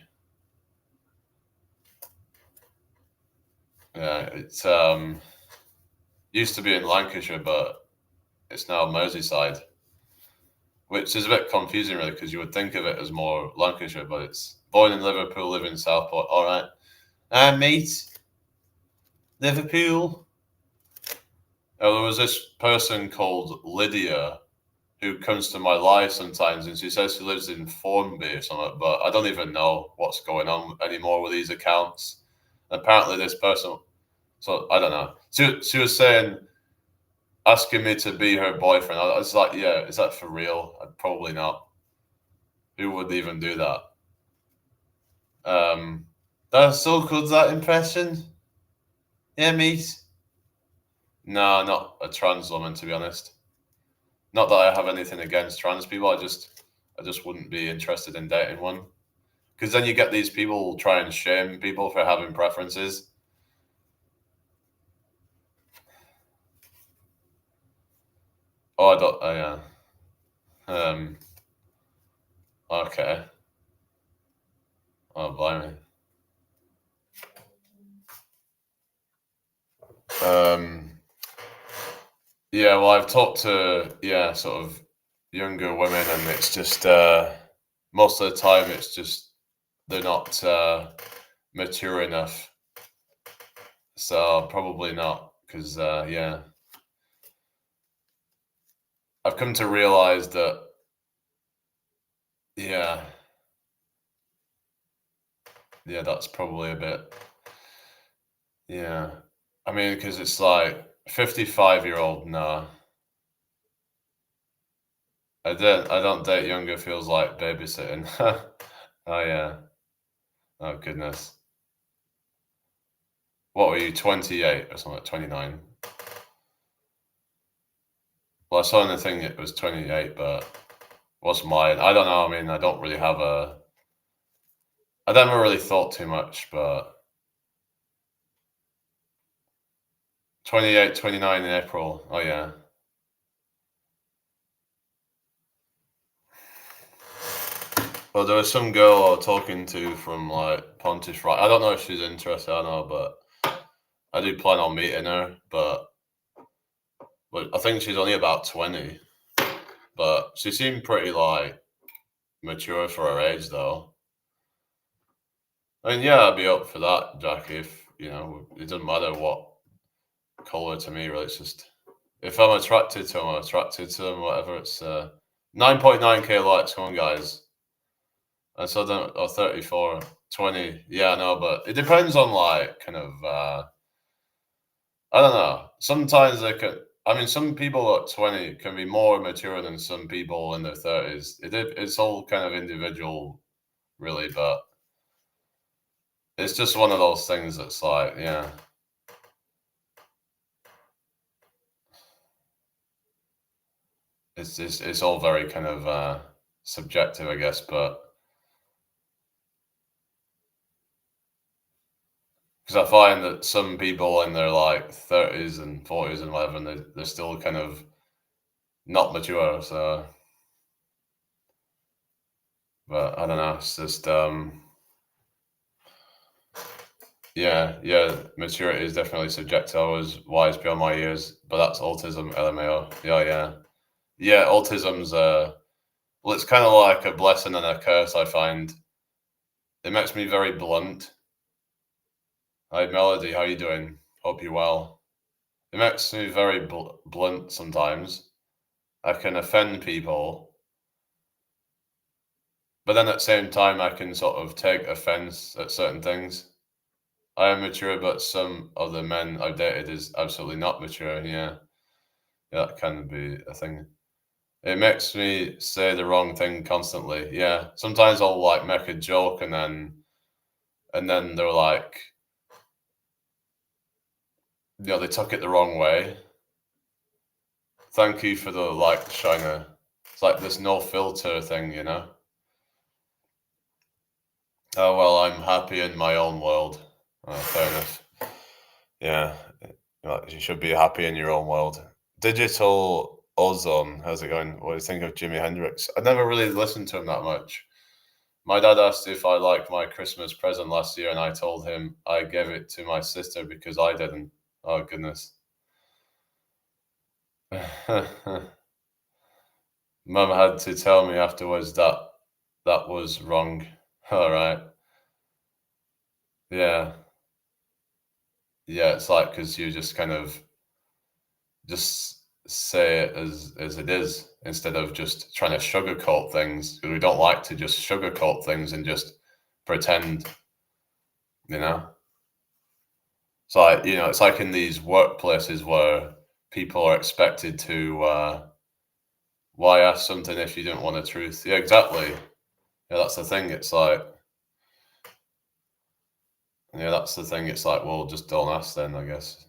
Yeah, it's used to be in Lancashire, but it's now Merseyside, which is a bit confusing, really, because you would think of it as more Lancashire, but it's born in Liverpool, live in Southport. All right, mate, Liverpool. Oh, there was this person called Lydia who comes to my live sometimes, and she says she lives in Formby or something, but I don't even know what's going on anymore with these accounts. And apparently, this person, so I don't know. She was saying, asking me to be her boyfriend. I was like, yeah, is that for real? Probably not. Who would even do that? That's so good, that impression. Yeah, mate. No, not a trans woman, to be honest. Not that I have anything against trans people. I just wouldn't be interested in dating one. Because then you get these people try and shame people for having preferences. Oh, I don't. Yeah. Okay. Oh, blimey. Yeah. Well, I've talked to sort of younger women, and it's just most of the time it's just they're not mature enough. So probably not, because yeah, I've come to realize that yeah, yeah, that's probably a bit yeah. I mean, because it's like 55-year-old, nah. I don't date younger feels like babysitting. Oh yeah. Oh goodness. What were you, 28 or something, 29? Well, I saw in the thing it was 28, but what's mine? I don't know. I mean, I never really thought too much, but 28, 29 in April. Oh yeah. Well, there was some girl I was talking to from like Pontius, right? I don't know if she's interested, I know, but I do plan on meeting her. But I think she's only about 20. But she seemed pretty like mature for her age, though. I mean, yeah, I'd be up for that, Jackie. If it doesn't matter what color to me, really. It's just if I'm attracted to them, I'm attracted to them. Whatever. It's 9.9K likes. Come on, guys. And so then, 34, 20. Yeah, no, but it depends on like kind of. I don't know. Sometimes they can. I mean, some people at 20 can be more mature than some people in their 30s. It's all kind of individual, really, but it's just one of those things that's like, yeah, it's all very kind of subjective, I guess. But because I find that some people in their like 30s and 40s and whatever, and they're still kind of not mature. So, but I don't know. It's just yeah, yeah. Maturity is definitely subjective. I was wise beyond my years, but that's autism, LMAO. Yeah, yeah, yeah. Autism's well, it's kind of like a blessing and a curse. I find it makes me very blunt. Hi, Melody. How you doing? Hope you're well. It makes me very blunt sometimes. I can offend people, but then at the same time, I can sort of take offense at certain things. I am mature, but some of the men I've dated is absolutely not mature. Yeah, yeah, that can be a thing. It makes me say the wrong thing constantly. Yeah, sometimes I'll like make a joke and then they're like, they took it the wrong way. Thank you for the like, Shiner. It's like this no filter thing. Oh well, I'm happy in my own world. Fair enough. Yeah, you should be happy in your own world. Digital Ozone, how's it going? What do you think of Jimi Hendrix? I never really listened to him that much. My dad asked if I liked my Christmas present last year, and I told him I gave it to my sister because I didn't. Oh goodness. Mum had to tell me afterwards that that was wrong. All right. Yeah. Yeah, it's like because you just kind of just say it as it is instead of just trying to sugarcoat things because we don't like to just sugarcoat things and just pretend, you know. It's like it's like in these workplaces where people are expected to why ask something if you don't want the truth? Yeah, exactly. Yeah, that's the thing. It's like yeah, that's the thing. It's like well, just don't ask then, I guess.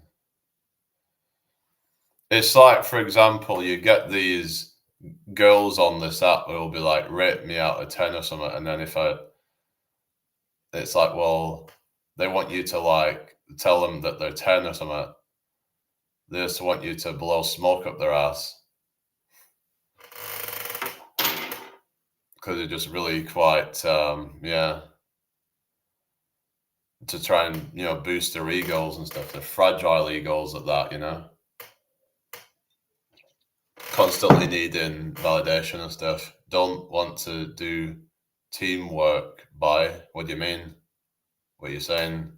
It's like, for example, you get these girls on this app who will be like, rate me out of 10 or something. And then it's like, well, they want you to like tell them that they're 10 or something. They just want you to blow smoke up their ass because they're just really quite, yeah, to try and, boost their egos and stuff. They're fragile egos at that. Constantly needing validation and stuff. Don't want to do teamwork by? What do you mean? What are you saying?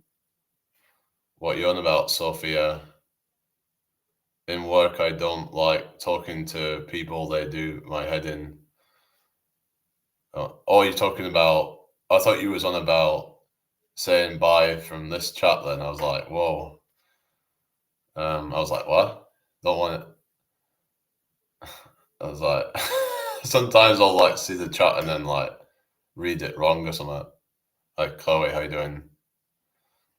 What are you on about, Sophia? In work, I don't like talking to people. They do my head in. Oh, you're talking about. I thought you was on about saying bye from this chat. Then I was like, whoa. I was like, what? Don't want it. I was like, sometimes I'll like see the chat and then like read it wrong or something. Like, Chloe, how you doing?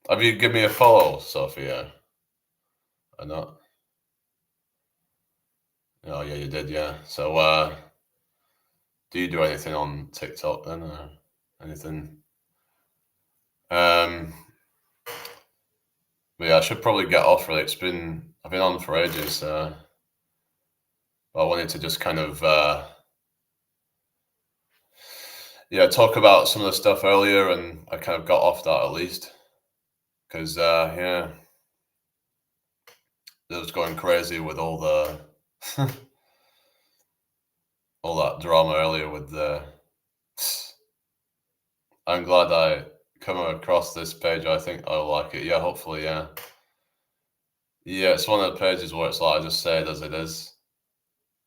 Have you given me a follow, Sophia? Or not? Oh yeah, you did, yeah. So do you do anything on TikTok then or anything? But yeah, I should probably get off really. I've been on for ages. I wanted to just kind of talk about some of the stuff earlier, and I kind of got off that at least because it was going crazy with all the all that drama earlier with the. I'm glad I come across this page. I think I'll like it. Yeah, hopefully, yeah. Yeah, it's one of the pages where it's like I just say it as it is,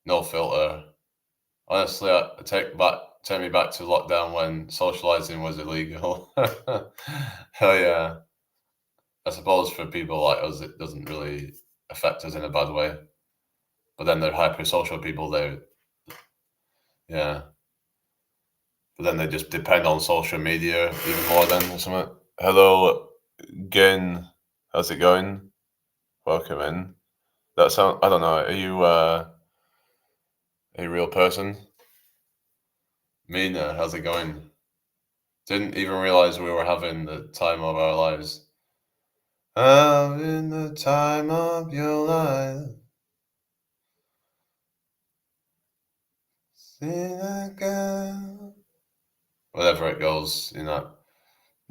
no filter. Honestly, take me back to lockdown when socializing was illegal. Hell yeah! I suppose for people like us, it doesn't really affect us in a bad way. But then they're hyper-social people. Yeah. But then they just depend on social media even more than or something. Hello, Gin. How's it going? Welcome in. I don't know. Are you a real person? Mina, how's it going? Didn't even realize we were having the time of our lives. Having the time of your life. Sing again. Whatever it goes,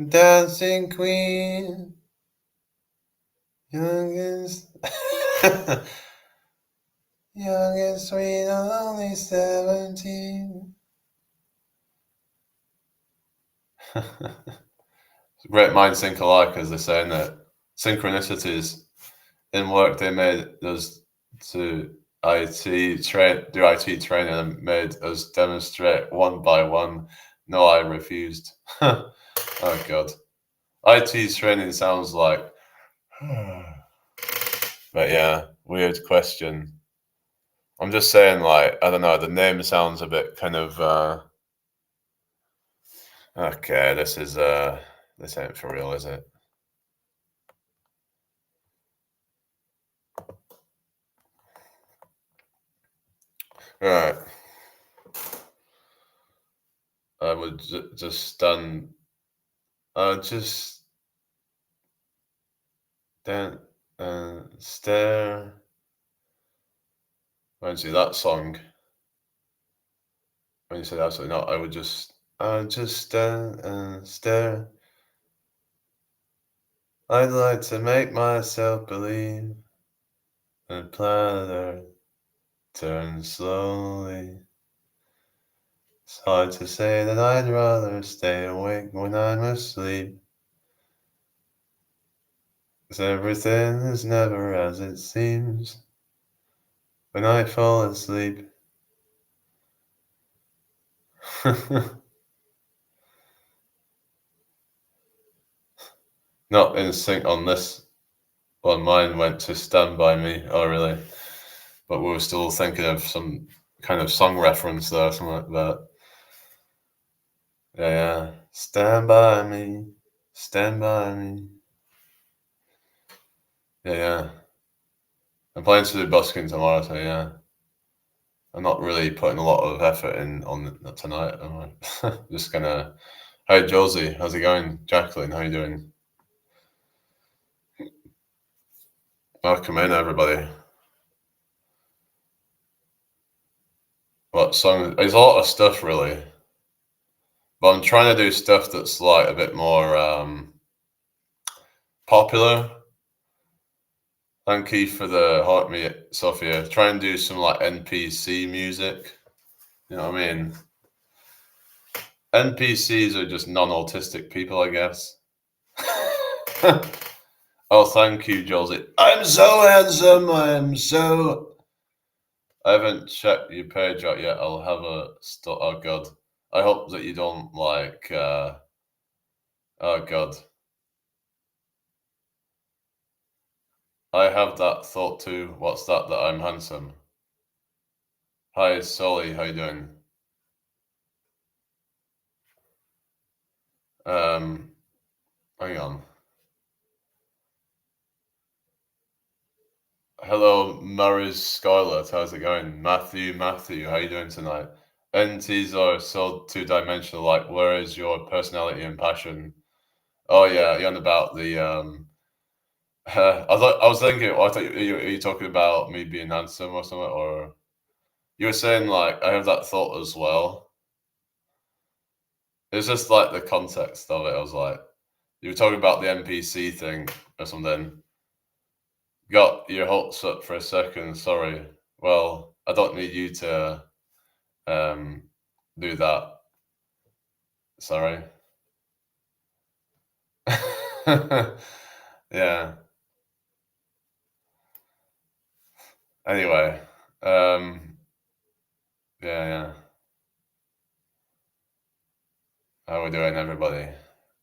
Dancing Queen. Youngest. Young and sweet, only 17. Great minds think alike, as they say, in that synchronicities in work they made us to IT training and made us demonstrate one by one. No, I refused. Oh God, IT training sounds like. But yeah, weird question. I'm just saying, like, I don't know. The name sounds a bit kind of. Okay, this ain't for real, is it? Right. I would just stand. Just stand and stare. When you see that song, when you said absolutely not, I would just. Stand and stare. I'd like to make myself believe. The planet turns slowly. It's hard to say that I'd rather stay awake when I'm asleep. 'Cause everything is never as it seems when I fall asleep. Not in sync on this one. Mine went to Stand By Me. Oh, really? But we were still thinking of some kind of song reference there, something like that. Yeah. Stand by me. Stand by me. Yeah. I'm planning to do busking tomorrow, so yeah. I'm not really putting a lot of effort in on tonight. I'm just gonna. Hi, Josie. How's it going? Jacqueline, how you doing? Welcome in, everybody. What song? There's a lot of stuff, really. But I'm trying to do stuff that's like a bit more popular. Thank you for the heart me, Sophia. Try and do some like NPC music. You know what I mean? NPCs are just non-autistic people, I guess. Oh, thank you, Josie. I'm so handsome. I haven't checked your page out yet. I'll have a. Oh God. I hope that you don't like. Oh God. I have that thought too. What's that? That I'm handsome. Hi, Solly. How you doing? Um, hang on. Hello, Maris Scarlett. How's it going? Matthew, how you doing tonight? NTs are so two-dimensional. Like, where is your personality and passion? Oh yeah, you're on about the. I was thinking. I thought you talking about me being handsome or something, or you were saying like I have that thought as well. It's just like the context of it. I was like, you were talking about the NPC thing or something. Got your hopes up for a second. Sorry. Well, I don't need you to um, do that. Sorry. Yeah. Anyway, yeah, yeah. How we doing, everybody?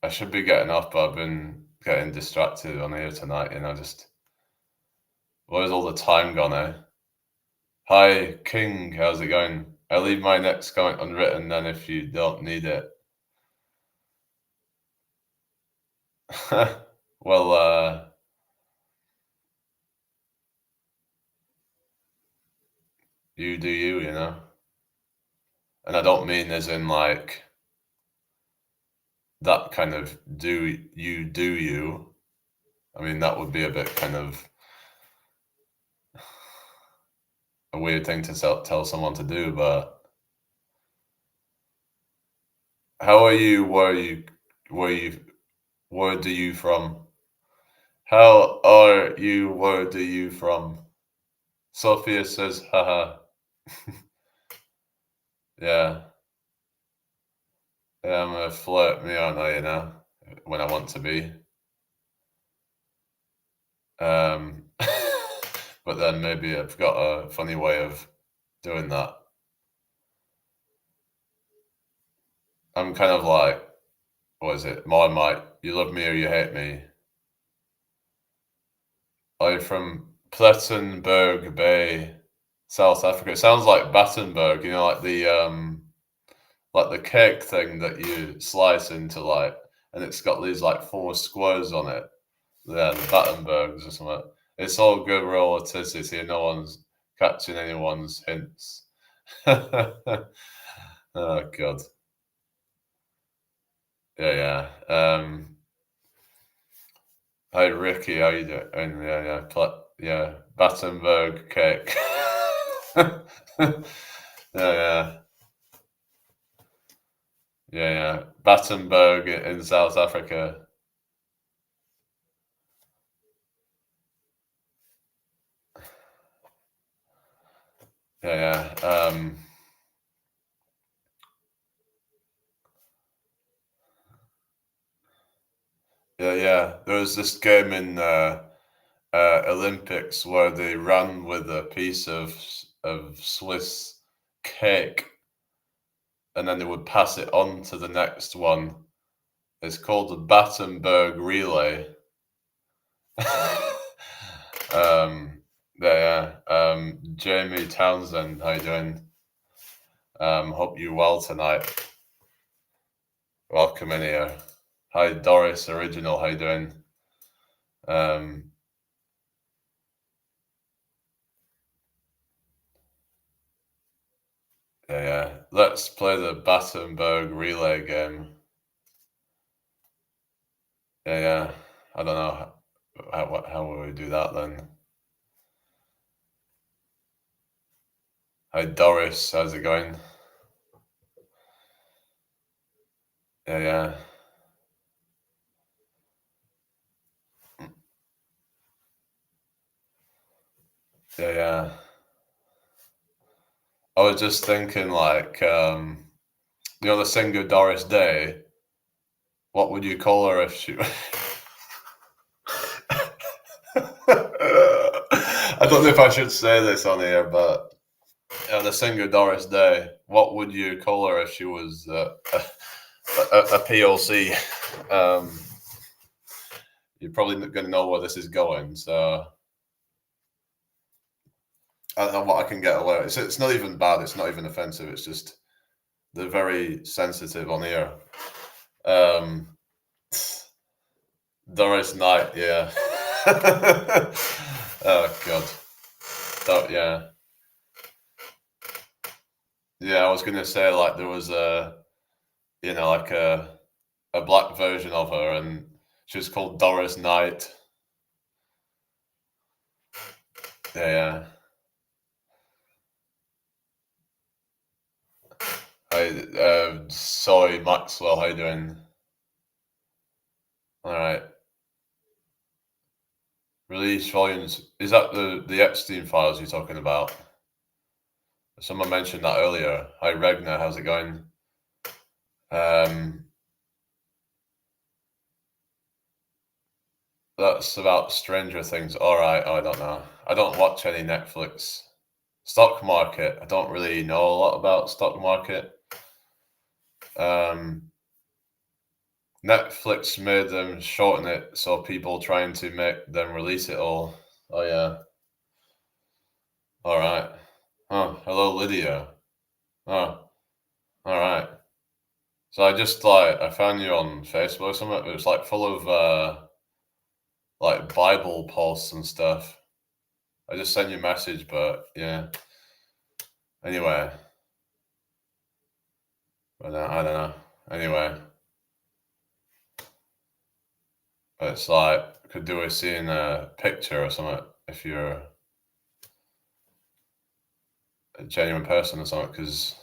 I should be getting off, but I've been getting distracted on here tonight, just where's all the time gone, eh? Hi, King, how's it going? I leave my next comment unwritten then if you don't need it. Well, you do you. And I don't mean as in like that kind of do you. I mean, that would be a bit kind of a weird thing to tell someone to do, but how are you? Where you, where do you from? How are you? Where do you from? Sophia says, haha. Yeah, yeah, I'm a flirt me, aren't I, when I want to be. Um, but then maybe I've got a funny way of doing that. I'm kind of like, what is it? Marmite, you love me or you hate me. I'm from Plettenberg Bay, South Africa. It sounds like Battenberg, like the cake thing that you slice into and it's got these like four squares on it. Yeah, the Battenbergs or something. It's all good relativity. No one's catching anyone's hints. Oh God. Yeah, yeah. Hi Ricky, how you doing? Yeah, yeah, yeah, Battenberg cake. Yeah, yeah, yeah, yeah. Battenberg in South Africa. Yeah, yeah. Yeah, yeah. There was this game in Olympics where they ran with a piece of Swiss cake, and then they would pass it on to the next one. It's called the Battenberg relay. um, yeah, yeah. Jamie Townsend, how you doing? Hope you're well tonight. Welcome in here. Hi Doris Original, how you doing? Um, yeah, yeah. Let's play the Battenberg relay game. Yeah, yeah. I don't know how will we do that then. Hi Doris, how's it going? Yeah, yeah. Yeah, yeah. I was just thinking like You know the singer Doris Day? What would you call her if she... I don't know if I should say this on here, but the singer Doris Day, what would you call her if she was a POC? You're probably not going to know where this is going, so I don't know what I can get away with. It's not even bad, it's not even offensive, it's just they're very sensitive on here. Doris Knight, yeah. Oh, God. Yeah. Yeah, I was going to say, like, there was like a black version of her, and she was called Doris Knight. Yeah. Hi, sorry, Maxwell, how you doing? All right. Release volumes. Is that the Epstein files you're talking about? Someone mentioned that earlier. Hi, Regna, how's it going? That's about Stranger Things. All right, I don't know. I don't watch any Netflix. Stock market. I don't really know a lot about stock market. Netflix made them shorten it, so people trying to make them release it all. Oh yeah. All right. Oh, hello, Lydia. Oh, all right. So I found you on Facebook or something. It was like full of like Bible posts and stuff. I just sent you a message, but yeah. Anyway, but I don't know. Anyway, it's like could do with seeing a picture or something if you're a genuine person or something, because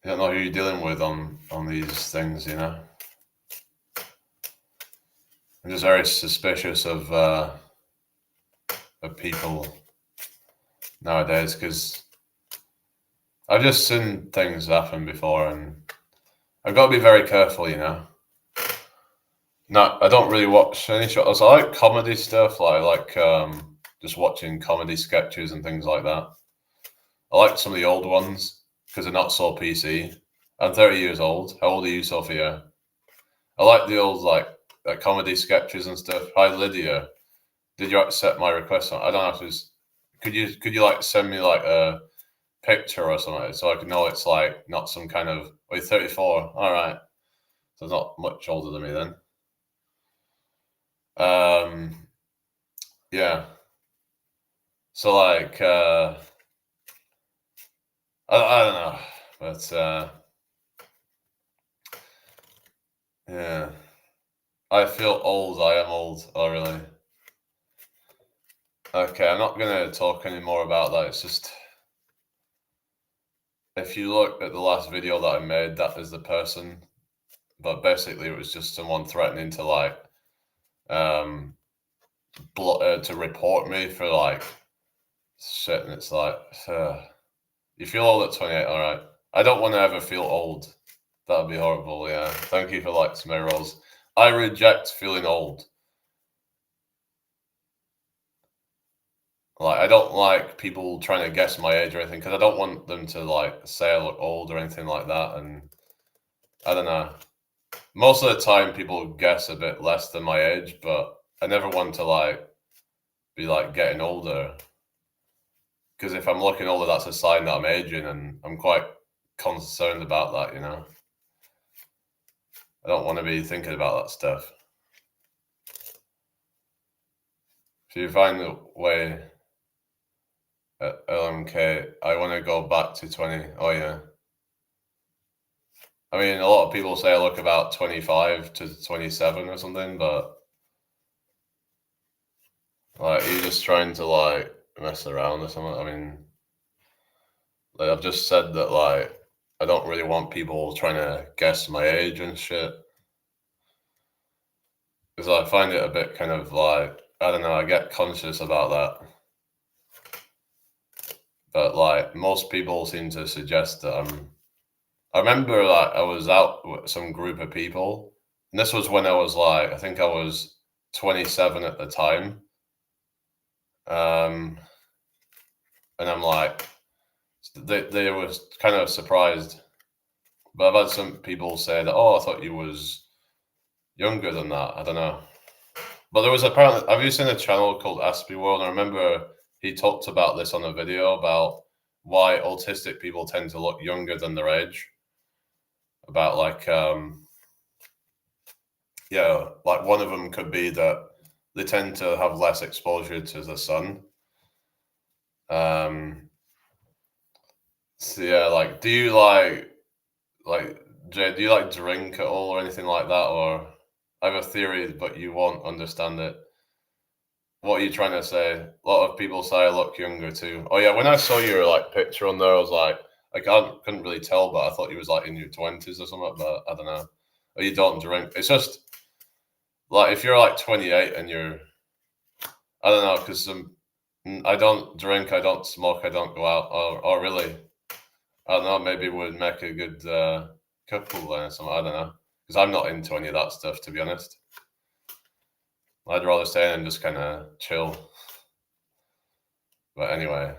you don't know who you're dealing with on these things, you know. I'm just very suspicious of people nowadays because I've just seen things happen before, and I've got to be very careful, you know. No, I don't really watch any shows. I like comedy stuff, like just watching comedy sketches and things like that. I like some of the old ones because they're not so PC. I'm 30 years old. How old are you, Sophia? I like the old like comedy sketches and stuff. Hi, Lydia. Did you accept my request? I don't know if it's. Could you like send me like a picture or something so I can know it's like not some kind of. Oh, you're 34. All right. So it's not much older than me then. Yeah. So like I don't know, but yeah. I feel old. I am old. Oh really? Okay, I'm not gonna talk anymore about that. It's just if you look at the last video that I made, that is the person. But basically, it was just someone threatening to like to report me for like shit, and it's like you feel old at 28. All right, I don't want to ever feel old. That would be horrible. Yeah. Thank you for like some rolls. I reject feeling old. Like I don't like people trying to guess my age or anything because I don't want them to like say I look old or anything like that. And I don't know. Most of the time, people guess a bit less than my age, but I never want to like be like getting older because if I'm looking older, that's a sign that I'm aging, and I'm quite concerned about that. You know, I don't want to be thinking about that stuff. If you find the way at LMK, I want to go back to 20. Oh yeah. I mean, a lot of people say I look about 25 to 27 or something, but like, you're just trying to like mess around or something. I mean, like, I've just said that like I don't really want people trying to guess my age and shit because I find it a bit kind of like I don't know. I get conscious about that. But like most people seem to suggest that I remember like I was out with some group of people, and this was when I was like, I think I was 27 at the time. And I'm like, they were kind of surprised. But I've had some people say that, oh, I thought you was younger than that. I don't know. But there was apparently, have you seen a channel called Aspie World? I remember he talked about this on a video about why autistic people tend to look younger than their age. About like, yeah, like one of them could be that they tend to have less exposure to the sun. So yeah, like, do you Jay, do you like drink at all or anything like that? Or I have a theory, but you won't understand it. What are you trying to say? A lot of people say I look younger too. Oh yeah, when I saw your like picture on there, I was like, couldn't really tell, but I thought you was like in your 20s or something. But I don't know. Or you don't drink. It's just like if you're like 28 and you're, I don't know, because I don't drink, I don't smoke, I don't go out. Or really, I don't know. Maybe would make a good couple then or something. I don't know, because I'm not into any of that stuff, to be honest. I'd rather stay in and just kind of chill. But anyway.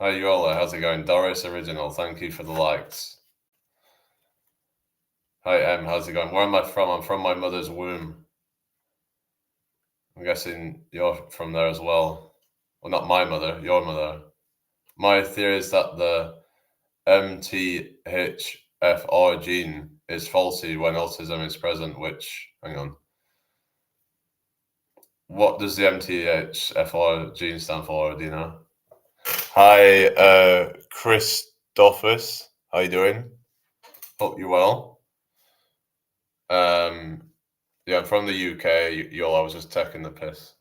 Hi Yola, how's it going? Doris Original, thank you for the likes. Hi Em, how's it going? Where am I from? I'm from my mother's womb. I'm guessing you're from there as well. Well, not my mother, your mother. My theory is that the MTHFR gene is faulty when autism is present, which, hang on. What does the MTHFR gene stand for? Do you know? Hi, Christophus. How you doing? Hope you're well. Yeah, I'm from the UK. Y'all, I was just taking the piss.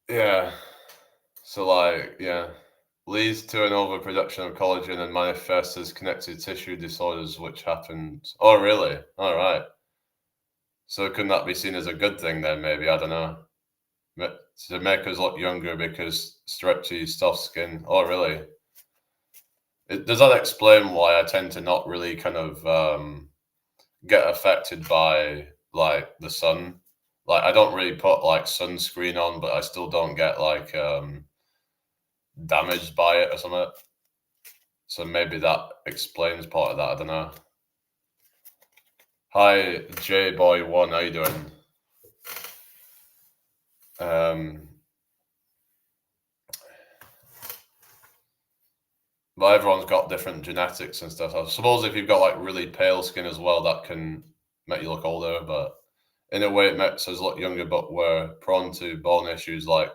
Yeah. So like, yeah, leads to an overproduction of collagen and manifests as connective tissue disorders, which happens. Oh, really? All right. So couldn't that be seen as a good thing then? Maybe, I don't know. To make us look younger because stretchy, soft skin. Oh, really? Does that explain why I tend to not really kind of get affected by like the sun? Like I don't really put like sunscreen on, but I still don't get like damaged by it or something. So maybe that explains part of that. I don't know. Hi, J Boy One. How you doing? But everyone's got different genetics and stuff. I suppose if you've got like really pale skin as well, that can make you look older. But in a way, it makes us look younger. But we're prone to bone issues like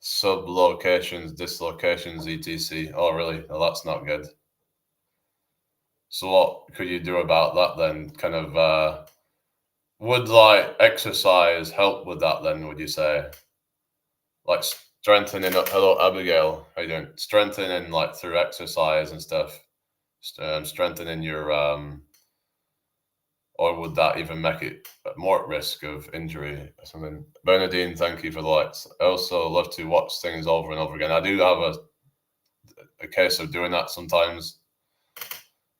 sublocations, dislocations, etc. Oh, really? Well, that's not good. So what could you do about that then? Kind of would like exercise help with that then, would you say? Like strengthening up, hello Abigail, how you doing? Strengthening like through exercise and stuff. Strengthening your or would that even make it more at risk of injury or something? Bernadine, thank you for the likes. I also love to watch things over and over again. I do have a case of doing that sometimes,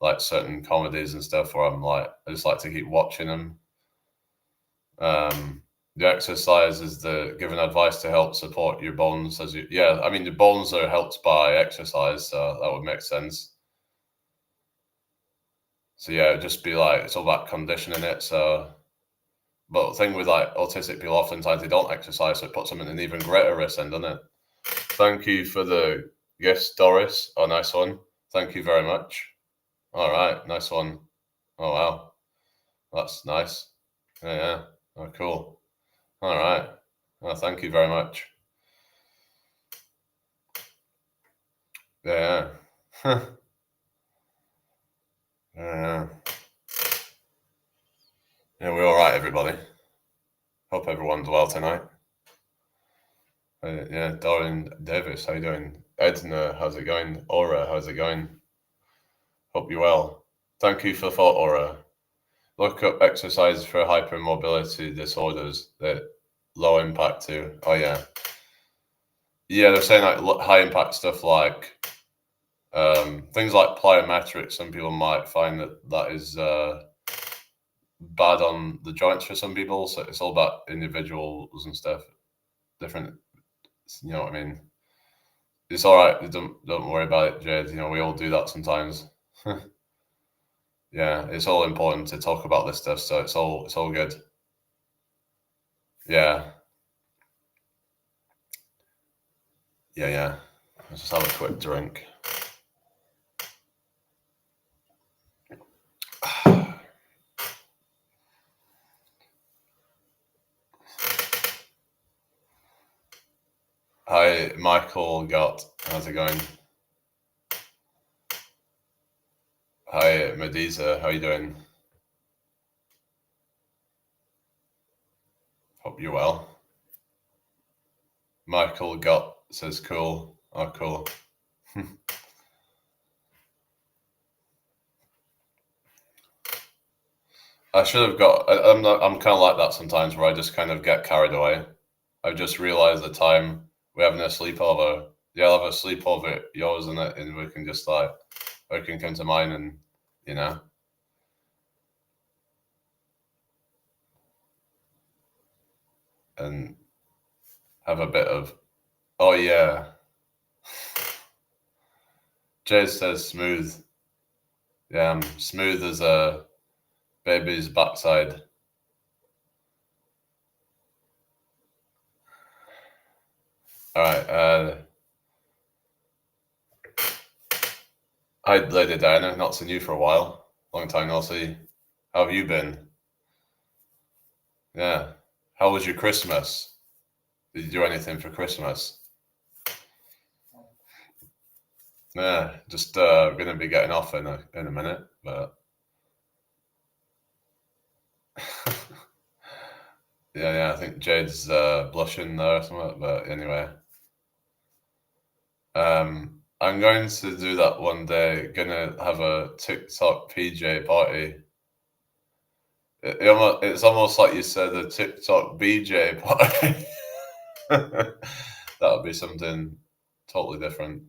like certain comedies and stuff where I'm like, I just like to keep watching them. The exercise is the given advice to help support your bones as you, yeah, I mean, the bones are helped by exercise, so that would make sense. So yeah, it'd just be like, it's all about conditioning it. So, but the thing with like autistic people, oftentimes they don't exercise, so it puts them in an even greater risk then, doesn't it? Thank you for the yes, Doris. Oh, nice one. Thank you very much. All right, nice one. Oh wow, that's nice. Yeah, yeah. Oh, cool. All right. Oh, thank you very much. Yeah. Yeah. Yeah, we're all right, everybody. Hope everyone's well tonight. Yeah, Dorian Davis, how you doing? Edna, how's it going? Aura, how's it going? Hope you're well. Thank you for the thought, Aura. Look up exercises for hypermobility disorders that low impact too. Oh yeah. Yeah, they're saying like high impact stuff like things like plyometrics. Some people might find that is bad on the joints for some people. So it's all about individuals and stuff. Different, you know what I mean? It's all right. Don't worry about it, Jade. You know, we all do that sometimes. Yeah, it's all important to talk about this stuff. So it's all good. Yeah. Yeah. Let's just have a quick drink. Hi, Michael Gott. How's it going? Hi, Mediza. How you doing? Hope you're well. Michael Gott says cool. Oh, cool. I should have got. I'm kind of like that sometimes, where I just kind of get carried away. I've just realized the time we're having a sleepover. Yeah, I'll have a sleepover at yours and we can just like, or can come to mine and, you know. And have a bit of, oh yeah. Jay says smooth. Yeah, I'm smooth as a baby's backside. All right. Hi, Lady Diana. Not seen you for a while. Long time no see. How have you been? Yeah. How was your Christmas? Did you do anything for Christmas? Yeah, just gonna be getting off in a minute, but yeah, I think Jade's blushing there or something. But anyway, I'm going to do that one day. Gonna have a TikTok PJ party. It's almost like you said a TikTok BJ party. That would be something totally different.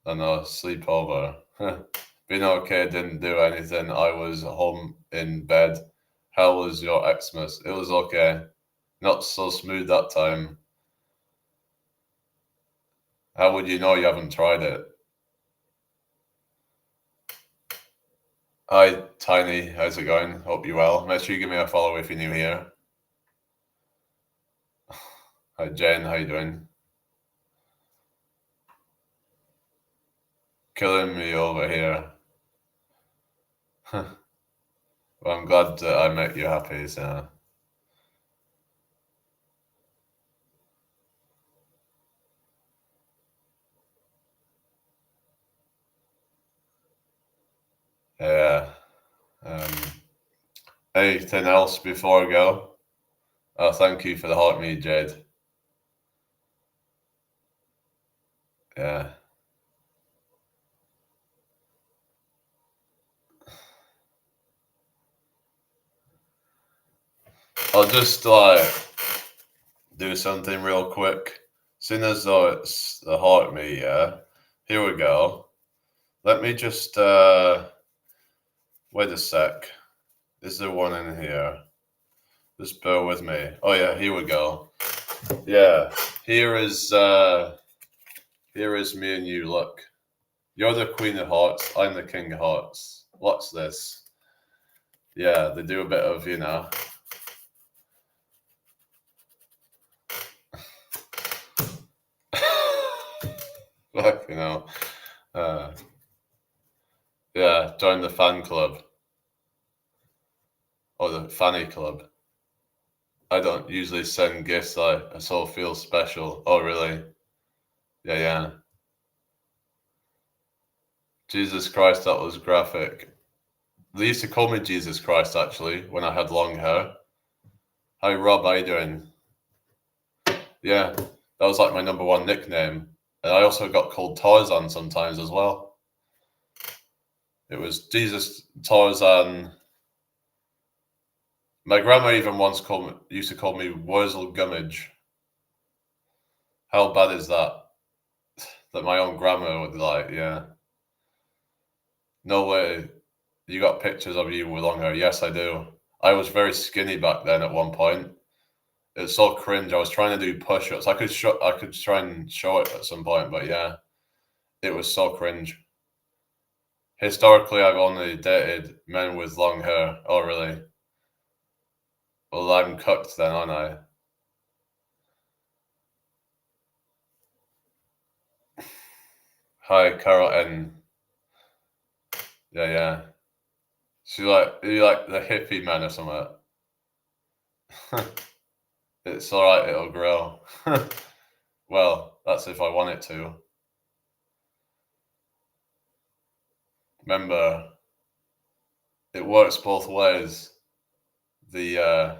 I know, sleepover. Been okay, didn't do anything. I was home in bed. How was your Xmas? It was okay. Not so smooth that time. How would you know you haven't tried it? Hi, Tiny. How's it going? Hope you're well. Make sure you give me a follow if you're new here. Hi, Jen. How you doing? Killing me over here. Well, I'm glad that I met you happy, so. Yeah. Anything else before I go? Oh, thank you for the heart me, Jade. Yeah. I'll just like do something real quick. Seeing as though it's the heart me, yeah. Here we go. Let me just wait a sec. Is there one in here? Just bear with me. Oh yeah, here we go. Yeah. Here is me and you, look. You're the Queen of Hearts, I'm the King of Hearts. What's this? Yeah, they do a bit of, you know. Like, you know. Yeah, join the fan club. Or the fanny club. I don't usually send gifts. I so feel special. Oh, really? Yeah. Jesus Christ, that was graphic. They used to call me Jesus Christ, actually, when I had long hair. Hi, Rob, how you doing? Yeah, that was like my number one nickname. And I also got called Tarzan sometimes as well. It was Jesus Tarzan My grandma even once used to call me Wurzel Gummidge. How bad is that? That my own grandma would like, yeah. No way. You got pictures of you with long hair? Yes, I do. I was very skinny back then at one point. It's so cringe. I was trying to do push-ups. I could try and show it at some point, but yeah, it was so cringe. Historically, I've only dated men with long hair. Oh, really? Well, I'm cooked then, aren't I? Hi, Carol N. Yeah, yeah. You like the hippie man or something? It's alright, it'll grow. Well, that's if I want it to. Remember, it works both ways. The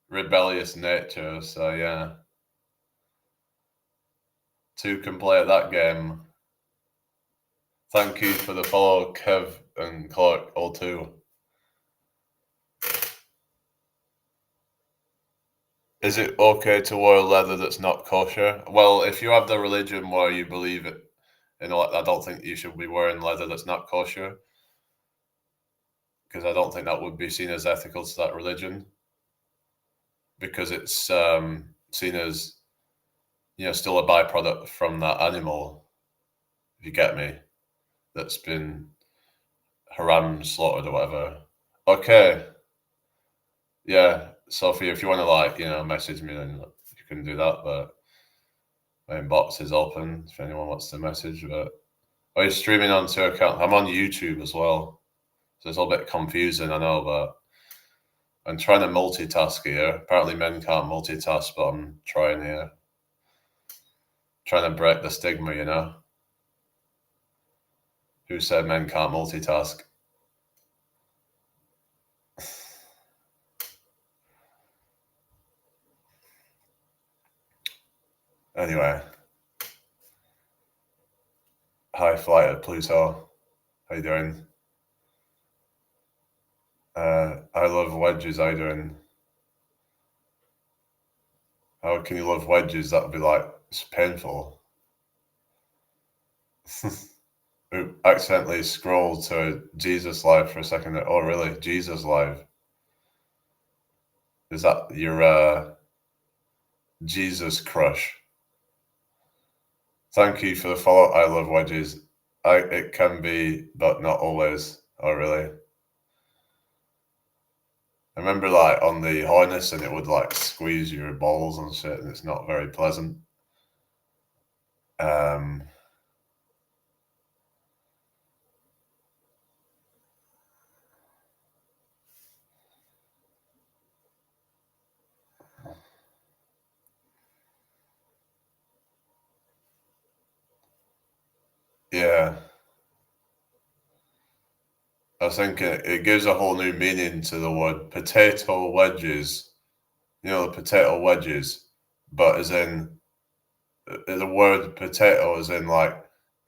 rebellious nature, so yeah. Two can play at that game. Thank you for the follow, Kev and Clark, all two. Is it okay to wear leather that's not kosher? Well, if you have the religion where you believe it, I don't think you should be wearing leather that's not kosher, because I don't think that would be seen as ethical to that religion, because it's seen as still a byproduct from that animal. If you get me, that's been haram slaughtered or whatever. Okay, yeah, Sophie, if you want to message me, then you can do that. But my inbox is open if anyone wants to message. But are you streaming on two accounts? I'm on YouTube as well, so it's a little bit confusing, I know, but I'm trying to multitask here. Apparently, men can't multitask, but I'm trying here. Trying to break the stigma, Who said men can't multitask? Anyway, hi, Flight of Pluto. How you doing? I love wedges. How you doing? How can you love wedges? That would be it's painful. Who accidentally scrolled to Jesus Live for a second. Oh, really? Jesus Live? Is that your Jesus crush? Thank you for the follow. I love wedges. It can be, but not always. Oh, really? I remember on the harness, and it would squeeze your balls and shit, and it's not very pleasant. Um, yeah. I think it gives a whole new meaning to the word potato wedges. The potato wedges, but as in the word potato, as in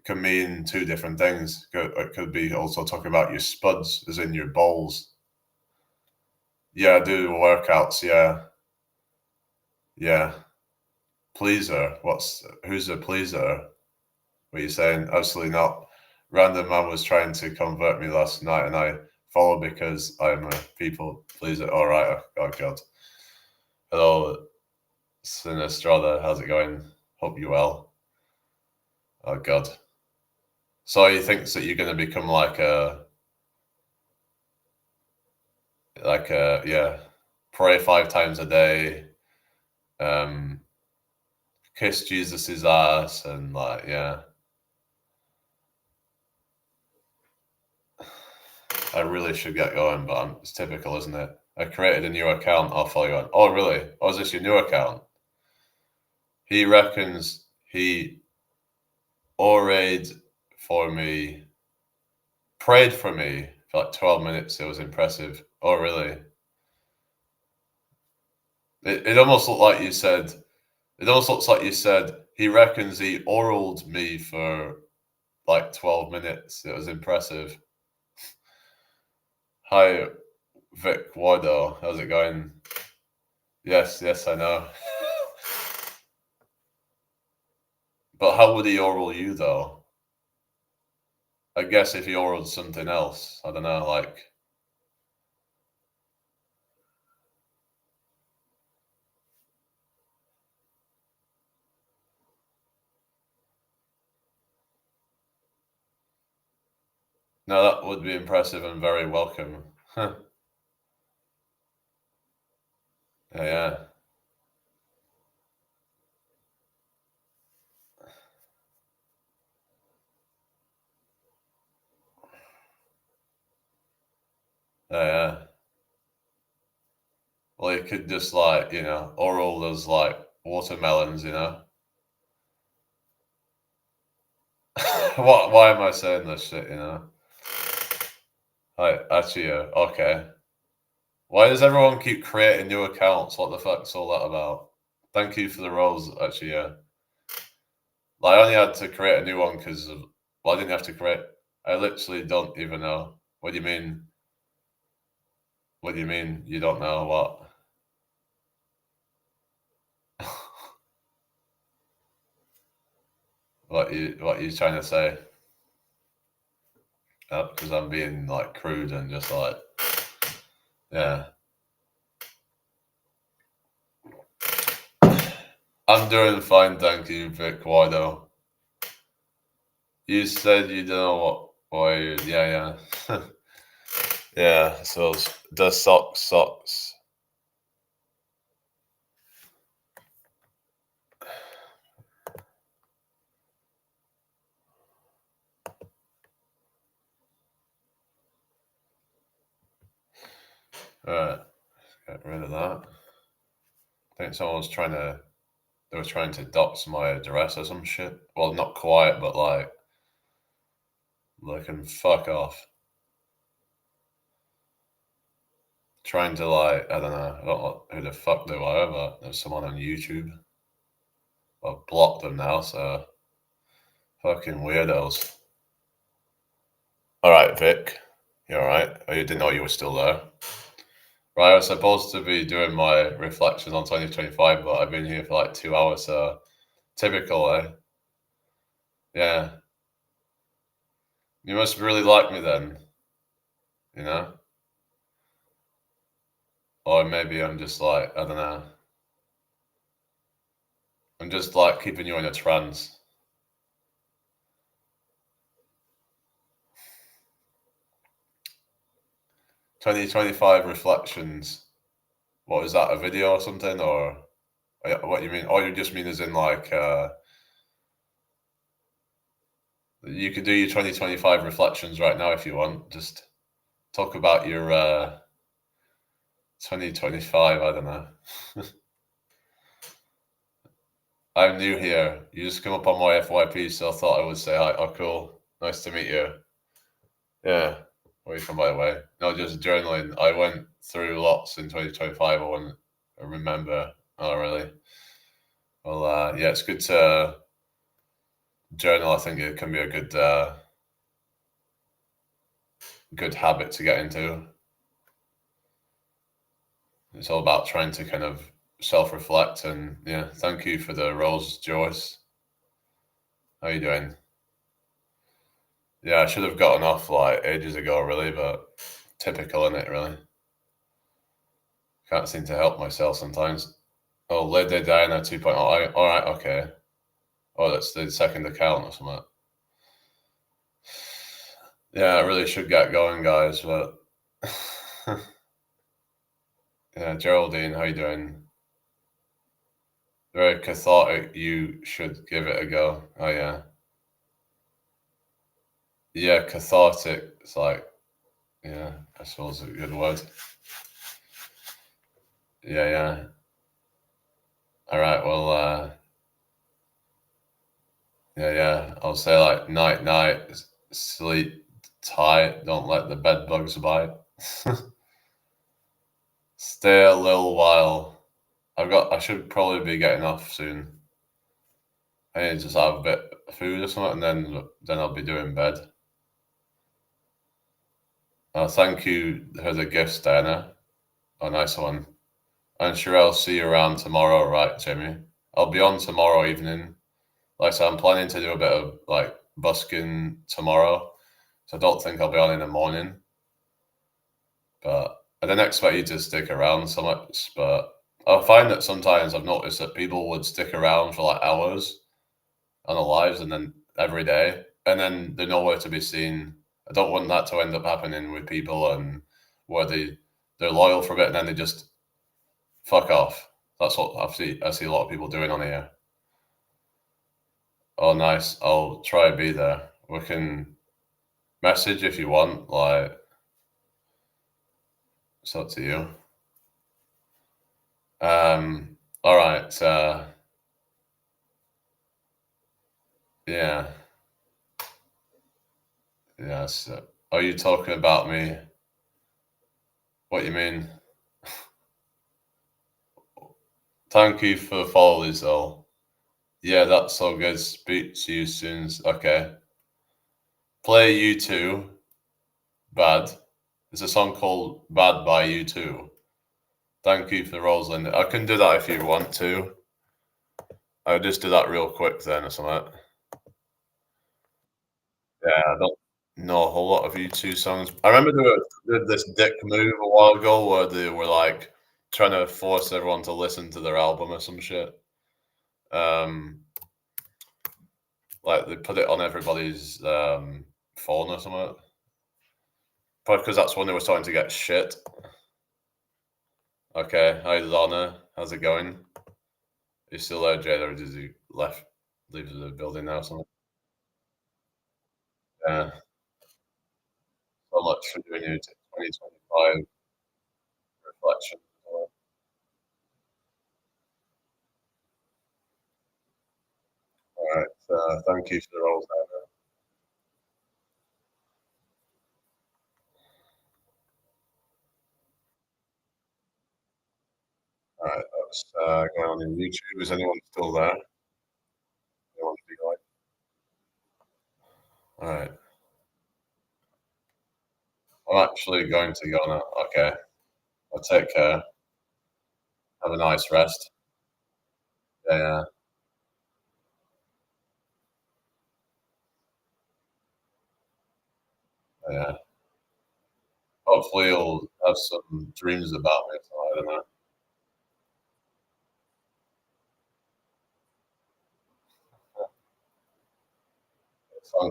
can mean two different things. It could be also talking about your spuds, as in your balls. Yeah, I do workouts. Yeah, yeah. Pleaser. Who's a pleaser? What are you saying? Absolutely not. Random man was trying to convert me last night, and I followed because I'm a people pleaser. All right. Oh God. Hello, Sinistrada. How's it going? Hope you well. Oh God. So he thinks that you're going to become yeah, pray 5 times a day, um, kiss Jesus's ass, and yeah. I really should get going, but it's typical, isn't it? I created a new account. I'll follow you on. Oh, really? Oh, is this your new account? He reckons he orayed for me, prayed for me for 12 minutes. It was impressive. Oh, really? It almost looked like you said, it almost looks like you said, he reckons he oraled me for 12 minutes. It was impressive. Hi, Vic, why though? How's it going? Yes, I know. But how would he oral you though? I guess if he oraled something else, I don't know, like. No, that would be impressive and very welcome. Yeah, yeah, yeah. Well, you could just like, oral those like watermelons, What? Why am I saying this shit? Actually, okay. Why does everyone keep creating new accounts? What the fuck's all that about? Thank you for the rose, actually, yeah. Like, I only had to create a new one because of. Well, I didn't have to create. I literally don't even know. What do you mean? What do you mean? You don't know what? What you trying to say? Because I'm being like crude and just like, yeah. I'm doing fine, thank you, Vic. Why though? You said you don't know what. Why? Yeah, yeah, yeah. So the socks. Right, get rid of that. I think someone was trying to. They were trying to dox my address or some shit. Well, not quite, but like, they can fuck off. Trying to like, I don't know. I don't know who the fuck they were, but there's someone on YouTube. I've blocked them now, so fucking weirdos. All right, Vic. You all right? Oh, you didn't know you were still there. Right, I was supposed to be doing my reflections on 2025, but I've been here for like 2 hours, so typical, eh? Yeah. You must really like me then, you know? Or maybe I'm just like, I don't know. I'm just like keeping you in a trance. 2025 reflections. What is that, a video or something? Or what you mean? Or you just mean as in like, you could do your 2025 reflections right now if you want. Just talk about your 2025. I don't know. I'm new here. You just come up on my FYP, so I thought I would say hi. Oh, cool. Nice to meet you. Yeah. Where are you from, by the way? No, just journaling. I went through lots in 2025. I wouldn't remember. Oh, really? Well, yeah, it's good to journal. I think it can be a good habit to get into. It's all about trying to kind of self-reflect, and yeah, thank you for the rose, Joyce. How you doing? Yeah, I should have gotten off like ages ago, really, but typical in it, really. Can't seem to help myself sometimes. Oh, Lady Diana 2.0. All right, okay. Oh, that's the second account or something. Yeah, I really should get going, guys, but yeah, Geraldine, how you doing? Very cathartic. You should give it a go. Oh yeah, yeah, cathartic. It's like, yeah, I suppose a good word. Yeah, yeah. All right. Well, yeah, yeah. I'll say like night, night. Sleep tight. Don't let the bed bugs bite. Stay a little while. I should probably be getting off soon. I need to just have a bit of food or something, and then I'll be doing bed. Thank you for the gifts, Diana. Oh, nice one. I'm sure I'll see you around tomorrow, right, Jimmy? I'll be on tomorrow evening. Like I said, I'm planning to do a bit of like busking tomorrow, so I don't think I'll be on in the morning. But I didn't expect you to stick around so much. But I find that sometimes I've noticed that people would stick around for like hours on their lives and then every day, and then they're nowhere to be seen. I don't want that to end up happening with people and where they're loyal for a bit and then they just fuck off. That's what I see a lot of people doing on here. Oh, nice. I'll try to be there. We can message if you want. Like, it's up to you. All right. Yeah. Yes. Are you talking about me? What you mean? Thank you for the follow, Lizelle. Yeah, that's so good. Speak to you soon. Okay. Play You Too. Bad. There's a song called Bad by You Too. Thank you for Rosalind. I can do that if you want to. I'll just do that real quick then or something. Yeah, I don't know a whole lot of U2 songs. I remember they did this dick move a while ago where they were like trying to force everyone to listen to their album or some shit. Um, like they put it on everybody's phone or something. Probably because that's when they were starting to get shit. Okay, hi Lana, how's it going? You still there, Jade, or did you leave the building now or something? Yeah, so much for doing your 2025 reflection. All right, thank you for the rolls down. All right, that's going on in YouTube. Is anyone still there? Anyone be like? All right, I'm actually going to go now. Okay, I'll take care. Have a nice rest. Yeah, yeah. Yeah. Hopefully, you'll have some dreams about me. So I don't know.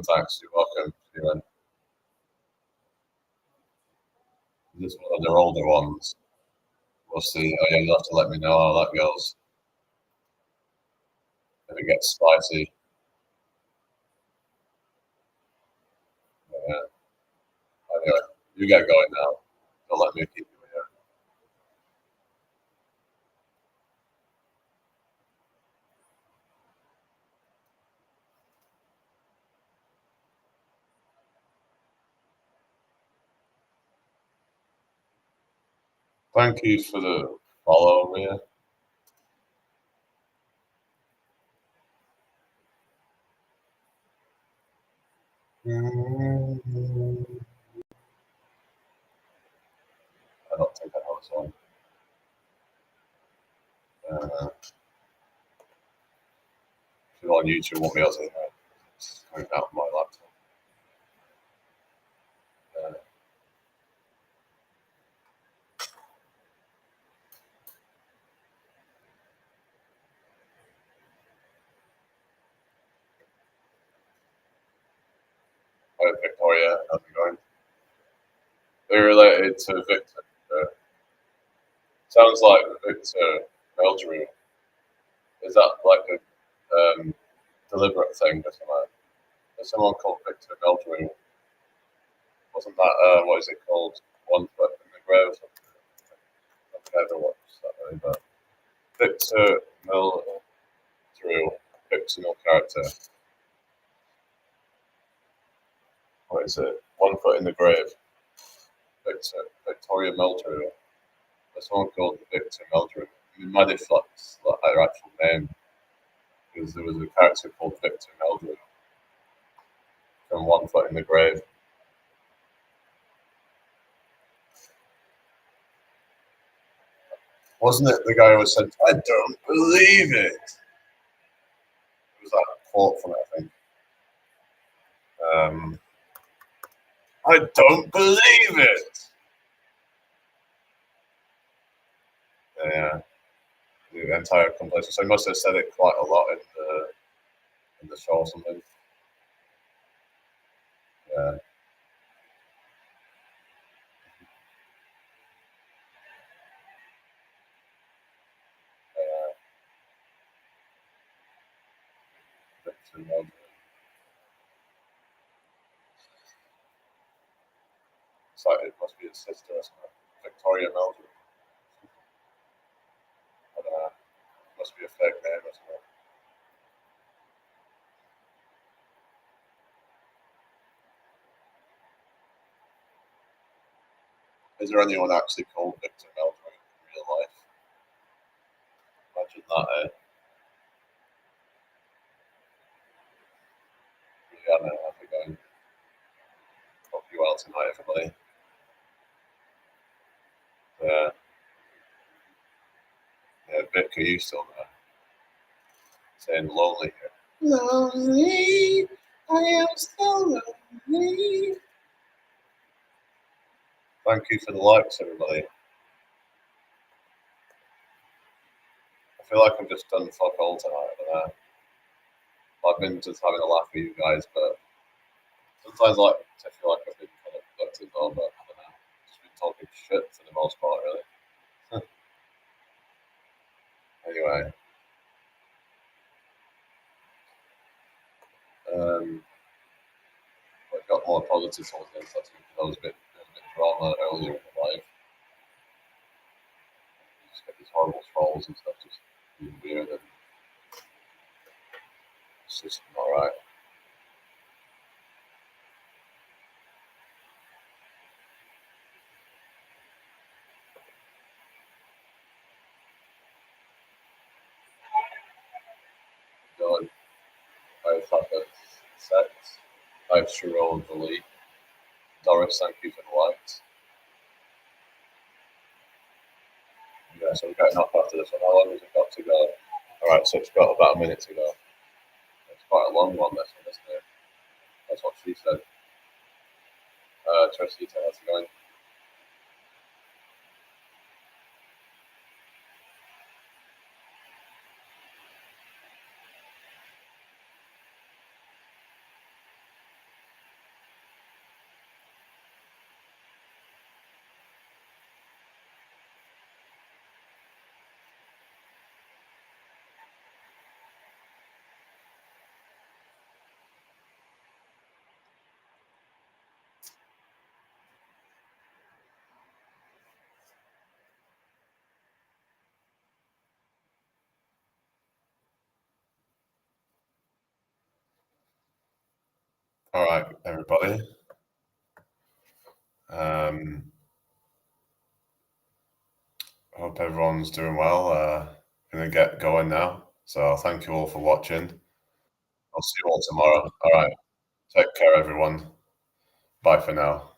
Thanks. You're welcome. Just one of their older ones. We'll see. Oh yeah, you'll have to let me know how that goes. If it gets spicy. Yeah. Anyway, you get going now. Don't let me keep you here. Thank you for the follow, Rhea. I don't think I know this one. If you're on YouTube, won't be able to hear it. It's coming out of my laptop. Uh, Hi, Victoria. How's it going? They're related to Victor. Sounds like Victor Meldrew. Is that like a deliberate thing or something? There's someone called Victor Meldrew. Wasn't that, what is it called? One Foot in the Grave? I've never watched that movie, but Victor Meldrew, fictional character. What is it? One Foot in the Grave. Victoria Meldrew. There's someone called Victor Meldrew. It might have flexed like her actual name because there was a character called Victor Meldrew from One Foot in the Grave. Wasn't it the guy who said, "I don't believe it"? It was that quote from it, I think. I don't believe it. Yeah, the entire compilation. So he must have said it quite a lot in the show or something. Yeah, Victor. It's like it must be his sister, isn't it? Victoria Meldrew. I don't know. It must be a fake name, isn't it? Is there anyone actually called Victor Meldrew in real life? Imagine that, eh? Yeah, I know. I think I hope you well tonight, everybody. Yeah, yeah. Vic, are you still there? Saying lonely here. Lonely, I am so lonely. Thank you for the likes, everybody. I feel like I've just done fuck all tonight. I don't know. I've been just having a laugh with you guys, but sometimes I feel like I've been kind of productive though, but I don't know. Just been talking shit for the most part, really. Anyway, I've got more positive towards this. That's because there was a bit drama earlier in the life. You just get these horrible trolls and stuff just being weird, and it's just not right. God, I thought that sex. I've Cheryl and Lee. Doris, thank you for the likes. Yeah, so we're getting off after this one. How long has it got to go? Alright, so it's got about a minute to go. It's quite a long one, this one, isn't it? That's what she said. Tracy, how's it going? Alright, everybody. I hope everyone's doing well. Gonna get going now. So thank you all for watching. I'll see you all tomorrow. Alright. Take care, everyone. Bye for now.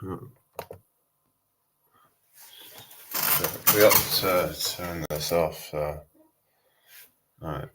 We got to turn this off. So, right.